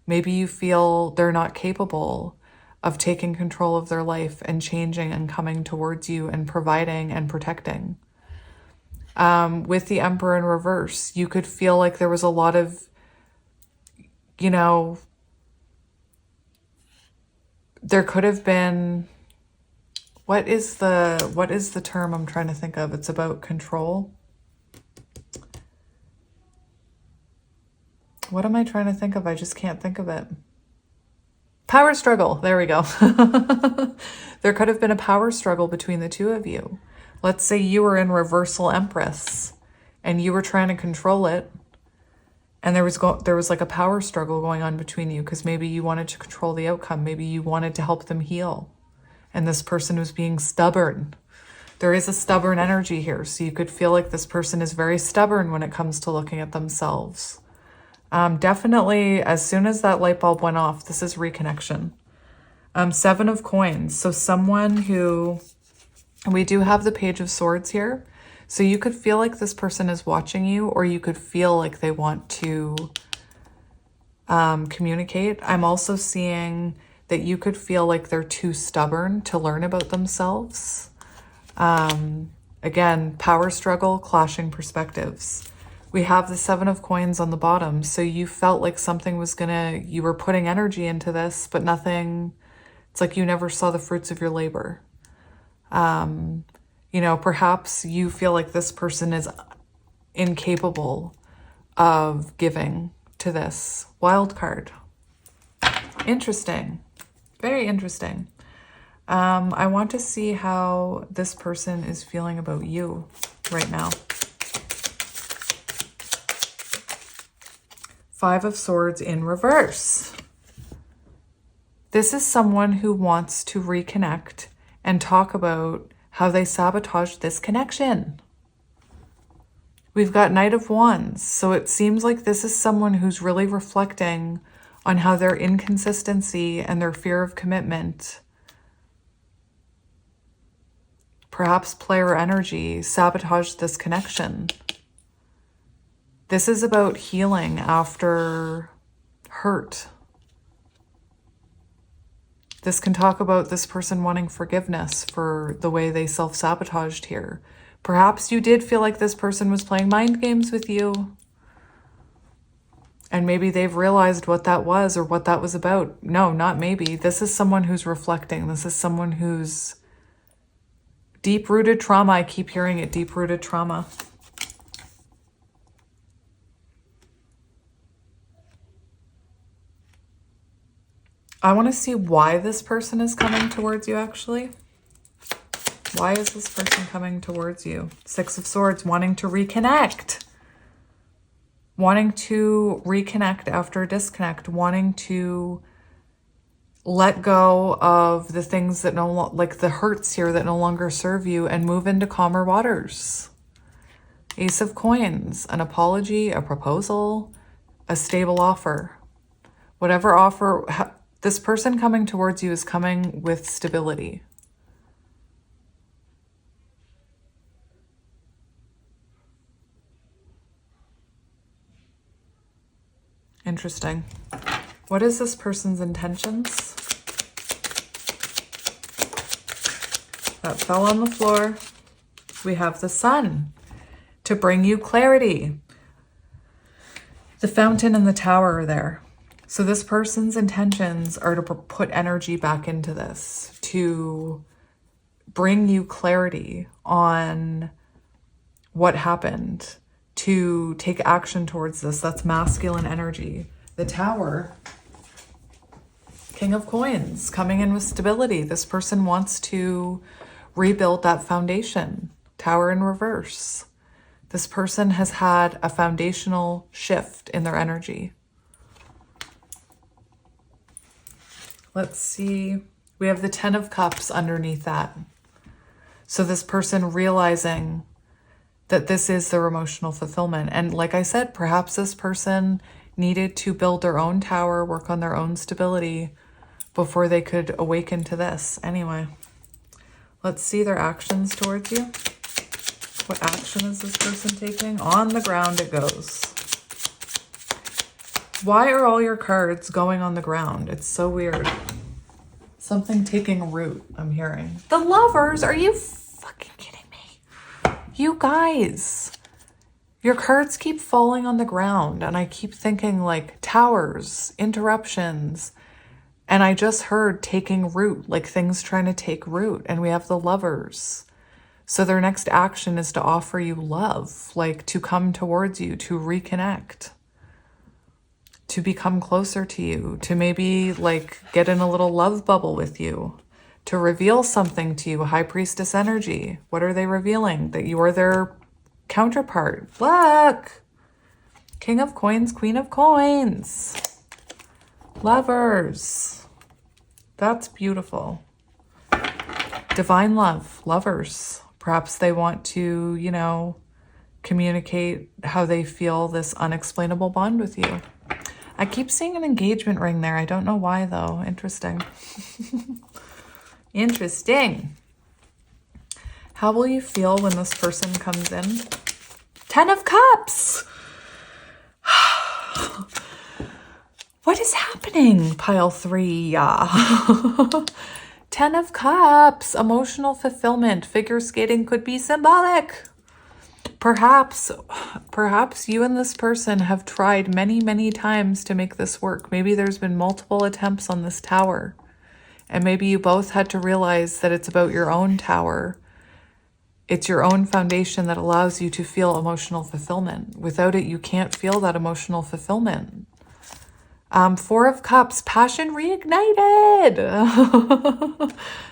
Maybe you feel they're not capable of taking control of their life and changing and coming towards you and providing and protecting. With the Emperor in reverse, you could feel like there was a lot of, you know, there could have been, what is the term I'm trying to think of? It's about control. What am I trying to think of? I just can't think of it. Power struggle. There we go. There could have been a power struggle between the two of you. Let's say you were in reversal Empress and you were trying to control it, and there was like a power struggle going on between you because maybe you wanted to control the outcome. Maybe you wanted to help them heal, and this person was being stubborn. There is a stubborn energy here, so you could feel like this person is very stubborn when it comes to looking at themselves. Definitely, as soon as that light bulb went off, this is reconnection. 7 of Coins. So someone who, we do have the Page of Swords here. So you could feel like this person is watching you, or you could feel like they want to communicate. I'm also seeing that you could feel like they're too stubborn to learn about themselves. Again, power struggle, clashing perspectives. We have the 7 of Coins on the bottom. So you felt like something was you were putting energy into this, but nothing, it's like you never saw the fruits of your labor. You know, perhaps you feel like this person is incapable of giving to this. Wild card. Interesting. Very interesting. I want to see how this person is feeling about you right now. 5 of Swords in reverse. This is someone who wants to reconnect and talk about how they sabotaged this connection. We've got Knight of Wands. So it seems like this is someone who's really reflecting on how their inconsistency and their fear of commitment, perhaps player energy, sabotaged this connection. This is about healing after hurt. This can talk about this person wanting forgiveness for the way they self-sabotaged here. Perhaps you did feel like this person was playing mind games with you. And maybe they've realized what that was or what that was about. No, not maybe. This is someone who's reflecting. This is someone who's deep-rooted trauma. I keep hearing it, deep-rooted trauma. I want to see why this person is coming towards you, actually. Why is this person coming towards you? 6 of Swords, wanting to reconnect. Wanting to reconnect after a disconnect. Wanting to let go of the things that like the hurts here that no longer serve you and move into calmer waters. Ace of Coins, an apology, a proposal, a stable offer. Whatever offer... This person coming towards you is coming with stability. Interesting. What is this person's intentions? That fell on the floor. We have the Sun to bring you clarity. The Fountain and the Tower are there. So this person's intentions are to put energy back into this, to bring you clarity on what happened, to take action towards this. That's masculine energy. The Tower, King of Coins, coming in with stability. This person wants to rebuild that foundation. Tower in reverse. This person has had a foundational shift in their energy. Let's see. We have the 10 of Cups underneath that. So this person realizing that this is their emotional fulfillment. And like I said, perhaps this person needed to build their own tower, work on their own stability before they could awaken to this. Anyway, let's see their actions towards you. What action is this person taking? On the ground it goes. Why are all your cards going on the ground? It's so weird. Something taking root, I'm hearing. The Lovers, are you fucking kidding me? You guys, your cards keep falling on the ground and I keep thinking like towers, interruptions, and I just heard taking root, like things trying to take root, and we have the Lovers. So their next action is to offer you love, like to come towards you, to reconnect, to become closer to you, to maybe like get in a little love bubble with you, to reveal something to you. High Priestess energy. What are they revealing? That you are their counterpart. Look! King of Coins, Queen of Coins. Lovers. That's beautiful. Divine love. Lovers. Perhaps they want to, you know, communicate how they feel this unexplainable bond with you. I keep seeing an engagement ring there. I don't know why though. Interesting. Interesting. How will you feel when this person comes in? 10 of Cups. What is happening? Pile 3. 10 of Cups. Emotional fulfillment. Figure skating could be symbolic. Perhaps you and this person have tried many, many times to make this work. Maybe there's been multiple attempts on this tower. And maybe you both had to realize that it's about your own tower. It's your own foundation that allows you to feel emotional fulfillment. Without it, you can't feel that emotional fulfillment. 4 of Cups, passion reignited.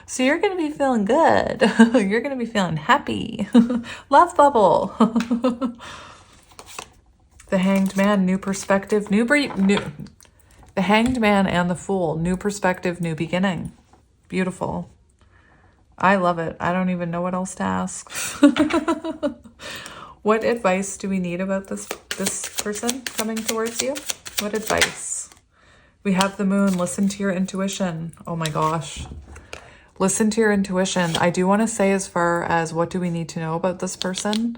So you're going to be feeling good. You're going to be feeling happy. Love bubble. The Hanged Man, new perspective, new. The Hanged Man and the Fool, new perspective, new beginning. Beautiful. I love it. I don't even know what else to ask. What advice do we need about this person coming towards you? What advice? We have the Moon. Listen to your intuition. Oh my gosh. Listen to your intuition. I do want to say, as far as what do we need to know about this person,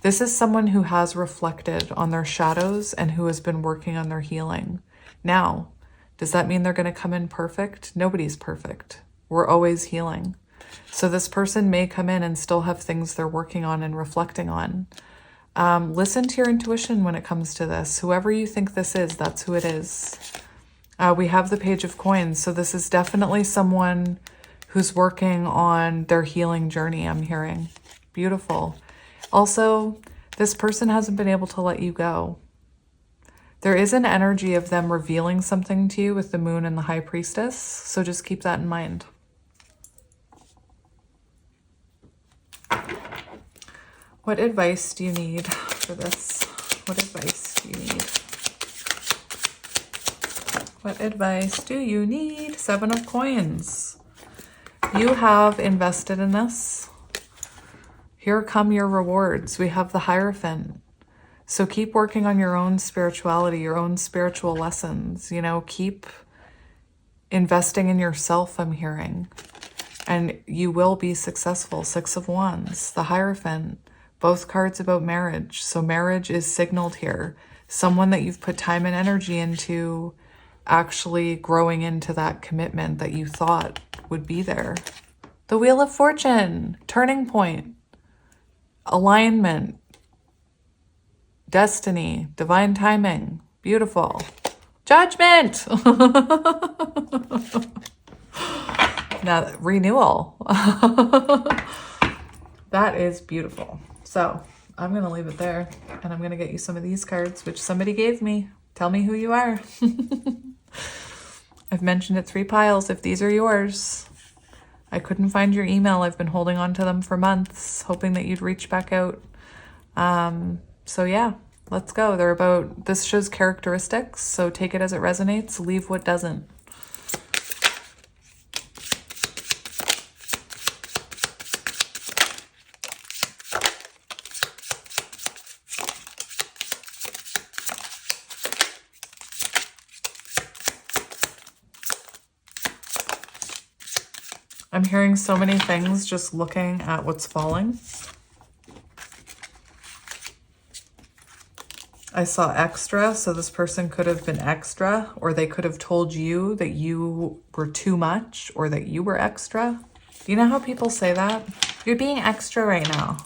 this is someone who has reflected on their shadows and who has been working on their healing. Now, does that mean they're going to come in perfect? Nobody's perfect. We're always healing. So this person may come in and still have things they're working on and reflecting on. Listen to your intuition when it comes to this. Whoever you think this is, that's who it is. We have the Page of Coins. So this is definitely someone who's working on their healing journey, I'm hearing. Beautiful. Also, this person hasn't been able to let you go. There is an energy of them revealing something to you with the Moon and the High Priestess. So just keep that in mind. What advice do you need for this? What advice do you need? What advice do you need? 7 of Coins. You have invested in this. Here come your rewards. We have the Hierophant. So keep working on your own spirituality, your own spiritual lessons. You know, keep investing in yourself, I'm hearing. And you will be successful. 6 of Wands, the Hierophant. Both cards about marriage. So marriage is signaled here. Someone that you've put time and energy into actually growing into that commitment that you thought would be there. The Wheel of Fortune, turning point, alignment, destiny, divine timing. Beautiful. Judgment. Now, renewal. That is beautiful. So I'm going to leave it there, and I'm going to get you some of these cards, which somebody gave me. Tell me who you are. I've mentioned it 3 piles if these are yours. I couldn't find your email. I've been holding on to them for months, hoping that you'd reach back out. So yeah, let's go. They're about, this shows characteristics, so take it as it resonates, leave what doesn't. I'm hearing so many things just looking at what's falling. I saw extra, so this person could have been extra, or they could have told you that you were too much or that you were extra. Do you know how people say that? You're being extra right now.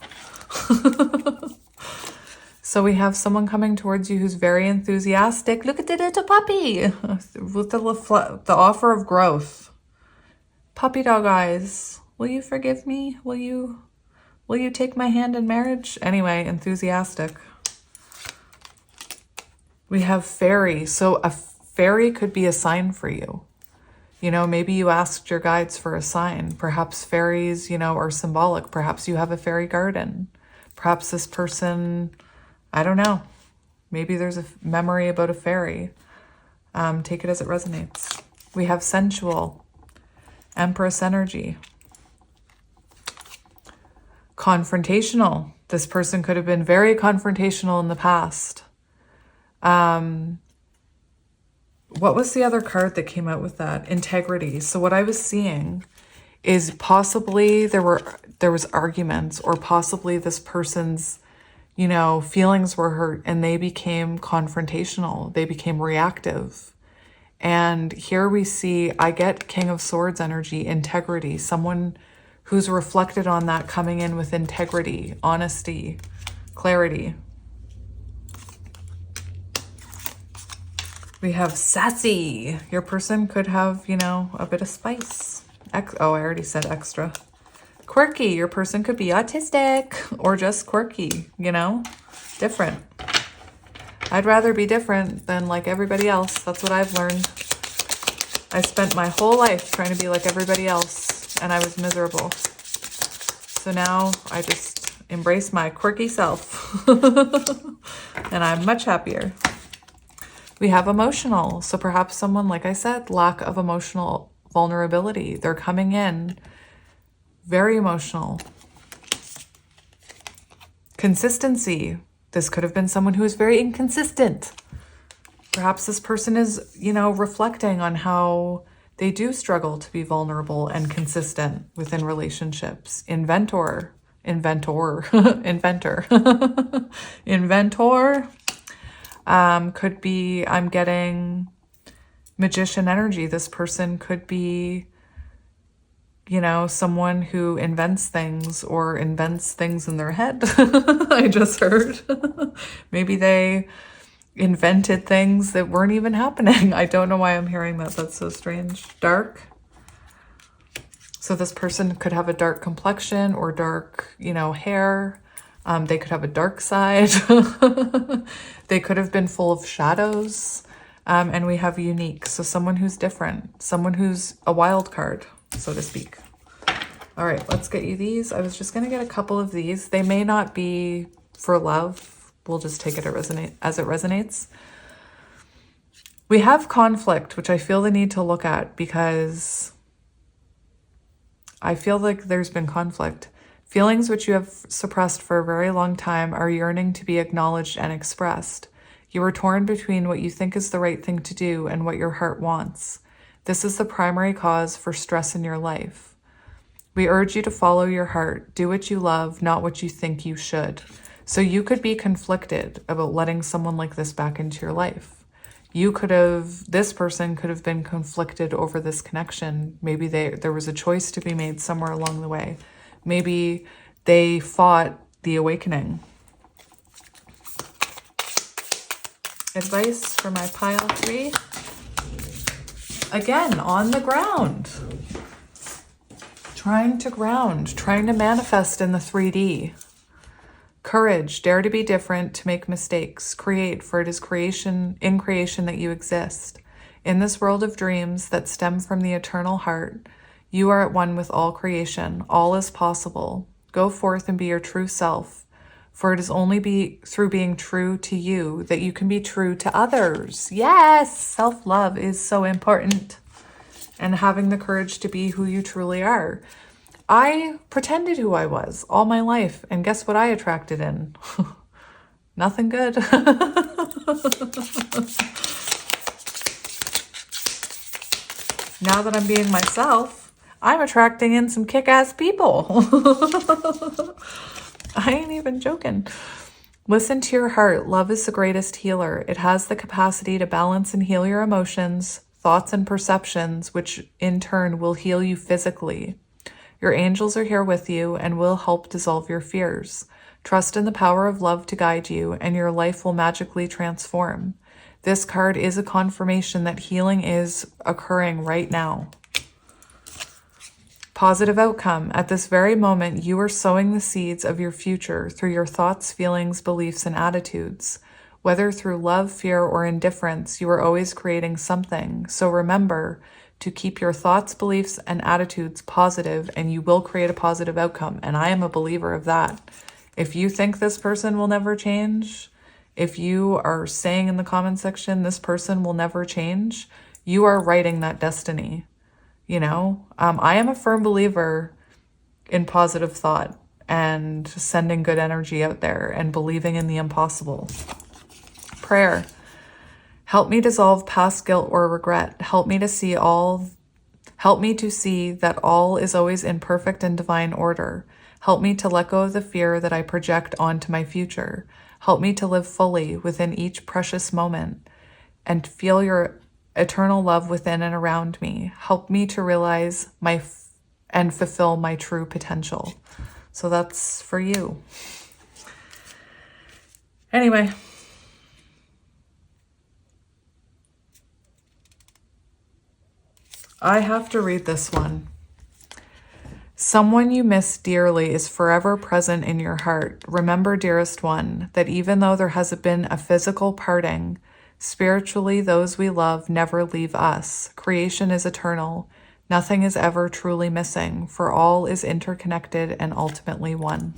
So we have someone coming towards you who's very enthusiastic. Look at the little puppy with the offer of growth. Puppy dog eyes. Will you forgive me? Will you take my hand in marriage? Anyway, enthusiastic. We have fairy. So a fairy could be a sign for you. You know, maybe you asked your guides for a sign. Perhaps fairies, you know, are symbolic. Perhaps you have a fairy garden. Perhaps this person, I don't know. Maybe there's a memory about a fairy. Take it as it resonates. We have sensual. Empress energy. Confrontational. This person could have been very confrontational in the past. What was the other card that came out with that? Integrity. So what I was seeing is possibly there was arguments, or possibly this person's, you know, feelings were hurt and they became confrontational. They became reactive. And here we see, I get King of Swords energy, integrity, someone who's reflected on that, coming in with integrity, honesty, clarity. We have sassy. Your person could have, you know, a bit of spice. Oh, I already said extra. Quirky. Your person could be autistic or just quirky, you know, different. I'd rather be different than like everybody else. That's what I've learned. I spent my whole life trying to be like everybody else, and I was miserable. So now I just embrace my quirky self, and I'm much happier. We have emotional. So perhaps someone, like I said, lack of emotional vulnerability. They're coming in very emotional. Consistency. This could have been someone who is very inconsistent. Perhaps this person is, you know, reflecting on how they do struggle to be vulnerable and consistent within relationships. Inventor. Could be, I'm getting magician energy. This person could be, you know, someone who invents things or invents things in their head. I just heard. Maybe they invented things that weren't even happening. I don't know why I'm hearing that. That's so strange. Dark. So this person could have a dark complexion or dark, you know, hair. They could have a dark side. They could have been full of shadows. And we have unique. So someone who's different. Someone who's a wild card, so to speak. All right, let's get you these. I was just going to get a couple of these. They may not be for love. We'll just take it as it resonates. We have conflict, which I feel the need to look at because I feel like there's been conflict. Feelings which you have suppressed for a very long time are yearning to be acknowledged and expressed. You are torn between what you think is the right thing to do and what your heart wants. This is the primary cause for stress in your life. We urge you to follow your heart. Do what you love, not what you think you should. So you could be conflicted about letting someone like this back into your life. This person could have been conflicted over this connection. Maybe there was a choice to be made somewhere along the way. Maybe they fought the awakening. Advice for my pile 3. Again, on the ground. Trying to ground, trying to manifest in the 3D. Courage, dare to be different, to make mistakes. Create, for it is in creation that you exist. In this world of dreams that stem from the eternal heart, you are at one with all creation. All is possible. Go forth and be your true self, for it is only through being true to you that you can be true to others. Yes, self-love is so important. And having the courage to be who you truly are. I pretended who I was all my life, and guess what I attracted in? Nothing good. Now that I'm being myself, I'm attracting in some kick-ass people. I ain't even joking. Listen to your heart. Love is the greatest healer. It has the capacity to balance and heal your emotions, thoughts, and perceptions, which in turn will heal you physically. Your angels are here with you and will help dissolve your fears. Trust in the power of love to guide you, and your life will magically transform. This card is a confirmation that healing is occurring right now. Positive outcome. At this very moment, you are sowing the seeds of your future through your thoughts, feelings, beliefs, and attitudes. Whether through love, fear, or indifference, you are always creating something. So remember to keep your thoughts, beliefs, and attitudes positive, and you will create a positive outcome. And I am a believer of that. If you think this person will never change, if you are saying in the comment section, this person will never change, you are writing that destiny. You know, I am a firm believer in positive thought and sending good energy out there and believing in the impossible. Prayer. Help me dissolve past guilt or regret. Help me to see that all is always in perfect and divine order. Help me to let go of the fear that I project onto my future. Help me to live fully within each precious moment and feel your eternal love within and around me. Help me to realize and fulfill my true potential. So that's for you. Anyway. I have to read this one. Someone you miss dearly is forever present in your heart. Remember, dearest one, that even though there has been a physical parting, spiritually those we love never leave us. Creation is eternal. Nothing is ever truly missing, for all is interconnected and ultimately one.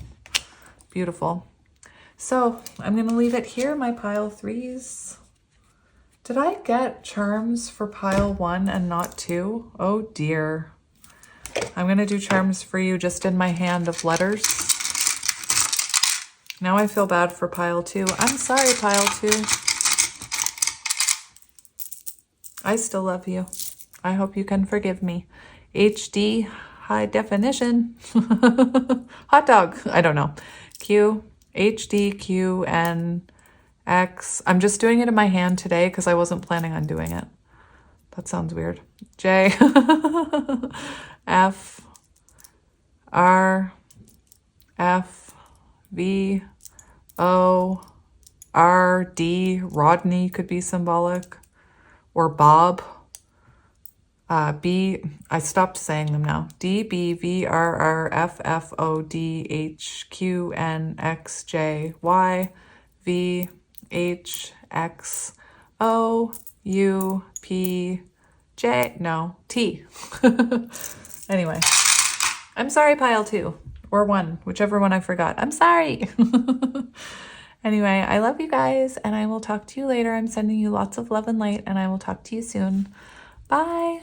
Beautiful. So I'm going to leave it here, my pile threes. Did I get charms for pile 1 and not 2? Oh dear. I'm going to do charms for you just in my hand of letters. Now I feel bad for pile 2. I'm sorry, pile 2. I still love you. I hope you can forgive me. HD, high definition. Hot dog. I don't know. Q, HD, Q, N, X. I'm just doing it in my hand today because I wasn't planning on doing it. That sounds weird. J, F, R, F, V, O, R, D. Rodney could be symbolic. Or Bob. B, I stopped saying them now. D, B, V, R, R, F, F, O, D, H, Q, N, X, J, Y, V, H, X, O, U, P, J, no, T. Anyway, I'm sorry, pile 2 or 1, whichever one I forgot. I'm sorry. Anyway, I love you guys and I will talk to you later. I'm sending you lots of love and light and I will talk to you soon. Bye.